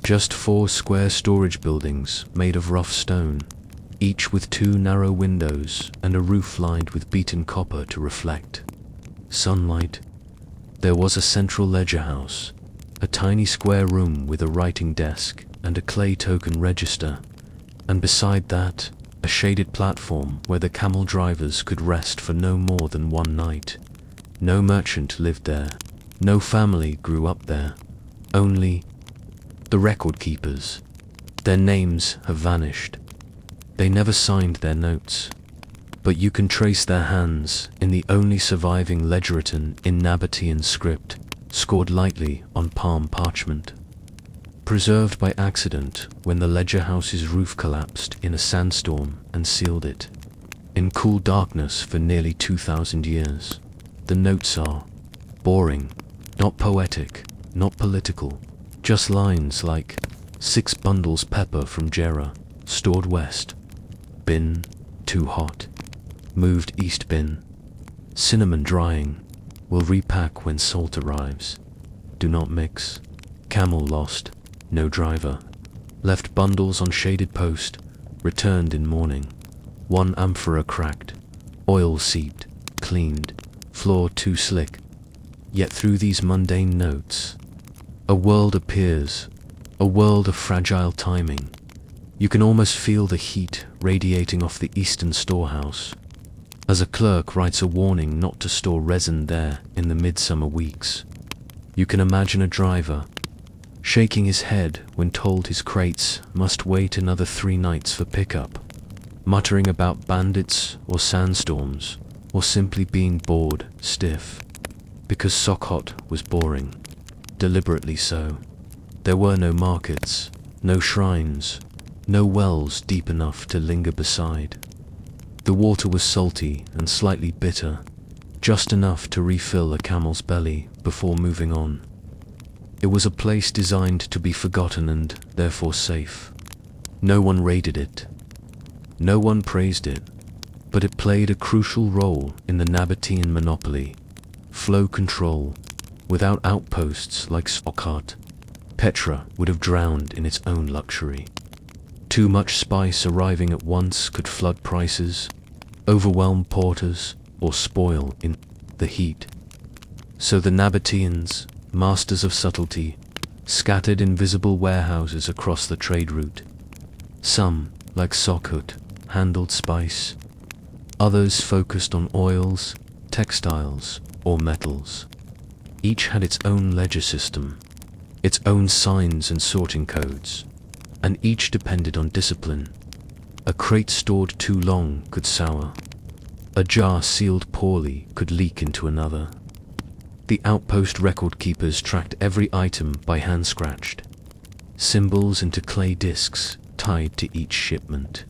Just 4 square storage buildings made of rough stone, each with 2 narrow windows and a roof lined with beaten copper to reflect sunlight. There was a central ledger house, a tiny square room with a writing desk and a clay token register, and beside that, a shaded platform where the camel drivers could rest for no more than one night. No merchant lived there, no family grew up there, only the record keepers. Their names have vanished. They never signed their notes, but you can trace their hands in the only surviving ledger written in Nabatean script, scored lightly on palm parchment. Preserved by accident when the ledger house's roof collapsed in a sandstorm and sealed it. In cool darkness for nearly 2,000 years. The notes are boring, not poetic, not political, just lines like 6 bundles pepper from Jera, stored west. Bin, too hot. Moved east bin. Cinnamon drying. Will repack when salt arrives. Do not mix. Camel lost. No driver. Left bundles on shaded post. Returned in morning. 1 amphora cracked. Oil seeped. Cleaned. Floor too slick. Yet through these mundane notes, a world appears. A world of fragile timing. You can almost feel the heat radiating off the eastern storehouse, as a clerk writes a warning not to store resin there in the midsummer weeks. You can imagine a driver shaking his head when told his crates must wait another 3 nights for pickup, muttering about bandits or sandstorms, or simply being bored stiff, because Sokhot was boring, deliberately so. There were no markets, no shrines, no wells deep enough to linger beside. The water was salty and slightly bitter, just enough to refill a camel's belly before moving on. It was a place designed to be forgotten and therefore safe. No one raided it. No one praised it, but it played a crucial role in the Nabatean monopoly. Flow control. Without outposts like Sokhot, Petra would have drowned in its own luxury. Too much spice arriving at once could flood prices, overwhelm porters, or spoil in the heat. So the Nabateans, masters of subtlety, scattered invisible warehouses across the trade route. Some, like Sokhut, handled spice. Others focused on oils, textiles, or metals. Each had its own ledger system, its own signs and sorting codes, and each depended on discipline. A crate stored too long could sour. A jar sealed poorly could leak into another. The outpost record keepers tracked every item by hand scratched, symbols into clay discs tied to each shipment.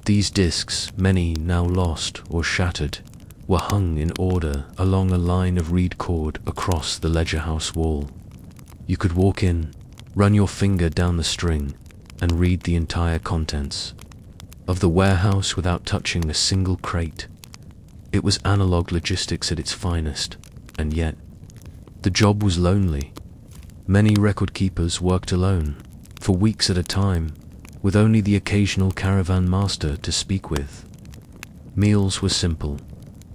These discs, many now lost or shattered, were hung in order along a line of reed cord across the ledger house wall. You could walk in, run your finger down the string, and read the entire contents of the warehouse without touching a single crate. It was analog logistics at its finest, and yet, the job was lonely. Many record keepers worked alone, for weeks at a time, with only the occasional caravan master to speak with. Meals were simple: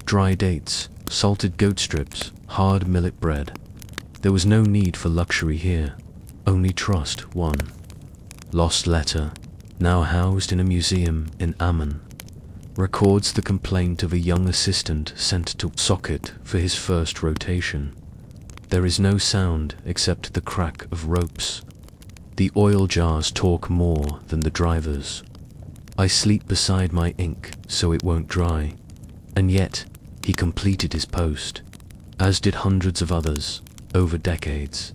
dry dates, salted goat strips, hard millet bread. There was no need for luxury here, only trust. One lost letter, now housed in a museum in Ammon, records the complaint of a young assistant sent to Sokhut for his first rotation. There is no sound except the crack of ropes. The oil jars talk more than the drivers. I sleep beside my ink so it won't dry. And yet, he completed his post, as did hundreds of others, over decades.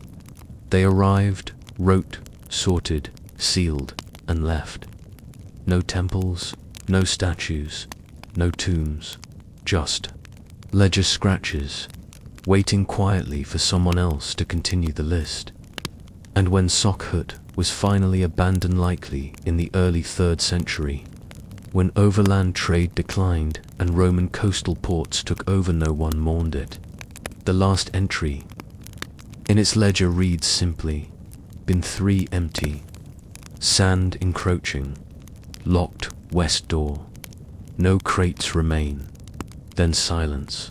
They arrived, wrote, sorted, sealed, and left. No temples, no statues, no tombs, just ledger scratches, waiting quietly for someone else to continue the list. And when Sokhut was finally abandoned, likely in the early 3rd century, when overland trade declined and Roman coastal ports took over, no one mourned it. The last entry in its ledger reads simply, "Bin 3 empty, sand encroaching, locked west door, no crates remain." Then silence.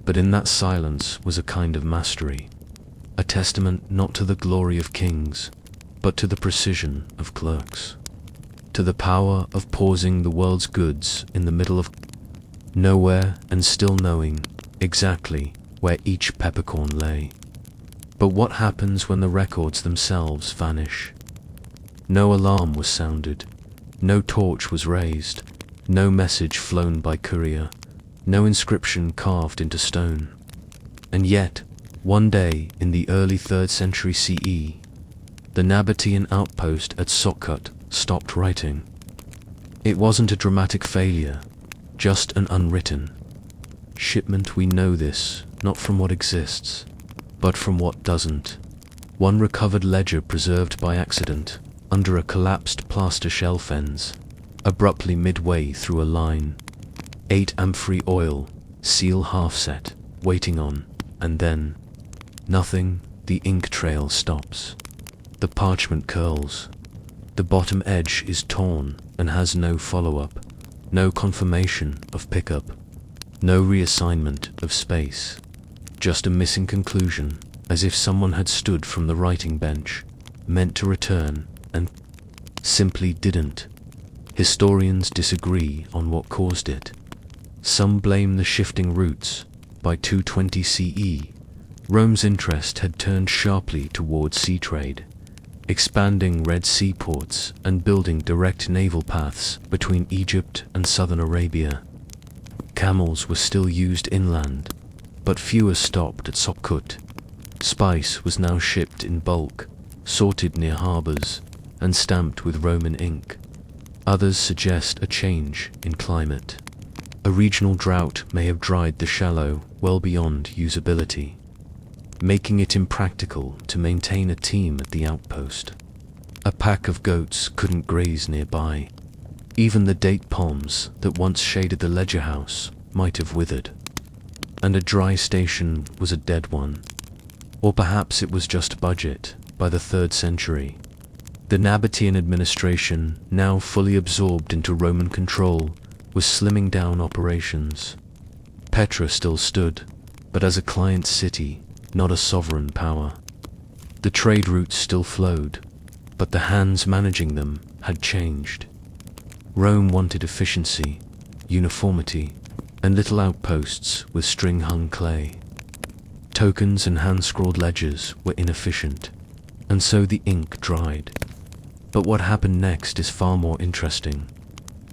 But in that silence was a kind of mastery, a testament not to the glory of kings, but to the precision of clerks, to the power of pausing the world's goods in the middle of nowhere and still knowing exactly where each peppercorn lay. But what happens when the records themselves vanish? No alarm was sounded, no torch was raised, no message flown by courier, no inscription carved into stone. And yet, one day in the early 3rd century CE, the Nabatean outpost at Sokhut stopped writing. It wasn't a dramatic failure, just an unwritten shipment. We know this, not from what exists, but from what doesn't. One recovered ledger preserved by accident under a collapsed plaster shell fence, abruptly midway through a line. 8 amphorae oil, seal half set, waiting on, and then nothing. The ink trail stops. The parchment curls. The bottom edge is torn and has no follow-up, no confirmation of pickup, no reassignment of space. Just a missing conclusion, as if someone had stood from the writing bench, meant to return, and simply didn't. Historians disagree on what caused it. Some blame the shifting routes. By 220 CE, Rome's interest had turned sharply towards sea trade, expanding Red Sea ports and building direct naval paths between Egypt and southern Arabia. Camels were still used inland, but fewer stopped at Sokhut. Spice was now shipped in bulk, sorted near harbors, and stamped with Roman ink. Others suggest a change in climate. A regional drought may have dried the shallow well beyond usability, making it impractical to maintain a team at the outpost. A pack of goats couldn't graze nearby. Even the date palms that once shaded the ledger house might have withered. And a dry station was a dead one. Or perhaps it was just budget. By the 3rd century, the Nabatean administration, now fully absorbed into Roman control, was slimming down operations. Petra still stood, but as a client city, not a sovereign power. The trade routes still flowed, but the hands managing them had changed. Rome wanted efficiency, uniformity, and little outposts with string-hung clay. Tokens and hand-scrawled ledgers were inefficient, and so the ink dried. But what happened next is far more interesting,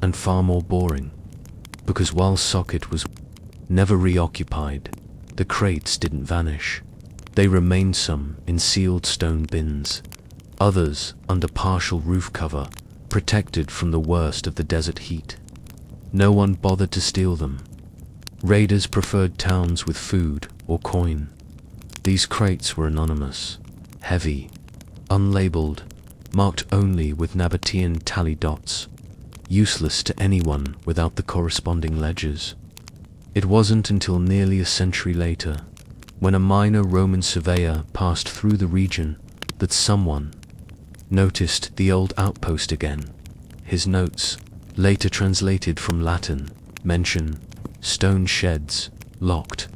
and far more boring, because while Socket was never reoccupied, the crates didn't vanish. They remained, some in sealed stone bins, others under partial roof cover, protected from the worst of the desert heat. No one bothered to steal them. Raiders preferred towns with food or coin. These crates were anonymous, heavy, unlabeled, marked only with Nabatean tally dots, useless to anyone without the corresponding ledgers. It wasn't until nearly a century later, when a minor Roman surveyor passed through the region, that someone noticed the old outpost again. His notes, later translated from Latin, mention stone sheds, locked,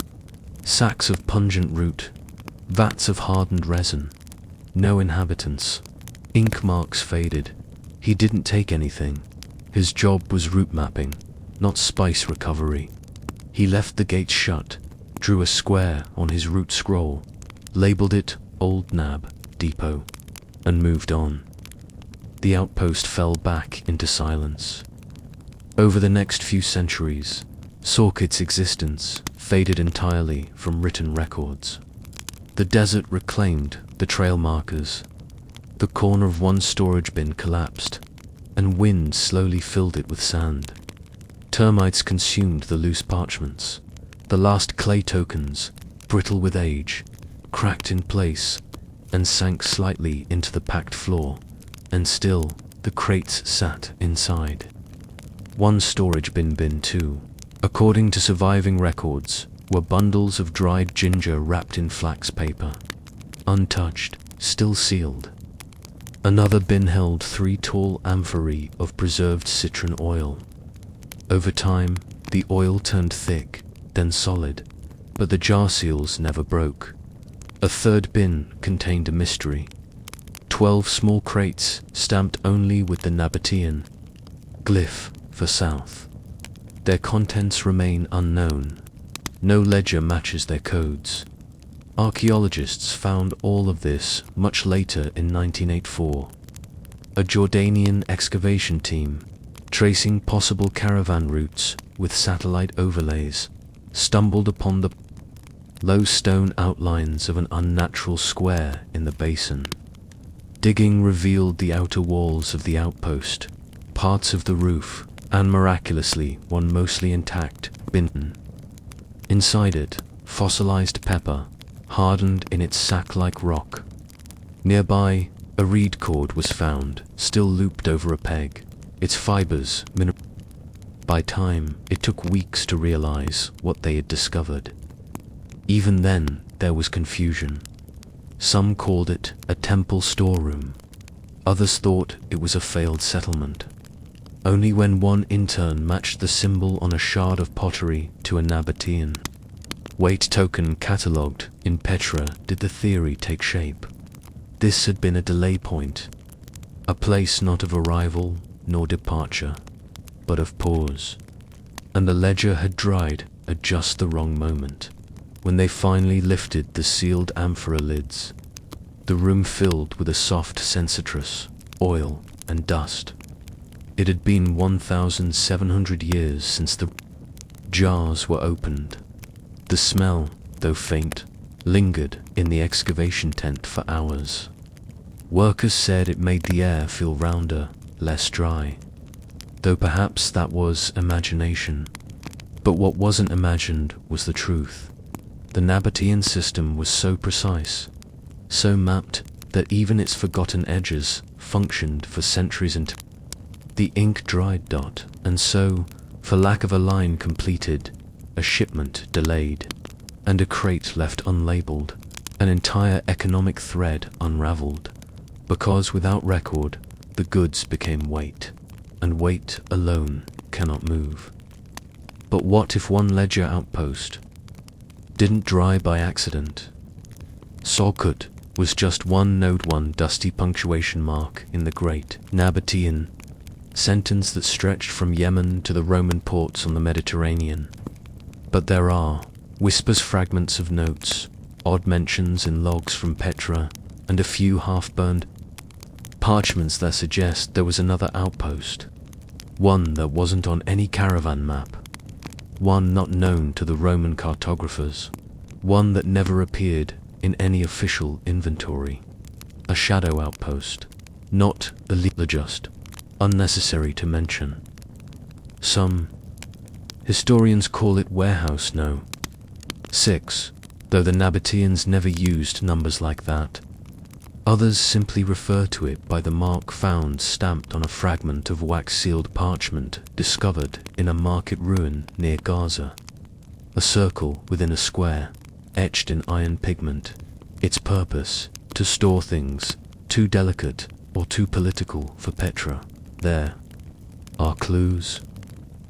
sacks of pungent root, vats of hardened resin, no inhabitants. Ink marks faded. He didn't take anything. His job was route mapping, not spice recovery. He left the gates shut, drew a square on his route scroll, labeled it Old Nab Depot, and moved on. The outpost fell back into silence. Over the next few centuries, Socket's existence faded entirely from written records. The desert reclaimed the trail markers. The corner of one storage bin collapsed, and wind slowly filled it with sand. Termites consumed the loose parchments. The last clay tokens, brittle with age, cracked in place and sank slightly into the packed floor, and still the crates sat inside. One storage bin too, according to surviving records, were bundles of dried ginger wrapped in flax paper, untouched, still sealed. Another bin held 3 tall amphorae of preserved citron oil. Over time, the oil turned thick, then solid, but the jar seals never broke. A third bin contained a mystery. 12 small crates stamped only with the Nabatean glyph for south. Their contents remain unknown. No ledger matches their codes. Archaeologists found all of this much later in 1984. A Jordanian excavation team, tracing possible caravan routes with satellite overlays, stumbled upon the low stone outlines of an unnatural square in the basin. Digging revealed the outer walls of the outpost, parts of the roof, and miraculously one mostly intact bin. Inside it, fossilized pepper, hardened in its sack-like rock. Nearby, a reed cord was found, still looped over a peg, its fibers By time, it took weeks to realize what they had discovered. Even then, there was confusion. Some called it a temple storeroom. Others thought it was a failed settlement. Only when one intern matched the symbol on a shard of pottery to a Nabatean weight token catalogued in Petra did the theory take shape. This had been a delay point, a place not of arrival nor departure, but of pause. And the ledger had dried at just the wrong moment. When they finally lifted the sealed amphora lids, the room filled with a soft sensitress, oil, and dust. It had been 1,700 years since the jars were opened. The smell, though faint, lingered in the excavation tent for hours. Workers said it made the air feel rounder, less dry, though perhaps that was imagination. But what wasn't imagined was the truth. The Nabatean system was so precise, so mapped, that even its forgotten edges functioned for centuries into the ink dried dot, and so, for lack of a line completed, a shipment delayed, and a crate left unlabeled, an entire economic thread unraveled, because without record, the goods became weight, and weight alone cannot move. But what if one ledger outpost didn't dry by accident? Sorkut was just one note, one dusty punctuation mark in the great Nabatean sentence that stretched from Yemen to the Roman ports on the Mediterranean. But there are whispers, fragments of notes, odd mentions in logs from Petra, and a few half-burned parchments that suggest there was another outpost, one that wasn't on any caravan map, one not known to the Roman cartographers, one that never appeared in any official inventory. A shadow outpost, not illegal, just unnecessary to mention. Some historians call it warehouse no. 6, though the Nabateans never used numbers like that. Others simply refer to it by the mark found stamped on a fragment of wax-sealed parchment discovered in a market ruin near Gaza. A circle within a square, etched in iron pigment. Its purpose, to store things too delicate or too political for Petra. There are clues.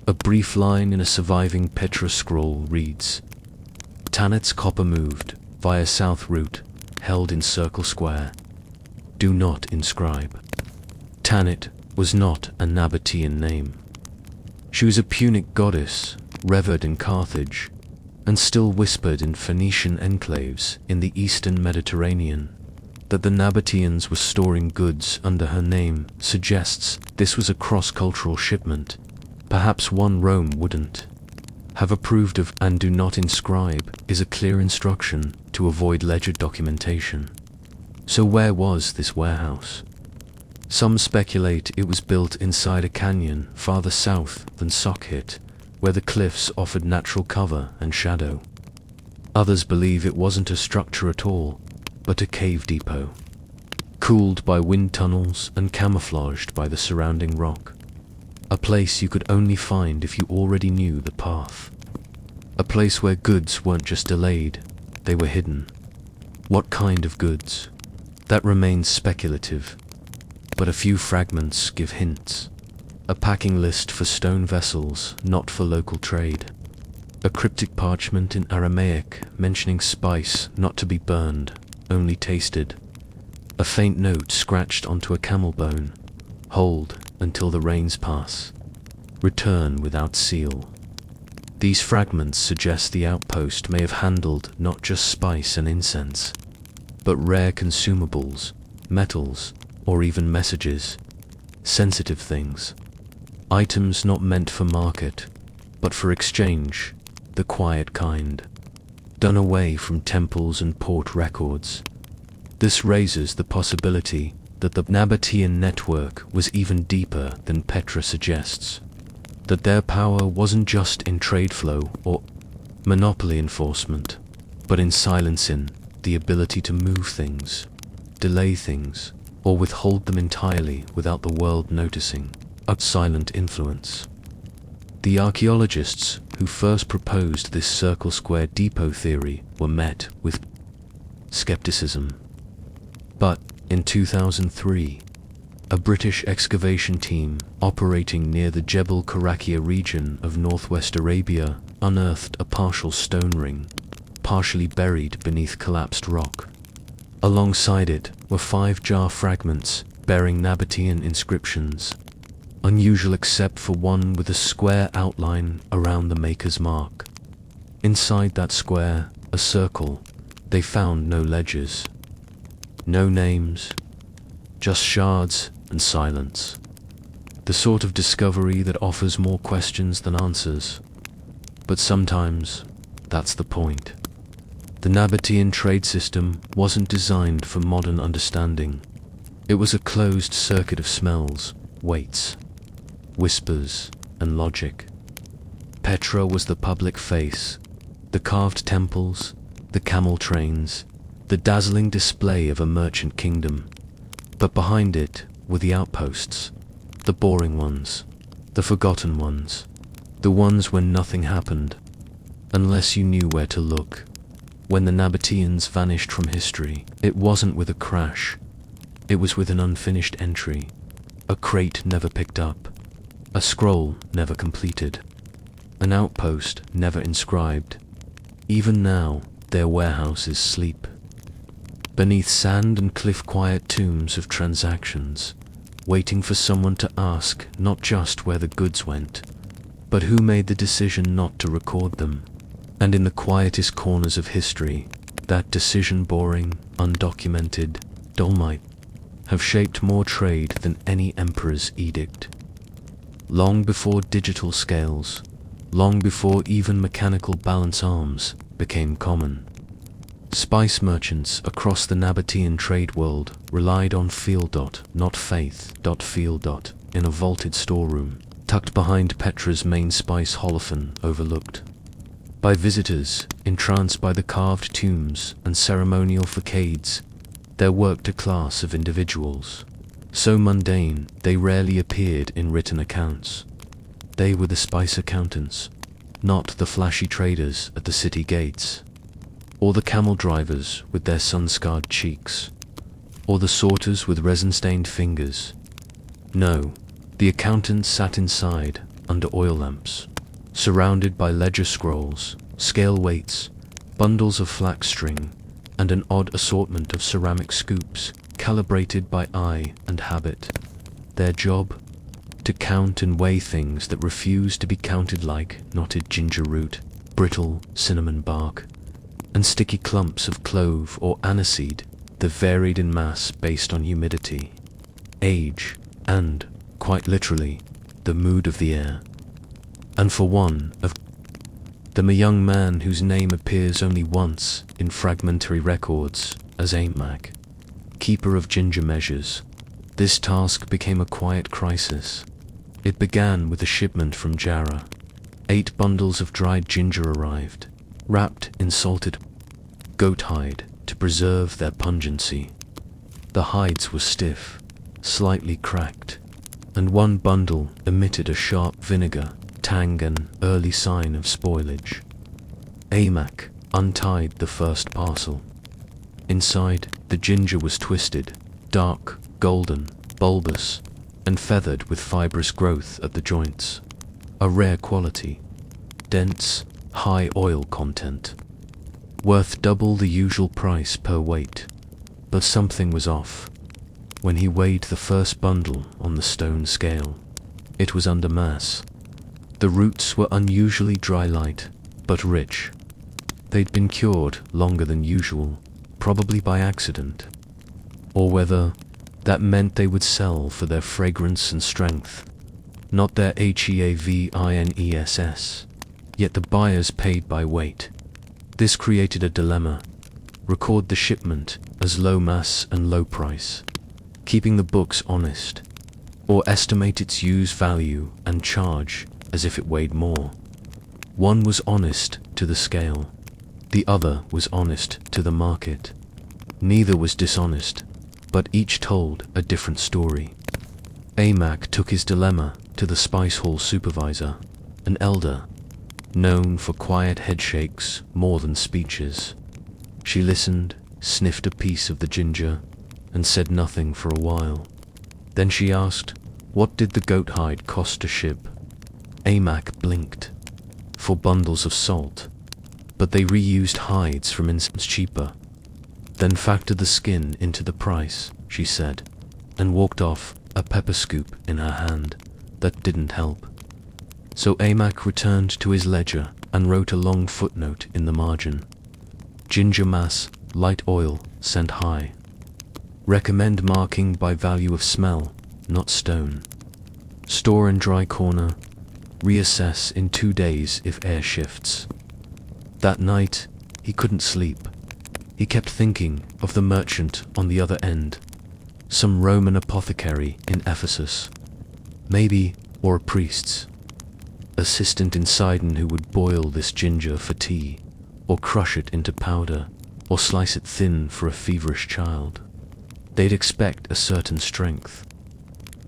A brief line in a surviving Petra scroll reads, Tanit's copper moved via south route, held in circle square. Do not inscribe. Tanit was not a Nabatean name. She was a Punic goddess, revered in Carthage, and still whispered in Phoenician enclaves in the eastern Mediterranean. That the Nabateans were storing goods under her name suggests this was a cross-cultural shipment. Perhaps one Rome wouldn't have approved of, and do not inscribe is a clear instruction to avoid ledger documentation. So where was this warehouse? Some speculate it was built inside a canyon farther south than Sokhit, where the cliffs offered natural cover and shadow. Others believe it wasn't a structure at all, but a cave depot, cooled by wind tunnels and camouflaged by the surrounding rock. A place you could only find if you already knew the path. A place where goods weren't just delayed, they were hidden. What kind of goods? That remains speculative, but a few fragments give hints. A packing list for stone vessels, not for local trade. A cryptic parchment in Aramaic mentioning spice not to be burned, only tasted. A faint note scratched onto a camel bone. Hold until the rains pass. Return without seal. These fragments suggest the outpost may have handled not just spice and incense, but rare consumables, metals, or even messages, sensitive things. Items not meant for market, but for exchange, the quiet kind, done away from temples and port records. This raises the possibility that the Nabatean network was even deeper than Petra suggests, that their power wasn't just in trade flow or monopoly enforcement, but in silencing the ability to move things, delay things, or withhold them entirely without the world noticing. A silent influence. The archaeologists who first proposed this circle-square depot theory were met with skepticism. But in 2003, a British excavation team operating near the Jebel Karakia region of northwest Arabia unearthed a partial stone ring, partially buried beneath collapsed rock. Alongside it were 5 jar fragments bearing Nabatean inscriptions, unusual except for one with a square outline around the maker's mark. Inside that square, a circle, they found no ledgers, no names, just shards and silence. The sort of discovery that offers more questions than answers. But sometimes, that's the point. The Nabatean trade system wasn't designed for modern understanding. It was a closed circuit of smells, weights, whispers, and logic. Petra was the public face, the carved temples, the camel trains, the dazzling display of a merchant kingdom. But behind it were the outposts, the boring ones, the forgotten ones, the ones when nothing happened, unless you knew where to look. When the Nabateans vanished from history, it wasn't with a crash. It was with an unfinished entry, a crate never picked up, a scroll never completed. an outpost never inscribed. Even now, their warehouses sleep beneath sand and cliff-quiet tombs of transactions, waiting for someone to ask not just where the goods went, but who made the decision not to record them. And in the quietest corners of history, that decision, boring, undocumented, dull, might have shaped more trade than any emperor's edict. Long before digital scales, long before even mechanical balance arms became common, spice merchants across the Nabatean trade world relied on feel. Not faith. Feel. In a vaulted storeroom, tucked behind Petra's main spice holophon, overlooked by visitors entranced by the carved tombs and ceremonial facades. There worked a class of individuals, so mundane they rarely appeared in written accounts. They were the spice accountants, not the flashy traders at the city gates, or the camel drivers with their sun-scarred cheeks, or the sorters with resin-stained fingers. No, the accountants sat inside, under oil lamps, surrounded by ledger scrolls, scale weights, bundles of flax string, and an odd assortment of ceramic scoops, calibrated by eye and habit. Their job? To count and weigh things that refuse to be counted, like knotted ginger root, brittle cinnamon bark, and sticky clumps of clove or aniseed that varied in mass based on humidity, age, and, quite literally, the mood of the air. And for one of them, a young man whose name appears only once in fragmentary records as Aimak, keeper of ginger measures, this task became a quiet crisis. It began with a shipment from Jarrah. 8 bundles of dried ginger arrived, wrapped in salted goat hide to preserve their pungency. The hides were stiff, slightly cracked, and one bundle emitted a sharp vinegar tang, an early sign of spoilage. Aimak untied the first parcel. Inside, the ginger was twisted, dark, golden, bulbous, and feathered with fibrous growth at the joints. A rare quality. Dense, high oil content. Worth double the usual price per weight. But something was off. When he weighed the first bundle on the stone scale, it was under mass. The roots were unusually dry, light, but rich. They'd been cured longer than usual, probably by accident. Or whether that meant they would sell for their fragrance and strength, not their heavness. Yet the buyers paid by weight. This created a dilemma. Record the shipment as low mass and low price, keeping the books honest, or estimate its use value and charge as if it weighed more. One was honest to the scale, the other was honest to the market. Neither was dishonest, but each told a different story. Aimak took his dilemma to the spice hall supervisor, an elder, known for quiet headshakes more than speeches. She listened, sniffed a piece of the ginger, and said nothing for a while. Then she asked, what did the goat hide cost to ship? Aimak blinked. 4 bundles of salt. But they reused hides from Incense, cheaper. Then factored the skin into the price, she said, and walked off, a pepper scoop in her hand. That didn't help. So Aimak returned to his ledger and wrote a long footnote in the margin. Ginger mass, light oil, scent high. Recommend marking by value of smell, not stone. Store in dry corner. Reassess in 2 days if air shifts. That night, he couldn't sleep. He kept thinking of the merchant on the other end. Some Roman apothecary in Ephesus. Maybe, or a priest's assistant in Sidon who would boil this ginger for tea, or crush it into powder, or slice it thin for a feverish child. They'd expect a certain strength.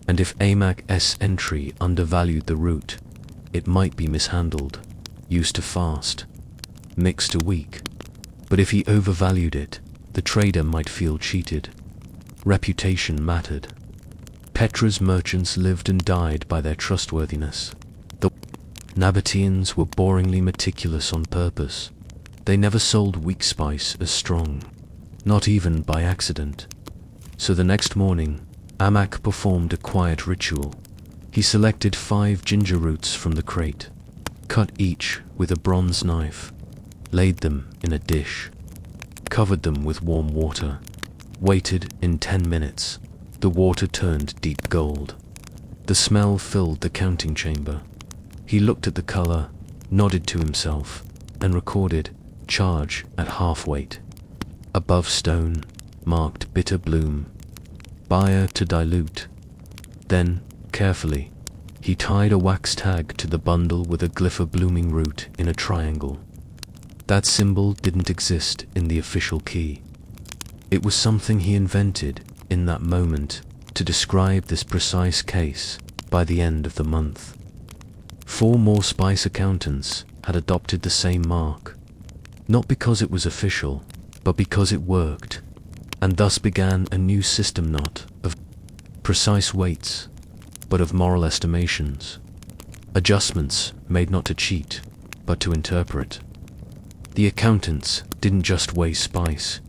And if Aimak's entry undervalued the root, it might be mishandled, used to fast, mixed to weak. But if he overvalued it, the trader might feel cheated. Reputation mattered. Petra's merchants lived and died by their trustworthiness. The Nabateans were boringly meticulous on purpose. They never sold weak spice as strong, not even by accident. So the next morning, Amak performed a quiet ritual. He selected 5 ginger roots from the crate, cut each with a bronze knife, laid them in a dish, covered them with warm water, waited. In 10 minutes. The water turned deep gold. The smell filled the counting chamber. He looked at the color, nodded to himself, and recorded charge at half weight. Above stone, marked bitter bloom, buyer to dilute. Then, carefully, he tied a wax tag to the bundle with a glyph blooming root in a triangle. That symbol didn't exist in the official key. It was something he invented in that moment to describe this precise case. By the end of the month, 4 more spice accountants had adopted the same mark, not because it was official, but because it worked, and thus began a new system not of precise weights, but of moral estimations, adjustments made not to cheat, but to interpret. The accountants didn't just weigh spice,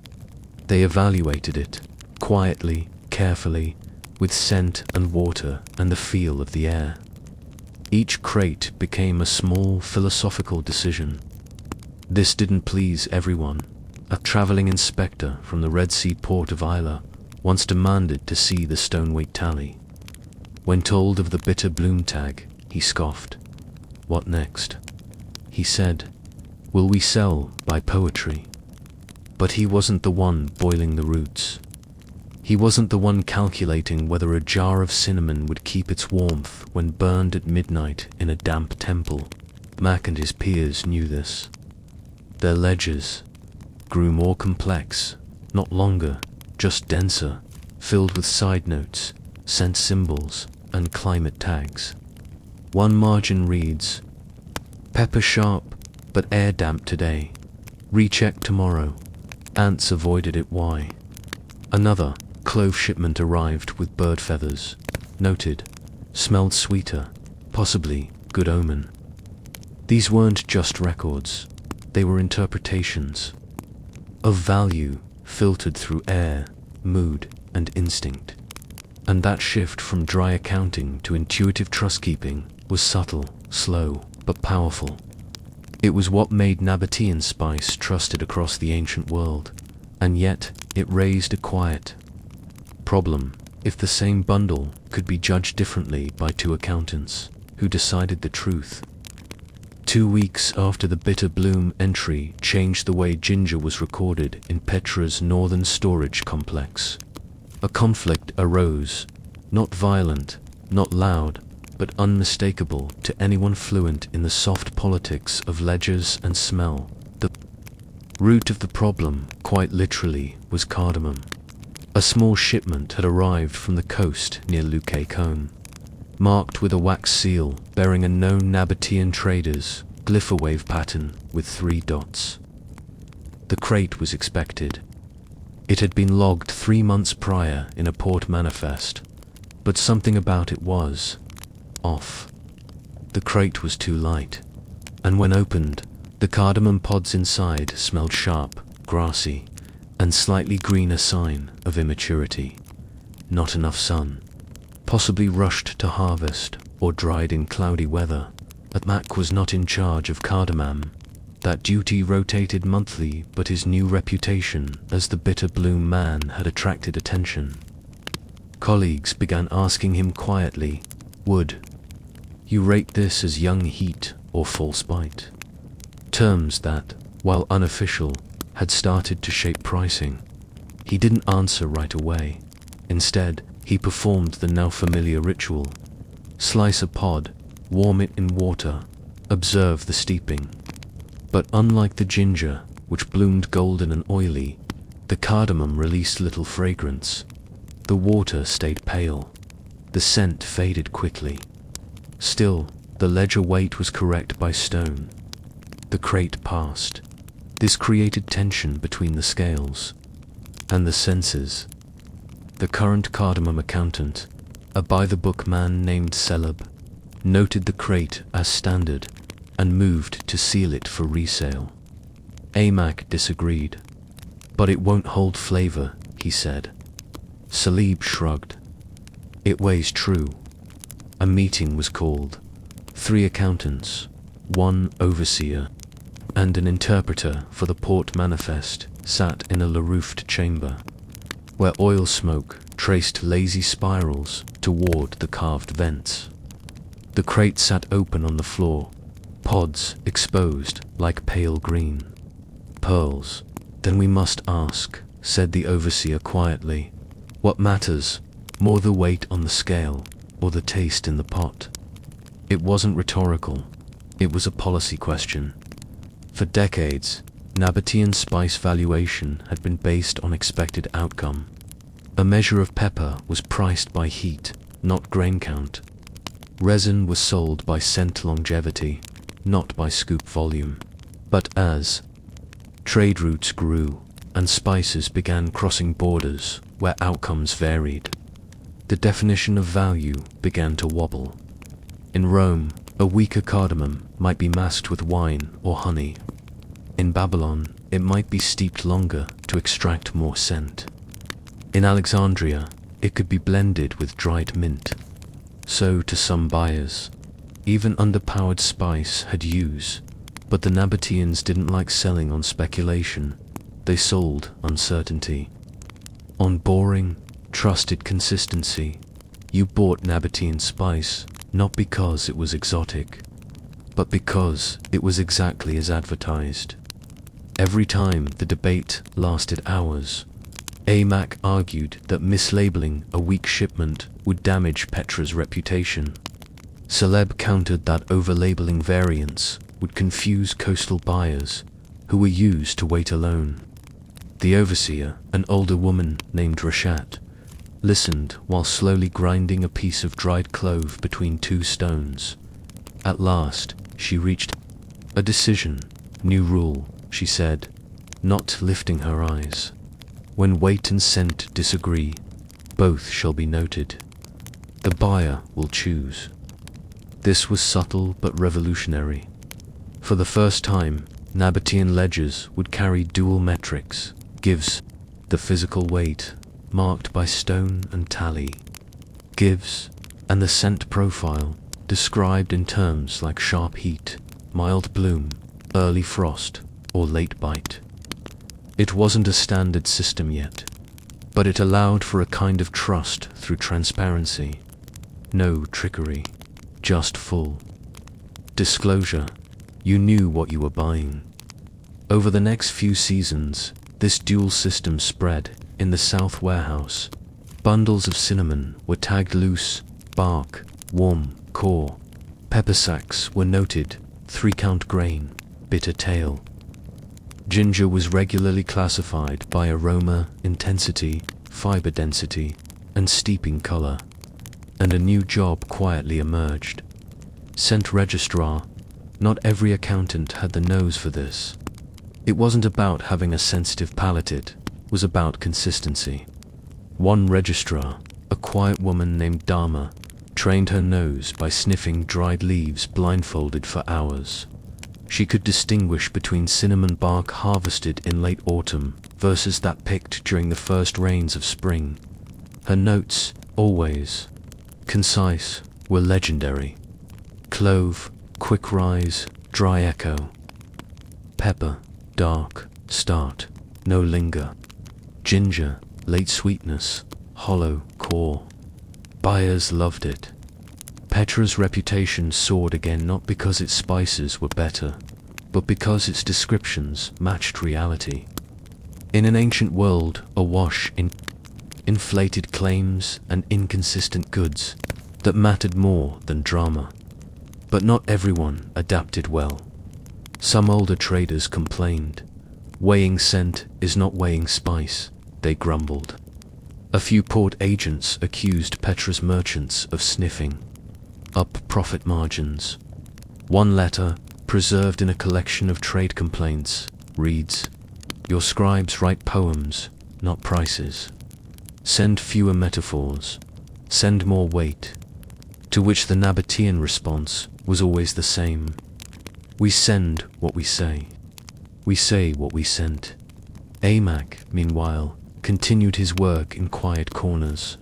they evaluated it, quietly, carefully, with scent and water and the feel of the air. Each crate became a small philosophical decision. This didn't please everyone. A traveling inspector from the Red Sea port of Isla once demanded to see the stone weight tally. When told of the bitter bloom tag, he scoffed. "What next?" he said. "Will we sell by poetry?" But he wasn't the one boiling the roots. He wasn't the one calculating whether a jar of cinnamon would keep its warmth when burned at midnight in a damp temple. Mac and his peers knew this. Their ledgers grew more complex, not longer, just denser, filled with side notes, scent symbols, and climate tags. One margin reads, "Pepper sharp, but air damp today. Recheck tomorrow. Ants avoided it. Why?" Another, clove shipment arrived with bird feathers. Noted, smelled sweeter, possibly good omen. These weren't just records, they were interpretations of value filtered through air, mood, and instinct. And that shift from dry accounting to intuitive trust-keeping was subtle, slow, but powerful. It was what made Nabatean spice trusted across the ancient world, and yet it raised a quiet problem if the same bundle could be judged differently by 2 accountants who decided the truth. 2 weeks after the bitter bloom entry changed the way ginger was recorded in Petra's northern storage complex. A conflict arose, not violent, not loud, but unmistakable to anyone fluent in the soft politics of ledgers and smell. The root of the problem, quite literally, was cardamom. A small shipment had arrived from the coast near Luque Cone, marked with a wax seal bearing a known Nabatean trader's glyph wave pattern with 3 dots. The crate was expected. It had been logged 3 months prior in a port manifest, but something about it was off. The crate was too light, and when opened, the cardamom pods inside smelled sharp, grassy, and slightly green, a sign of immaturity. Not enough sun. Possibly rushed to harvest or dried in cloudy weather. But Mac was not in charge of cardamom. That duty rotated monthly, but his new reputation as the bitter bloom man had attracted attention. Colleagues began asking him quietly, "Would you rate this as young heat or false bite?" Terms that, while unofficial, had started to shape pricing. He didn't answer right away. Instead, he performed the now familiar ritual. Slice a pod, warm it in water, observe the steeping. But unlike the ginger, which bloomed golden and oily, the cardamom released little fragrance. The water stayed pale. The scent faded quickly. Still, the ledger weight was correct by stone. The crate passed. This created tension between the scales and the senses. The current cardamom accountant, a by-the-book man named Celeb, noted the crate as standard and moved to seal it for resale. Amak disagreed. "But it won't hold flavor," he said. Salib shrugged. "It weighs true." A meeting was called. 3 accountants, 1 overseer, and an interpreter for the port manifest sat in a la-roofed chamber, where oil smoke traced lazy spirals toward the carved vents. The crate sat open on the floor, pods exposed like pale green. "Pearls. Then we must ask," said the overseer quietly. "What matters, more the weight on the scale or the taste in the pot?" It wasn't rhetorical, it was a policy question. For decades, Nabatean spice valuation had been based on expected outcome. A measure of pepper was priced by heat, not grain count. Resin was sold by scent longevity, not by scoop volume. But as trade routes grew and spices began crossing borders where outcomes varied, the definition of value began to wobble. In Rome, a weaker cardamom might be masked with wine or honey. In Babylon, it might be steeped longer to extract more scent. In Alexandria, it could be blended with dried mint. So to some buyers, even underpowered spice had use, but the Nabateans didn't like selling on speculation. They sold uncertainty. On boring, trusted consistency. You bought Nabatean spice not because it was exotic, but because it was exactly as advertised. Every time the debate lasted hours, Amak argued that mislabeling a weak shipment would damage Petra's reputation. Saleb countered that overlabeling variants would confuse coastal buyers who were used to wait alone. The overseer, an older woman named Rashat, listened while slowly grinding a piece of dried clove between 2 stones. At last, she reached a decision. "New rule," she said, not lifting her eyes. "When weight and scent disagree, both shall be noted. The buyer will choose." This was subtle but revolutionary. For the first time, Nabatean ledgers would carry dual metrics, gives, the physical weight, marked by stone and tally, gives, and the scent profile, described in terms like sharp heat, mild bloom, early frost, or late bite. It wasn't a standard system yet, but it allowed for a kind of trust through transparency. No trickery, just full disclosure. You knew what you were buying. Over the next few seasons, this dual system spread. In the South Warehouse, bundles of cinnamon were tagged loose, bark, warm, core. Pepper sacks were noted, 3-count grain, bitter tail. Ginger was regularly classified by aroma, intensity, fiber density, and steeping color. And a new job quietly emerged. Scent registrar. Not every accountant had the nose for this. It wasn't about having a sensitive palate, was about consistency. One registrar, a quiet woman named Dharma, trained her nose by sniffing dried leaves blindfolded for hours. She could distinguish between cinnamon bark harvested in late autumn versus that picked during the first rains of spring. Her notes, always concise, were legendary. Clove, quick rise, dry echo. Pepper, dark, start, no linger. Ginger, late sweetness, hollow core. Buyers loved it. Petra's reputation soared again not because its spices were better, but because its descriptions matched reality. In an ancient world awash in inflated claims and inconsistent goods that mattered more than drama. But not everyone adapted well. Some older traders complained. Weighing scent is not weighing spice, they grumbled. A few port agents accused Petra's merchants of sniffing up profit margins. One letter, preserved in a collection of trade complaints, reads, "Your scribes write poems, not prices. Send fewer metaphors, send more weight." To which the Nabatean response was always the same. We send what we say. We say what we sent. Amac, meanwhile, continued his work in quiet corners.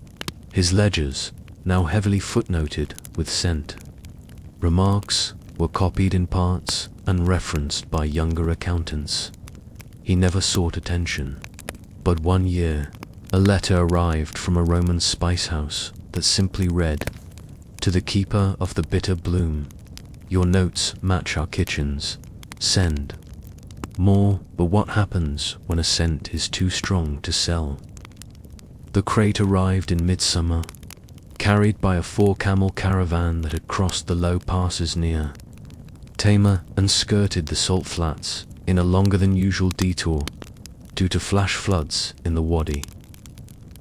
His ledgers, now heavily footnoted with scent. Remarks were copied in parts and referenced by younger accountants. He never sought attention. But one year, a letter arrived from a Roman spice house that simply read, "To the keeper of the bitter bloom, your notes match our kitchens. Send." More, but what happens when a scent is too strong to sell? The crate arrived in midsummer, carried by a 4-camel caravan that had crossed the low passes near Tama and skirted the salt flats in a longer than usual detour due to flash floods in the wadi.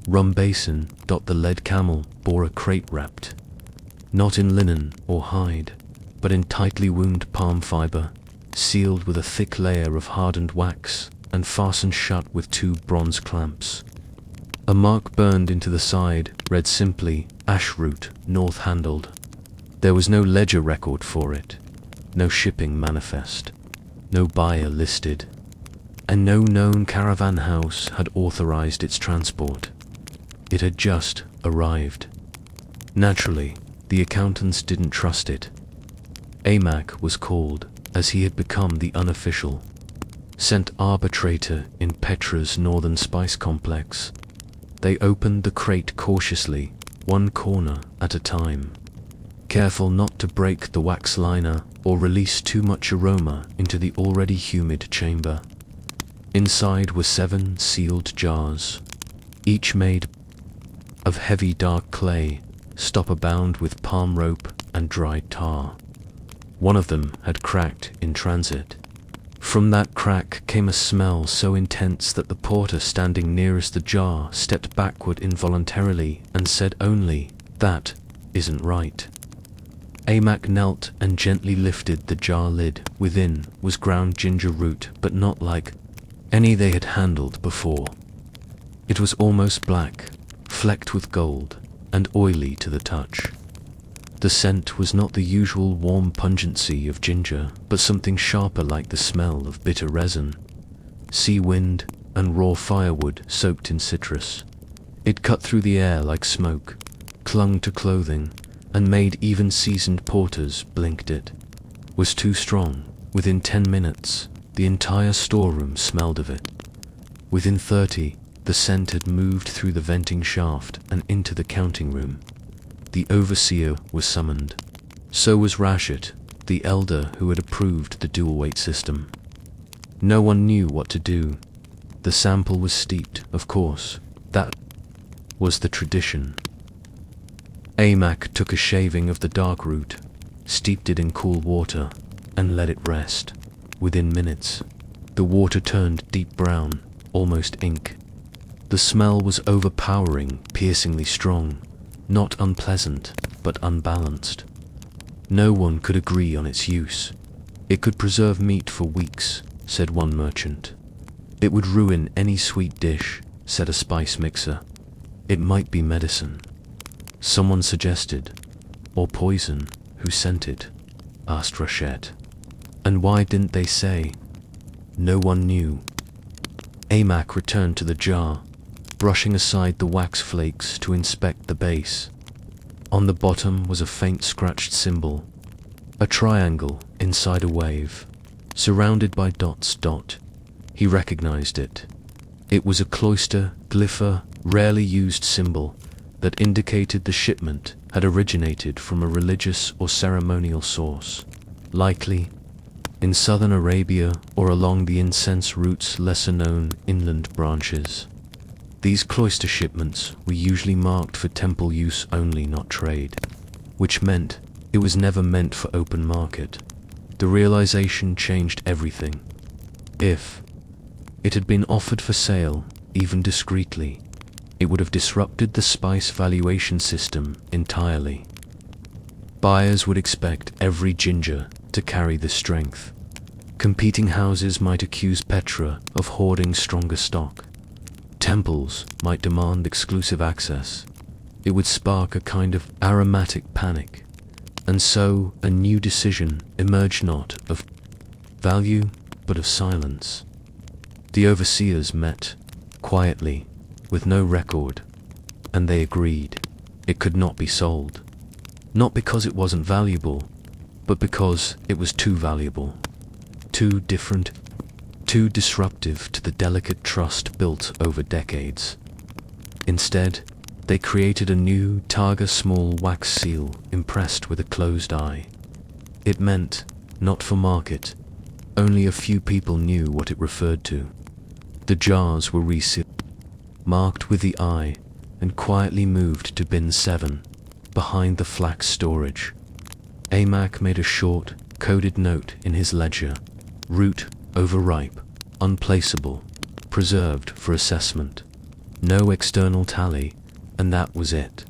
Rum Basin. The lead camel bore a crate wrapped, not in linen or hide, but in tightly wound palm fiber, sealed with a thick layer of hardened wax and fastened shut with 2 bronze clamps. A mark burned into the side read simply, "Ash Root, North Handled." There was no ledger record for it, no shipping manifest, no buyer listed, and no known caravan house had authorized its transport. It had just arrived. Naturally, the accountants didn't trust it. Amac was called, as he had become the unofficial scent arbitrator in Petra's northern spice complex. They opened the crate cautiously, one corner at a time, careful not to break the wax liner or release too much aroma into the already humid chamber. Inside were 7 sealed jars, each made of heavy dark clay, stopper bound with palm rope and dried tar. One of them had cracked in transit. From that crack came a smell so intense that the porter standing nearest the jar stepped backward involuntarily and said only, "That isn't right." Amac knelt and gently lifted the jar lid. Within was ground ginger root, but not like any they had handled before. It was almost black, flecked with gold, and oily to the touch. The scent was not the usual warm pungency of ginger, but something sharper like the smell of bitter resin, sea wind, and raw firewood soaked in citrus. It cut through the air like smoke, clung to clothing, and made even seasoned porters blinked. It was too strong. Within 10 minutes, the entire storeroom smelled of it. Within 30, the scent had moved through the venting shaft and into the counting room. The overseer was summoned. So was Rashid, the elder who had approved the dual-weight system. No one knew what to do. The sample was steeped, of course. That was the tradition. Amac took a shaving of the dark root, steeped it in cool water, and let it rest. Within minutes, the water turned deep brown, almost ink. The smell was overpowering, piercingly strong, not unpleasant, but unbalanced. No one could agree on its use. It could preserve meat for weeks, said one merchant. It would ruin any sweet dish, said a spice mixer. It might be medicine, someone suggested. Or poison. Who sent it? Asked Rashid. And why didn't they say? No one knew. Amac returned to the jar, brushing aside the wax flakes to inspect the base. On the bottom was a faint scratched symbol, a triangle inside a wave, surrounded by dots. He recognized it. It was a cloister glypher, rarely used symbol that indicated the shipment had originated from a religious or ceremonial source, likely in southern Arabia or along the Incense route's lesser-known inland branches. These cloister shipments were usually marked for temple use only, not trade, which meant it was never meant for open market. The realization changed everything. If it had been offered for sale, even discreetly, it would have disrupted the spice valuation system entirely. Buyers would expect every ginger to carry the strength. Competing houses might accuse Petra of hoarding stronger stock. Temples might demand exclusive access. It would spark a kind of aromatic panic. And so a new decision emerged, not of value, but of silence. The overseers met, quietly, with no record, and they agreed it could not be sold. Not because it wasn't valuable, but because it was too valuable, too different, too disruptive to the delicate trust built over decades. Instead, they created a new Targa small wax seal impressed with a closed eye. It meant, not for market, only a few people knew what it referred to. The jars were resealed, marked with the eye, and quietly moved to bin 7, behind the flax storage. Amac made a short, coded note in his ledger: root, overripe, unplaceable, preserved for assessment. No external tally, and that was it.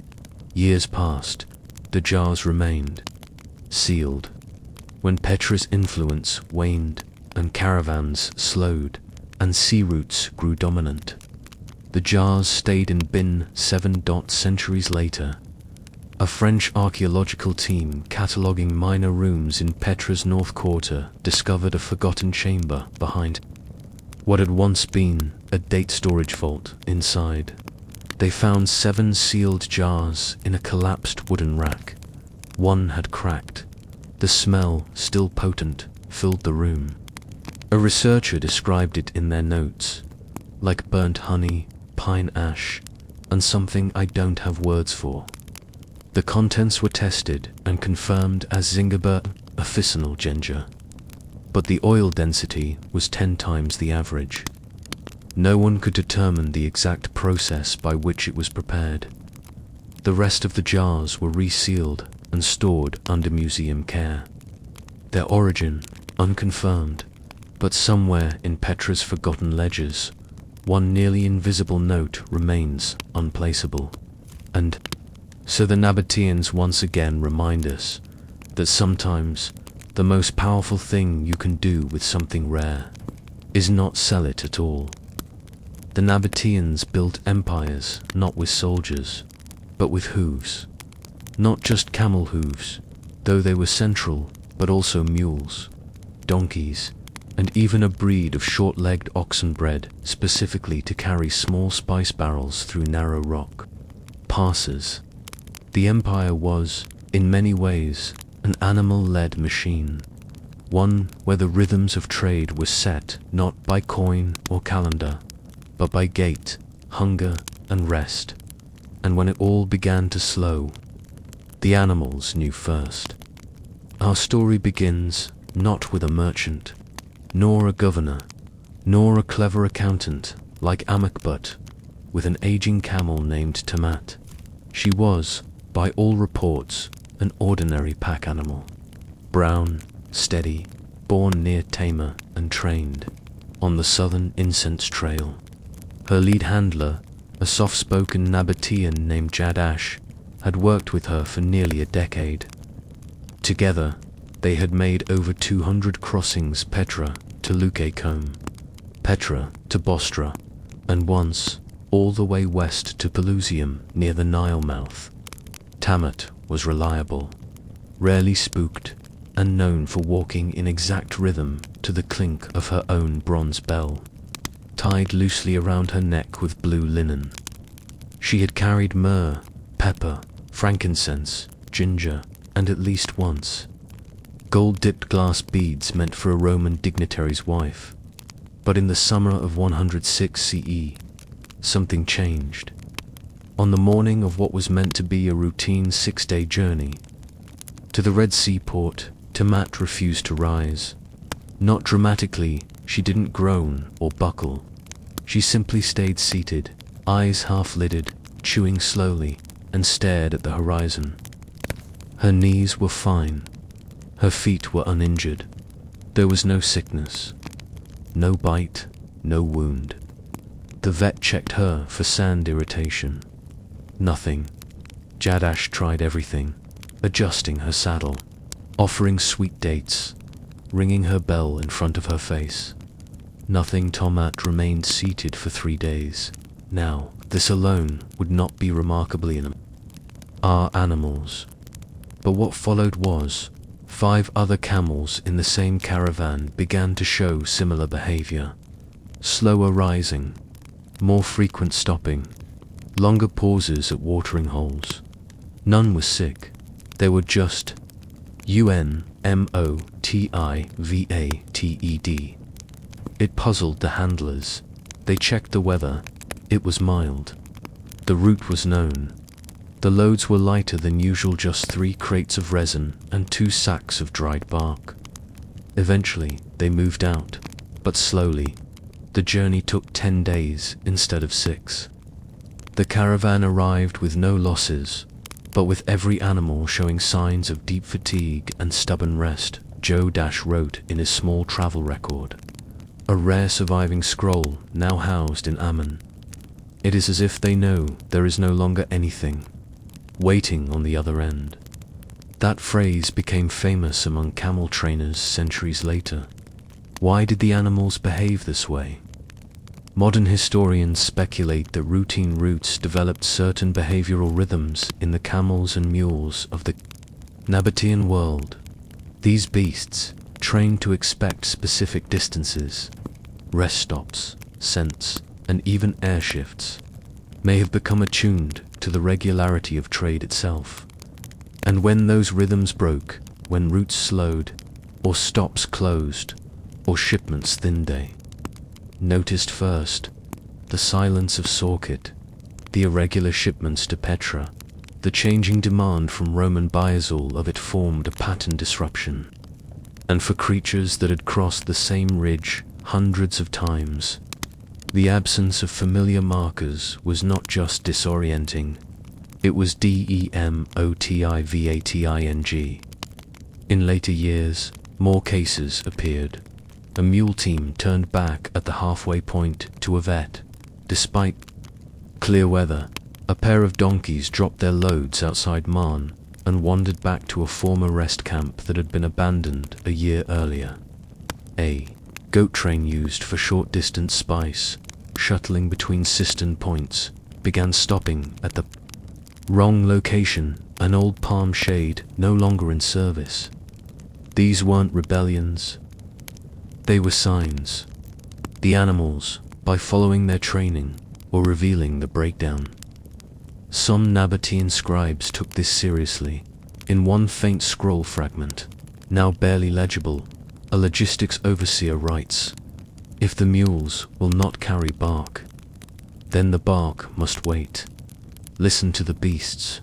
Years passed, the jars remained, sealed. When Petra's influence waned, and caravans slowed, and sea routes grew dominant, the jars stayed in bin 7. Centuries later, a French archaeological team cataloguing minor rooms in Petra's North Quarter discovered a forgotten chamber behind what had once been a date storage vault inside. They found 7 sealed jars in a collapsed wooden rack. One had cracked. The smell, still potent, filled the room. A researcher described it in their notes, like burnt honey, pine ash, and something I don't have words for. The contents were tested and confirmed as Zingiber officinal ginger, but the oil density was 10 times the average. No one could determine the exact process by which it was prepared. The rest of the jars were resealed and stored under museum care. Their origin, unconfirmed, but somewhere in Petra's forgotten ledgers, one nearly invisible note remains unplaceable. And so the Nabateans once again remind us that sometimes the most powerful thing you can do with something rare is not sell it at all. The Nabateans built empires not with soldiers, but with hooves. Not just camel hooves, though they were central, but also mules, donkeys, and even a breed of short-legged oxen bred specifically to carry small spice barrels through narrow rock passes. The empire was, in many ways, an animal-led machine, one where the rhythms of trade were set not by coin or calendar, but by gait, hunger, and rest. And when it all began to slow, the animals knew first. Our story begins not with a merchant, nor a governor, nor a clever accountant like Amac, but with an aging camel named Tamat. She was, by all reports, an ordinary pack animal. Brown, steady, born near Tama and trained on the southern Incense trail. Her lead handler, a soft-spoken Nabatean named Jadash, had worked with her for nearly a decade. Together, they had made over 200 crossings: Petra to Lucaicombe, Petra to Bostra, and once all the way west to Pelusium near the Nile mouth. Tamat was reliable, rarely spooked, and known for walking in exact rhythm to the clink of her own bronze bell, tied loosely around her neck with blue linen. She had carried myrrh, pepper, frankincense, ginger, and at least once, gold-dipped glass beads meant for a Roman dignitary's wife. But in the summer of 106 CE, something changed. On the morning of what was meant to be a routine 6-day journey to the Red Sea port, Tamat refused to rise. Not dramatically, she didn't groan or buckle. She simply stayed seated, eyes half-lidded, chewing slowly, and stared at the horizon. Her knees were fine. Her feet were uninjured. There was no sickness, no bite, no wound. The vet checked her for sand irritation. Nothing. Jadash tried everything, adjusting her saddle, offering sweet dates, ringing her bell in front of her face. Nothing. Tamat remained seated for 3 days. Now, this alone would not be remarkably in our animals. But what followed was, 5 other camels in the same caravan began to show similar behavior. Slower rising, more frequent stopping, longer pauses at watering holes. None was sick. They were just unmotivated. It puzzled the handlers. They checked the weather. It was mild. The route was known. The loads were lighter than usual, just 3 crates of resin and 2 sacks of dried bark. Eventually, they moved out, but slowly. The journey took 10 days instead of 6. The caravan arrived with no losses, but with every animal showing signs of deep fatigue and stubborn rest, Joe wrote in his small travel record. A rare surviving scroll now housed in Ammon. It is as if they know there is no longer anything waiting on the other end. That phrase became famous among camel trainers centuries later. Why did the animals behave this way? Modern historians speculate that routine routes developed certain behavioral rhythms in the camels and mules of the Nabatean world. These beasts, trained to expect specific distances, rest stops, scents, and even air shifts, may have become attuned to the regularity of trade itself. And when those rhythms broke, when routes slowed, or stops closed, or shipments thinned, they noticed first the silence of Sorkit, the irregular shipments to Petra. The changing demand from Roman Biazul of it formed a pattern disruption. And for creatures that had crossed the same ridge hundreds of times, the absence of familiar markers was not just disorienting, it was demotivating. In later years, more cases appeared. A mule team turned back at the halfway point to Avdat. Despite clear weather, a pair of donkeys dropped their loads outside Marn and wandered back to a former rest camp that had been abandoned a year earlier. A goat train used for short-distance spice, shuttling between cistern points, began stopping at the wrong location, an old palm shade no longer in service. These weren't rebellions. They were signs. The animals, by following their training, were revealing the breakdown. Some Nabatean scribes took this seriously. In one faint scroll fragment, now barely legible, a logistics overseer writes, "If the mules will not carry bark, then the bark must wait. Listen to the beasts."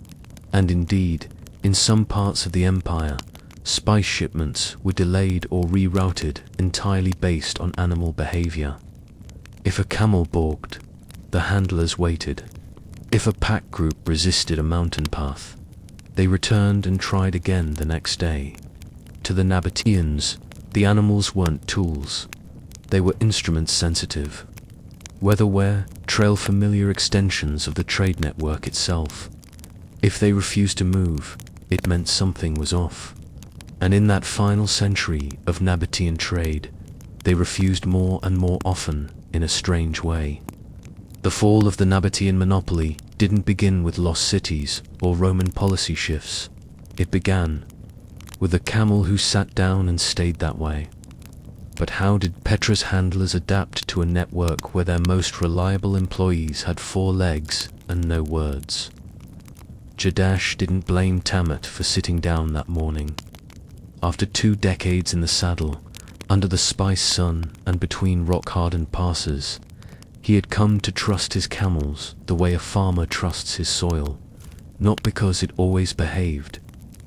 And indeed, in some parts of the empire, spice shipments were delayed or rerouted entirely based on animal behavior. If a camel balked, the handlers waited. If a pack group resisted a mountain path, they returned and tried again the next day. To the Nabateans, the animals weren't tools. They were instruments sensitive. Weatherware, trail familiar extensions of the trade network itself. If they refused to move, it meant something was off. And in that final century of Nabatean trade, they refused more and more often in a strange way. The fall of the Nabatean monopoly didn't begin with lost cities or Roman policy shifts. It began with a camel who sat down and stayed that way. But how did Petra's handlers adapt to a network where their most reliable employees had 4 legs and no words? Jadash didn't blame Tamat for sitting down that morning. After 2 decades in the saddle, under the spice sun and between rock-hardened passes, he had come to trust his camels the way a farmer trusts his soil, not because it always behaved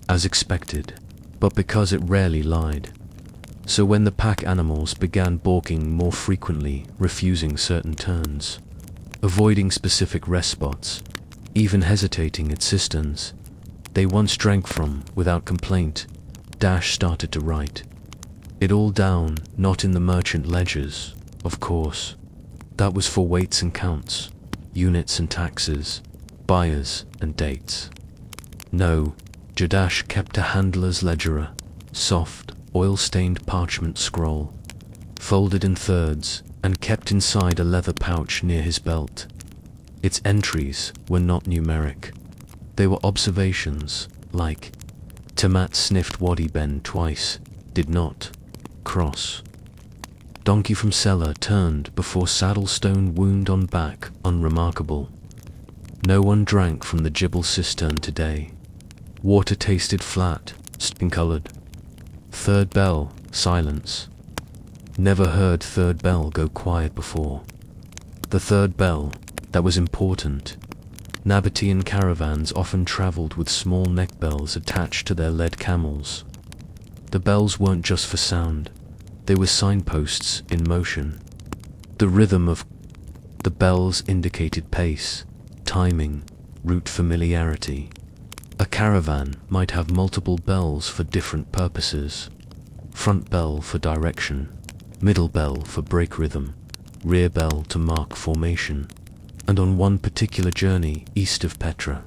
as expected, but because it rarely lied. So when the pack animals began balking more frequently, refusing certain turns, avoiding specific rest spots, even hesitating at cisterns they once drank from without complaint, Dash started to write. It all down, not in the merchant ledgers, of course. That was for weights and counts, units and taxes, buyers and dates. No, Jadash kept a handler's ledger, soft, oil-stained parchment scroll, folded in thirds and kept inside a leather pouch near his belt. Its entries were not numeric. They were observations, like, Tamat sniffed Wadi Ben twice, did not cross. Donkey from cellar turned before saddle stone wound on back, unremarkable. No one drank from the Jibble cistern today. Water tasted flat, skin-colored. Third bell, silence. Never heard third bell go quiet before. The third bell, that was important. Nabatean caravans often travelled with small neck bells attached to their led camels. The bells weren't just for sound, they were signposts in motion. The rhythm of the bells indicated pace, timing, route familiarity. A caravan might have multiple bells for different purposes. Front bell for direction, middle bell for break rhythm, rear bell to mark formation. And on one particular journey east of Petra,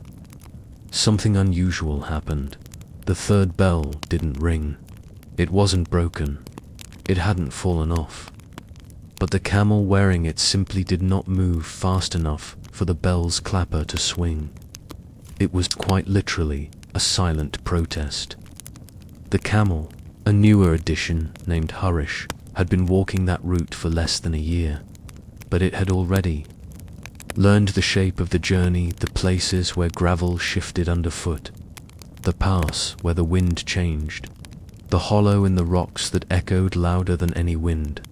something unusual happened. The third bell didn't ring. It wasn't broken. It hadn't fallen off. But the camel wearing it simply did not move fast enough for the bell's clapper to swing. It was quite literally a silent protest. The camel, a newer addition named Harish, had been walking that route for less than a year, but it had already learned the shape of the journey, the places where gravel shifted underfoot, the pass where the wind changed, the hollow in the rocks that echoed louder than any wind.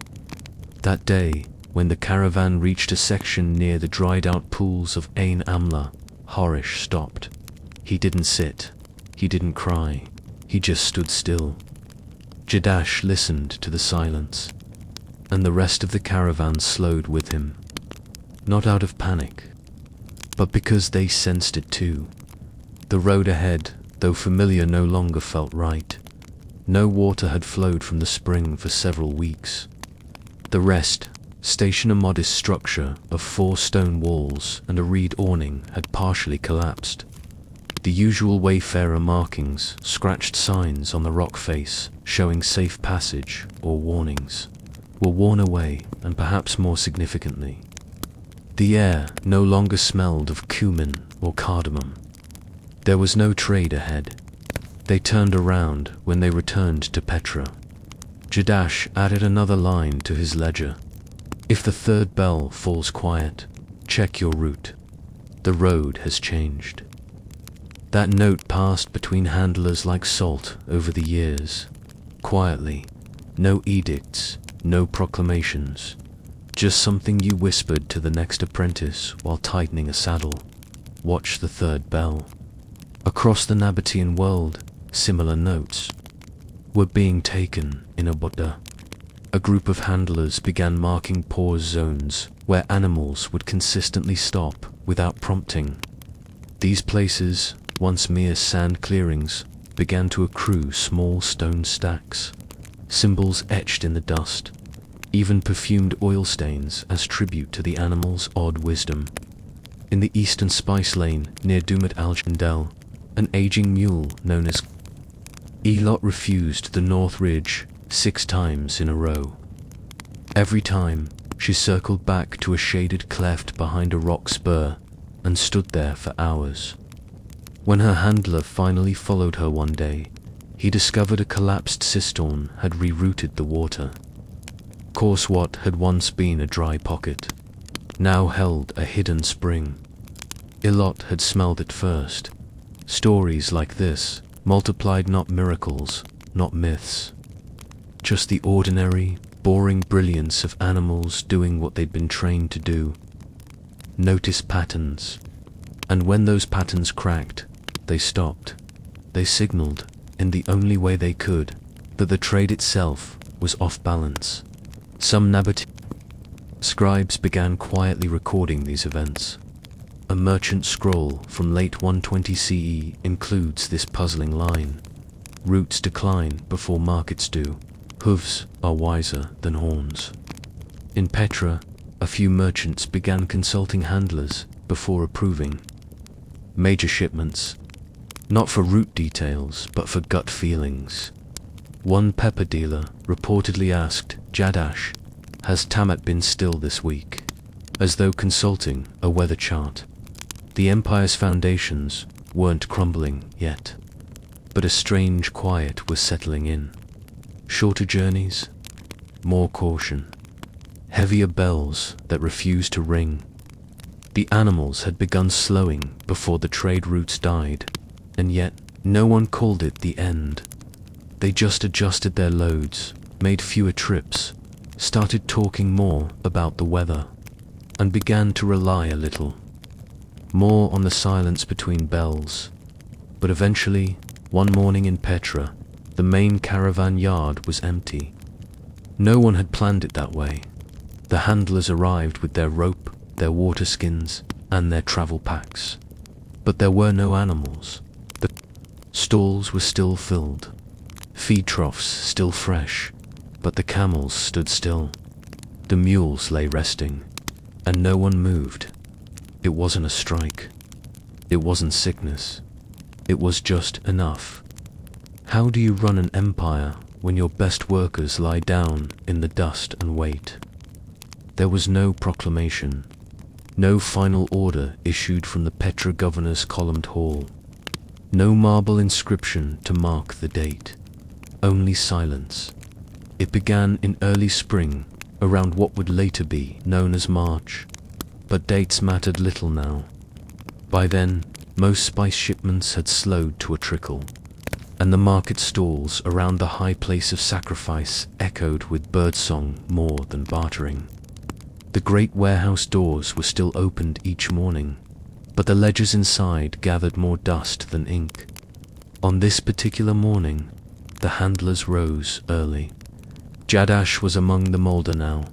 That day, when the caravan reached a section near the dried-out pools of Ain Amla, Harish stopped. He didn't sit. He didn't cry. He just stood still. Jadash listened to the silence, and the rest of the caravan slowed with him. Not out of panic, but because they sensed it too. The road ahead, though familiar, no longer felt right. No water had flowed from the spring for several weeks. The rest station, a modest structure of 4 stone walls and a reed awning, had partially collapsed. The usual wayfarer markings, scratched signs on the rock face showing safe passage or warnings, were worn away, and perhaps more significantly, the air no longer smelled of cumin or cardamom. There was no trade ahead. They turned around when they returned to Petra. Jadash added another line to his ledger. If the third bell falls quiet, check your route. The road has changed. That note passed between handlers like salt over the years. Quietly, no edicts, no proclamations. Just something you whispered to the next apprentice while tightening a saddle. Watch the third bell. Across the Nabatean world, similar notes were being taken in Avdat. A group of handlers began marking pause zones where animals would consistently stop without prompting. These places, once mere sand clearings, began to accrue small stone stacks, symbols etched in the dust, even perfumed oil stains as tribute to the animal's odd wisdom. In the eastern spice lane near Dumat al-Jandel, an aging mule known as Elot refused the North Ridge 6 times in a row. Every time, she circled back to a shaded cleft behind a rock spur and stood there for hours. When her handler finally followed her one day, he discovered a collapsed cistern had rerouted the water. Course what had once been a dry pocket now held a hidden spring. Elot had smelled it first. Stories like this multiplied not miracles, not myths, just the ordinary, boring brilliance of animals doing what they'd been trained to do. Notice patterns, and when those patterns cracked, they stopped. They signaled, in the only way they could, that the trade itself was off balance. Some Nabatean scribes began quietly recording these events. A merchant scroll from late 120 CE includes this puzzling line: routes decline before markets do. Hooves are wiser than horns. In Petra, a few merchants began consulting handlers before approving major shipments, not for route details, but for gut feelings. One pepper dealer reportedly asked Jadash, "Has Tamat been still this week?" as though consulting a weather chart. The empire's foundations weren't crumbling yet. but a strange quiet was settling in. Shorter journeys, more caution, heavier bells that refused to ring. The animals had begun slowing before the trade routes died, and yet no one called it the end. They just adjusted their loads, made fewer trips, started talking more about the weather, and began to rely a little more on the silence between bells. But eventually, one morning in Petra, the main caravan yard was empty. No one had planned it that way. The handlers arrived with their rope, their water skins, and their travel packs. But there were no animals. The stalls were still filled, feed troughs still fresh, but the camels stood still. The mules lay resting, and no one moved. It wasn't a strike. It wasn't sickness. It was just enough. How do you run an empire when your best workers lie down in the dust and wait? There was no proclamation, no final order issued from the Petra governor's columned hall, no marble inscription to mark the date, only silence. It began in early spring, around what would later be known as March, but dates mattered little now. By then, most spice shipments had slowed to a trickle, and the market stalls around the high place of sacrifice echoed with birdsong more than bartering. The great warehouse doors were still opened each morning, but the ledgers inside gathered more dust than ink. On this particular morning, the handlers rose early. Jadash was among the moulder now,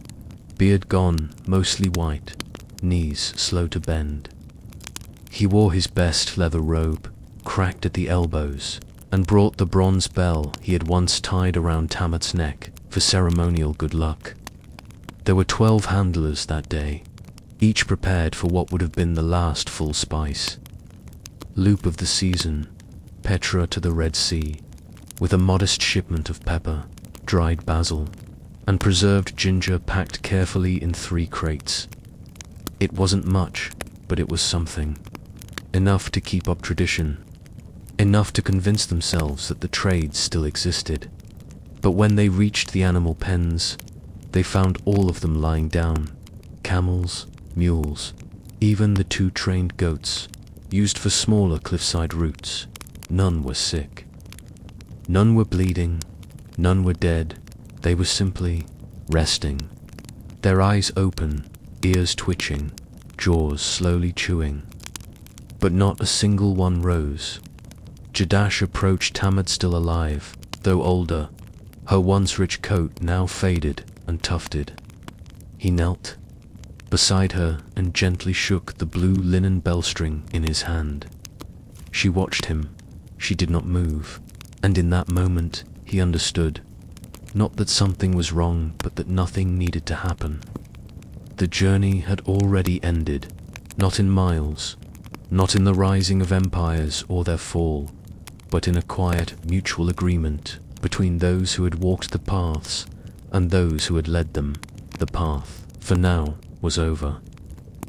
beard gone, mostly white, knees slow to bend. He wore his best leather robe, cracked at the elbows, and brought the bronze bell he had once tied around Tamat's neck for ceremonial good luck. There were 12 handlers that day, each prepared for what would have been the last full spice loop of the season, Petra to the Red Sea, with a modest shipment of pepper, dried basil, and preserved ginger packed carefully in 3 crates. It wasn't much, but it was something. Enough to keep up tradition. Enough to convince themselves that the trade still existed. But when they reached the animal pens, they found all of them lying down. Camels, mules, even the 2 trained goats, used for smaller cliffside routes. None were sick. None were bleeding. None were dead. They were simply resting. Their eyes open, ears twitching, jaws slowly chewing. But not a single one rose. Jadash approached Tamad still alive, though older, her once rich coat now faded and tufted. He knelt beside her and gently shook the blue linen bellstring in his hand. She watched him. She did not move, and in that moment he understood. Not that something was wrong, but that nothing needed to happen. The journey had already ended, not in miles, not in the rising of empires or their fall, but in a quiet mutual agreement between those who had walked the paths and those who had led them. The path, for now, was over,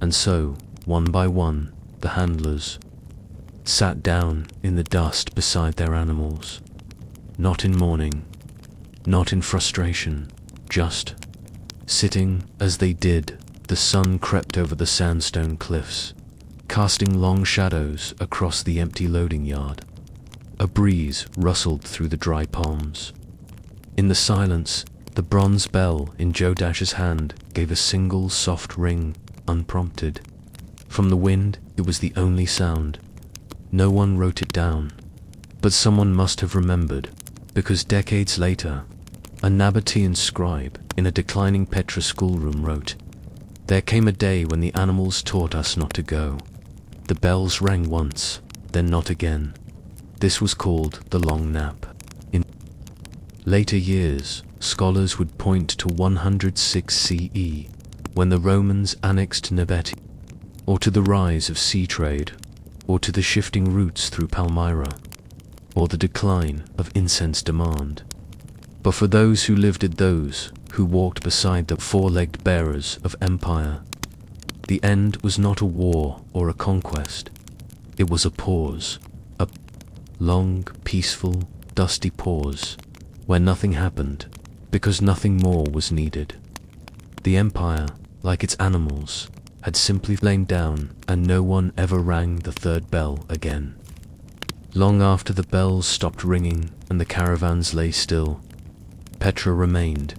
and so, one by one, the handlers sat down in the dust beside their animals, not in mourning, not in frustration, just sitting. As they did, the sun crept over the sandstone cliffs, casting long shadows across the empty loading yard. A breeze rustled through the dry palms. In the silence, the bronze bell in Jodash's hand gave a single soft ring, unprompted. From the wind, it was the only sound. No one wrote it down, but someone must have remembered, because decades later, a Nabatean scribe in a declining Petra schoolroom wrote, "There came a day when the animals taught us not to go. The bells rang once, then not again. This was called the long nap." In later years, scholars would point to 106 CE, when the Romans annexed Nabatean, or to the rise of sea trade, or to the shifting routes through Palmyra, or the decline of incense demand. But for those who lived it, those who walked beside the 4-legged bearers of empire, the end was not a war or a conquest. It was a pause, a long, peaceful, dusty pause, where nothing happened, because nothing more was needed. The empire, like its animals, had simply lain down, and no one ever rang the third bell again. Long after the bells stopped ringing and the caravans lay still, Petra remained,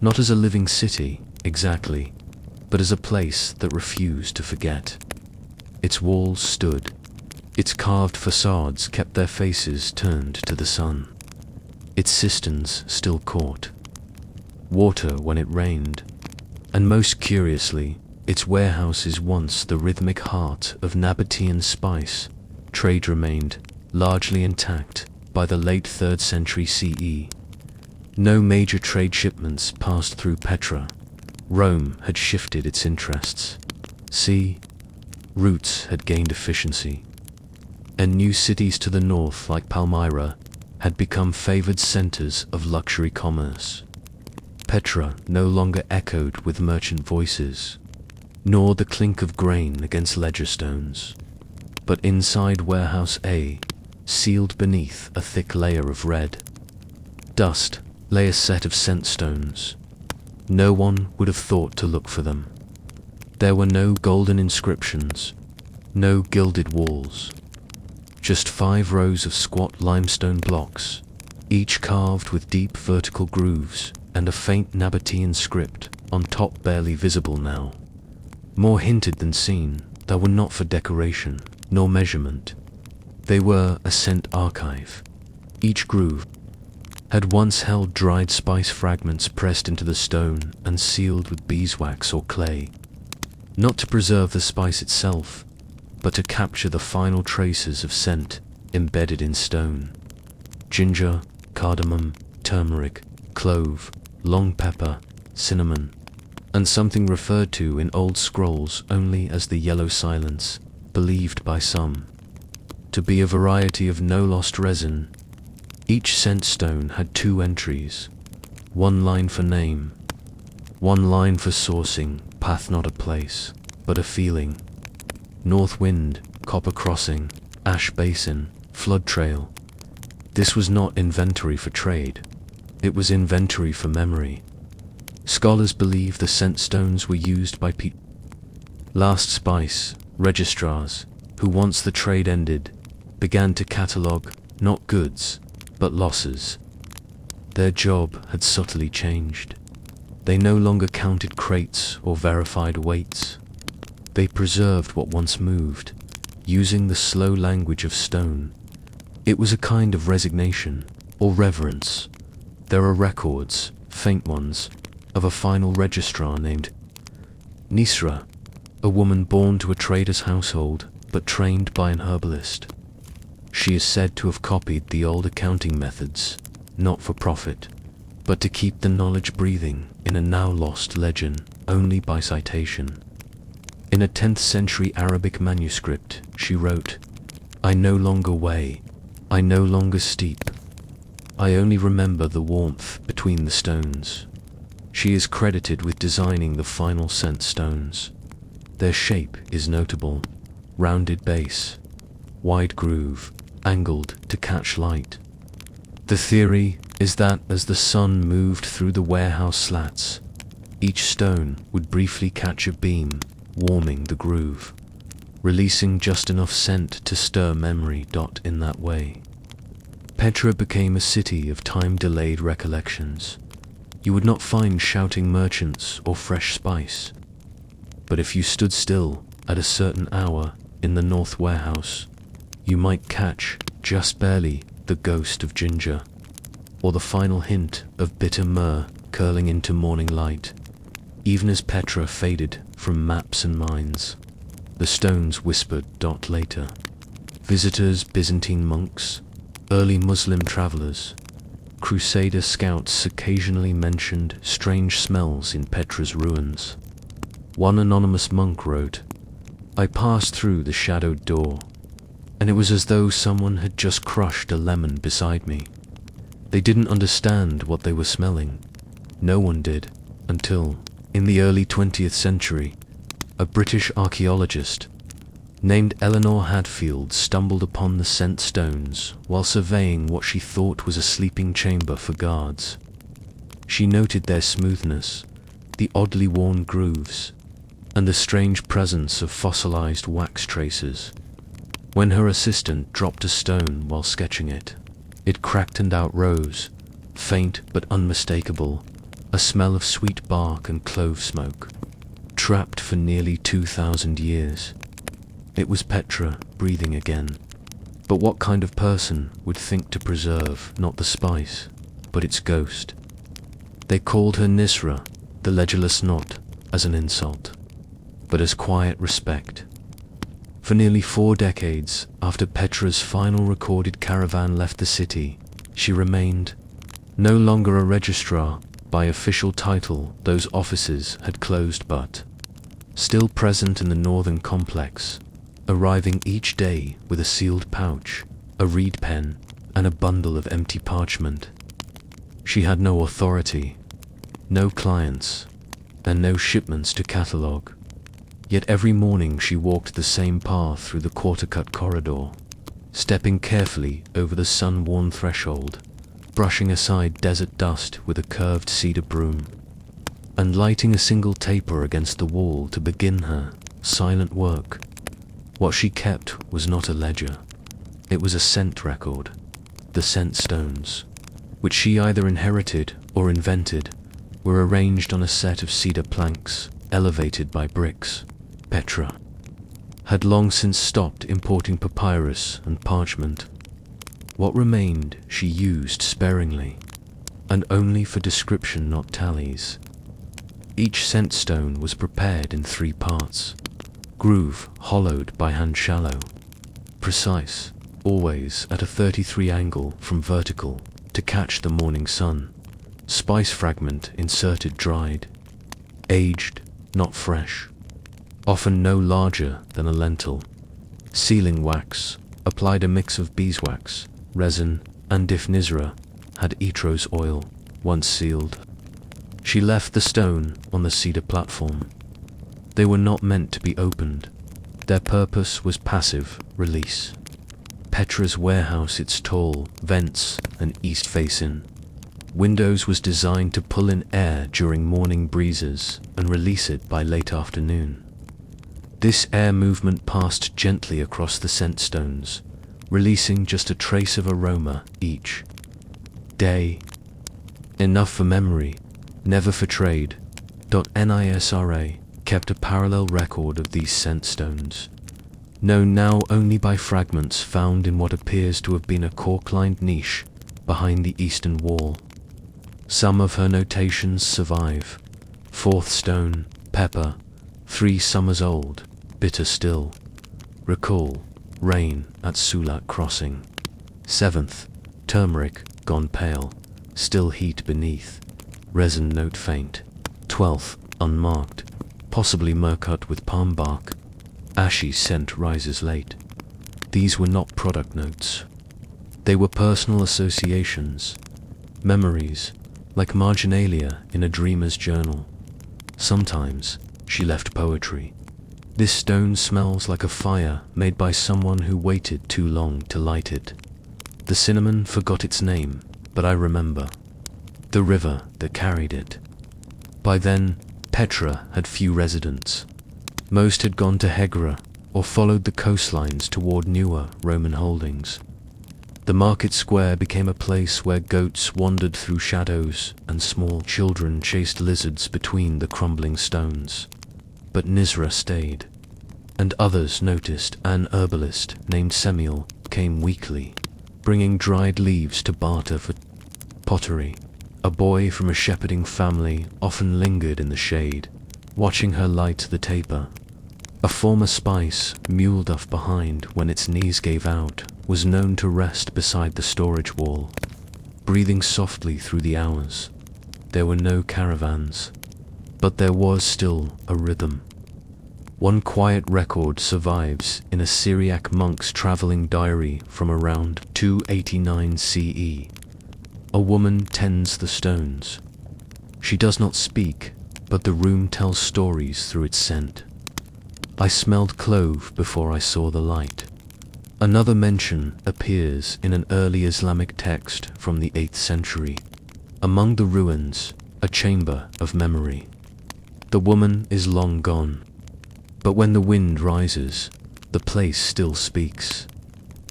not as a living city, exactly, but as a place that refused to forget. Its walls stood, its carved facades kept their faces turned to the sun. Its cisterns still caught water when it rained, and most curiously, its warehouses, once the rhythmic heart of Nabatean spice trade, remained largely intact by the late 3rd century CE. No major trade shipments passed through Petra. Rome had shifted its interests. Sea routes had gained efficiency, and new cities to the north, like Palmyra, had become favored centers of luxury commerce. Petra no longer echoed with merchant voices, nor the clink of grain against ledger stones, but inside Warehouse A, sealed beneath a thick layer of red dust, lay a set of scent stones. No one would have thought to look for them. There were no golden inscriptions, no gilded walls, just 5 rows of squat limestone blocks, each carved with deep vertical grooves and a faint Nabatean script on top, barely visible now. More hinted than seen, they were not for decoration nor measurement. They were a scent archive. Each groove had once held dried spice fragments pressed into the stone and sealed with beeswax or clay, not to preserve the spice itself, but to capture the final traces of scent embedded in stone. Ginger, cardamom, turmeric, clove, long pepper, cinnamon, and something referred to in old scrolls only as the yellow silence, believed by some to be a variety of no-lost resin. Each scent stone had 2 entries, 1 line for name, 1 line for sourcing, path not a place, but a feeling. North wind, copper crossing, ash basin, flood trail. This was not inventory for trade, it was inventory for memory. Scholars believe the scent stones were used by last spice registrars, who once the trade ended, began to catalogue not goods, but losses. Their job had subtly changed. They no longer counted crates or verified weights. They preserved what once moved, using the slow language of stone. It was a kind of resignation or reverence. There are records, faint ones, of a final registrar named Nisra, a woman born to a trader's household but trained by an herbalist. She is said to have copied the old accounting methods, not for profit, but to keep the knowledge breathing in a now lost legend only by citation. In a 10th century Arabic manuscript, she wrote, "I no longer weigh, I no longer steep. I only remember the warmth between the stones." She is credited with designing the final scent stones. Their shape is notable: rounded base, wide groove, angled to catch light. The theory is that as the sun moved through the warehouse slats, each stone would briefly catch a beam, warming the groove, releasing just enough scent to stir memory. In that way, Petra became a city of time-delayed recollections. You would not find shouting merchants or fresh spice, but if you stood still at a certain hour in the North Warehouse, you might catch, just barely, the ghost of ginger, or the final hint of bitter myrrh curling into morning light. Even as Petra faded from maps and minds, the stones whispered. Later, visitors, Byzantine monks, early Muslim travelers, Crusader scouts occasionally mentioned strange smells in Petra's ruins. One anonymous monk wrote, "I passed through the shadowed door, and it was as though someone had just crushed a lemon beside me." They didn't understand what they were smelling. No one did, until, in the early 20th century, a British archaeologist, named Eleanor Hadfield stumbled upon the scent stones while surveying what she thought was a sleeping chamber for guards. She noted their smoothness, the oddly worn grooves, and the strange presence of fossilized wax traces. When her assistant dropped a stone while sketching it, it cracked and outrose, faint but unmistakable, a smell of sweet bark and clove smoke, trapped for nearly 2,000 years. It was Petra breathing again. But what kind of person would think to preserve not the spice, but its ghost? They called her Nisra, the ledgerless, not as an insult, but as quiet respect. For nearly 4 decades after Petra's final recorded caravan left the city, she remained. No longer a registrar by official title, those offices had closed, but still present in the northern complex, arriving each day with a sealed pouch, a reed pen, and a bundle of empty parchment. She had no authority, no clients, and no shipments to catalogue. Yet every morning she walked the same path through the quarter-cut corridor, stepping carefully over the sun-worn threshold, brushing aside desert dust with a curved cedar broom, and lighting a single taper against the wall to begin her silent work. What she kept was not a ledger. It was a scent record, the scent stones, which she either inherited or invented, were arranged on a set of cedar planks, elevated by bricks. Petra had long since stopped importing papyrus and parchment. What remained she used sparingly, and only for description, not tallies. Each scent stone was prepared in 3 parts. Groove hollowed by hand, shallow, precise, always at a 33 angle from vertical to catch the morning sun. Spice fragment inserted, dried, aged, not fresh, often no larger than a lentil. Sealing wax applied a mix of beeswax, resin, and if Nisra had Etros oil, once sealed. She left the stone on the cedar platform. They were not meant to be opened. Their purpose was passive release. Petra's warehouse, its tall vents and east-facing windows, was designed to pull in air during morning breezes and release it by late afternoon. This air movement passed gently across the scent stones, releasing just a trace of aroma each day. Enough for memory, never for trade. NISRA kept a parallel record of these scent stones, known now only by fragments found in what appears to have been a cork-lined niche behind the eastern wall. Some of her notations survive. 4th stone, pepper, 3 summers old, bitter still. Recall, rain at Sulat crossing. 7th, turmeric, gone pale, still heat beneath. Resin note faint. 12th, unmarked, possibly murcut with palm bark. Ashy scent rises late. These were not product notes. They were personal associations, memories, like marginalia in a dreamer's journal. Sometimes she left poetry. This stone smells like a fire made by someone who waited too long to light it. The cinnamon forgot its name, but I remember the river that carried it. By then, Petra had few residents. Most had gone to Hegra or followed the coastlines toward newer Roman holdings. The market square became a place where goats wandered through shadows and small children chased lizards between the crumbling stones. But Nisra stayed, and others noticed an herbalist named Semiel came weekly, bringing dried leaves to barter for pottery. A boy from a shepherding family often lingered in the shade, watching her light the taper. A former spice, mule duff behind when its knees gave out, was known to rest beside the storage wall, breathing softly through the hours. There were no caravans, but there was still a rhythm. One quiet record survives in a Syriac monk's traveling diary from around 289 CE. A woman tends the stones. She does not speak, but the room tells stories through its scent. I smelled clove before I saw the light. Another mention appears in an early Islamic text from the 8th century. Among the ruins, a chamber of memory. The woman is long gone, but when the wind rises, the place still speaks.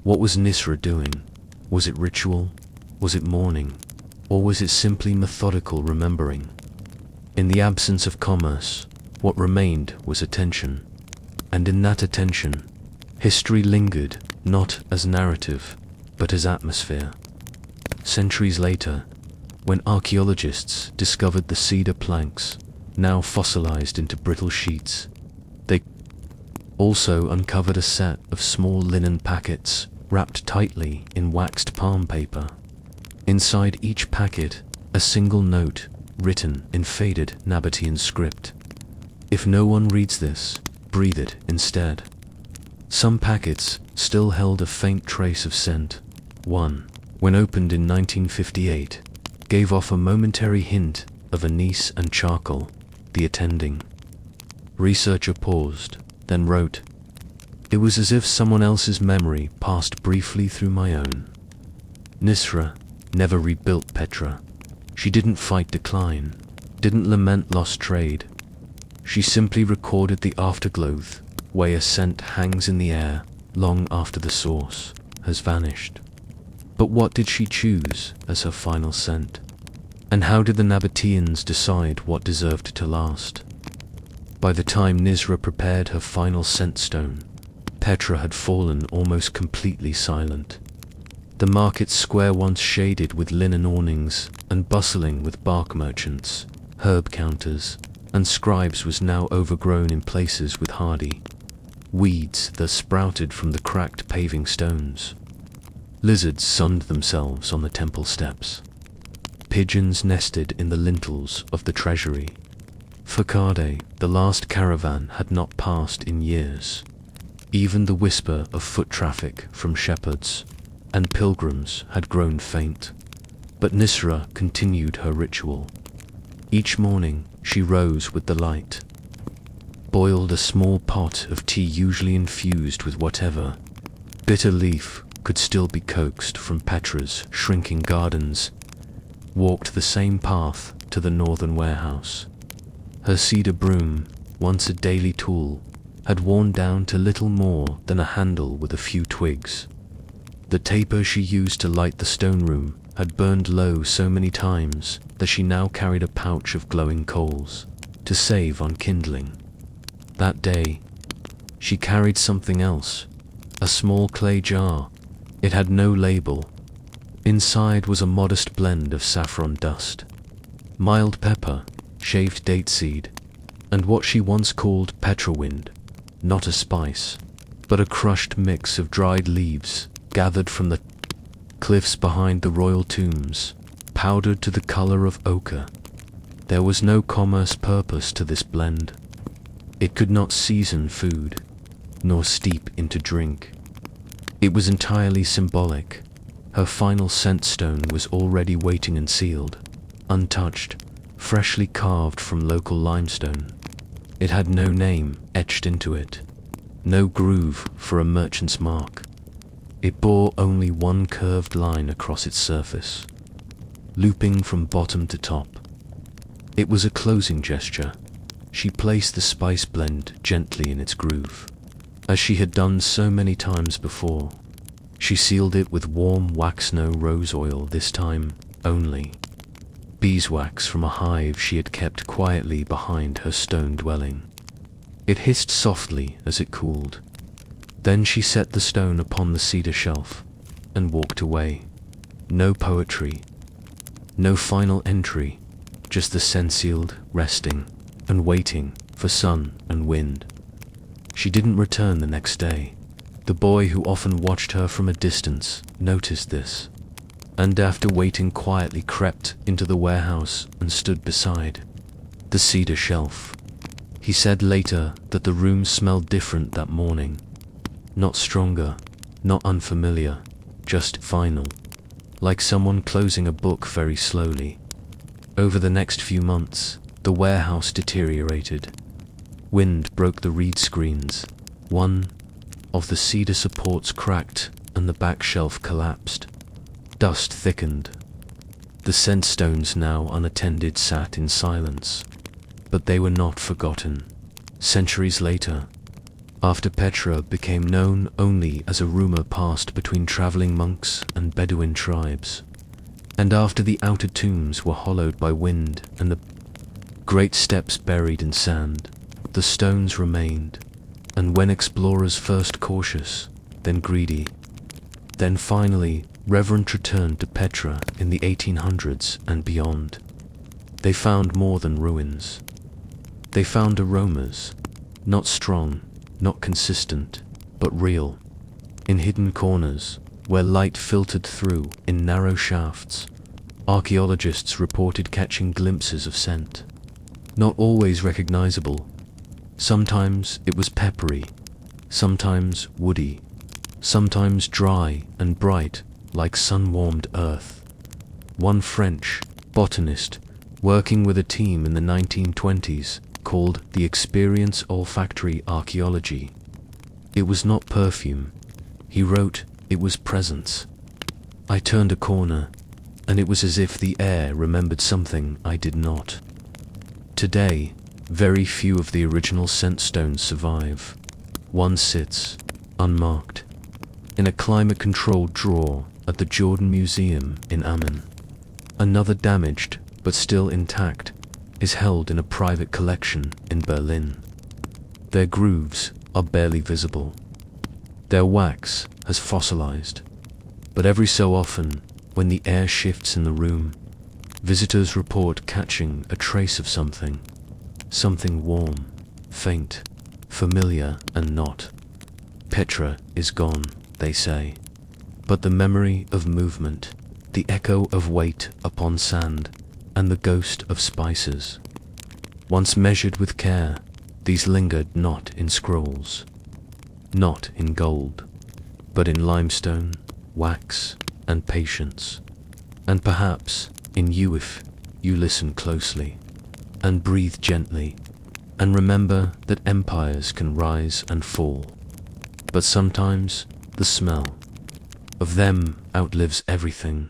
What was Nisra doing? Was it ritual? Was it mourning? Or was it simply methodical remembering? In the absence of commerce, what remained was attention. And in that attention, history lingered not as narrative, but as atmosphere. Centuries later, when archaeologists discovered the cedar planks, now fossilized into brittle sheets, they also uncovered a set of small linen packets wrapped tightly in waxed palm paper. Inside each packet, a single note written in faded Nabatean script. If no one reads this, breathe it instead. Some packets still held a faint trace of scent. One, when opened in 1958, gave off a momentary hint of anise and charcoal, the attending. Researcher paused, then wrote, "It was as if someone else's memory passed briefly through my own." Nisra never rebuilt Petra. She didn't fight decline, didn't lament lost trade. She simply recorded the afterglow, where a scent hangs in the air long after the source has vanished. But what did she choose as her final scent? And how did the Nabateans decide what deserved to last? By the time Nisra prepared her final scent stone, Petra had fallen almost completely silent. The market square, once shaded with linen awnings and bustling with bark merchants, herb counters, and scribes, was now overgrown in places with hardy weeds that sprouted from the cracked paving stones. Lizards sunned themselves on the temple steps. Pigeons nested in the lintels of the treasury. Fakade, the last caravan, had not passed in years. Even the whisper of foot traffic from shepherds and pilgrims had grown faint. But Nisra continued her ritual. Each morning she rose with the light, boiled a small pot of tea usually infused with whatever bitter leaf could still be coaxed from Petra's shrinking gardens, walked the same path to the northern warehouse. Her cedar broom, once a daily tool, had worn down to little more than a handle with a few twigs. The taper she used to light the stone room had burned low so many times that she now carried a pouch of glowing coals to save on kindling. That day, she carried something else, a small clay jar. It had no label. Inside was a modest blend of saffron dust, mild pepper, shaved date seed, and what she once called petrowind, not a spice, but a crushed mix of dried leaves gathered from the cliffs behind the royal tombs, powdered to the color of ochre. There was no commerce purpose to this blend. It could not season food, nor steep into drink. It was entirely symbolic. Her final scent stone was already waiting and sealed, untouched, freshly carved from local limestone. It had no name etched into it, no groove for a merchant's mark. It bore only one curved line across its surface, looping from bottom to top. It was a closing gesture. She placed the spice blend gently in its groove, as she had done so many times before. She sealed it with warm wax-no rose oil, this time only beeswax from a hive she had kept quietly behind her stone dwelling. It hissed softly as it cooled. Then she set the stone upon the cedar shelf and walked away. No poetry, no final entry, just the scent sealed, resting and waiting for sun and wind. She didn't return the next day. The boy, who often watched her from a distance, noticed this, and after waiting quietly crept into the warehouse and stood beside the cedar shelf. He said later that the room smelled different that morning. Not stronger, not unfamiliar, just final, like someone closing a book very slowly. Over the next few months, the warehouse deteriorated. Wind broke the reed screens. One of the cedar supports cracked and the back shelf collapsed. Dust thickened. The scent stones, now unattended, sat in silence. But they were not forgotten. Centuries later, after Petra became known only as a rumor passed between traveling monks and Bedouin tribes, and after the outer tombs were hollowed by wind and the great steps buried in sand, the stones remained, and when explorers first cautious, then greedy, then finally reverent returned to Petra in the 1800s and beyond, they found more than ruins. They found aromas, not strong, not consistent, but real, in hidden corners, where light filtered through in narrow shafts. Archaeologists reported catching glimpses of scent, not always recognizable. Sometimes it was peppery, sometimes woody, sometimes dry and bright like sun-warmed earth. One French botanist, working with a team in the 1920s, called the experience olfactory archaeology. It was not perfume. He wrote, it was presence. I turned a corner, and it was as if the air remembered something I did not. Today, very few of the original scent stones survive. One sits, unmarked, in a climate-controlled drawer at the Jordan Museum in Amman. Another, damaged but still intact, is held in a private collection in Berlin. Their grooves are barely visible. Their wax has fossilized. But every so often, when the air shifts in the room, visitors report catching a trace of something. Something warm, faint, familiar and not. Petra is gone, they say. But the memory of movement, the echo of weight upon sand, and the ghost of spices. Once measured with care, these lingered not in scrolls, not in gold, but in limestone, wax, and patience, and perhaps in you if you listen closely, and breathe gently, and remember that empires can rise and fall, but sometimes the smell of them outlives everything.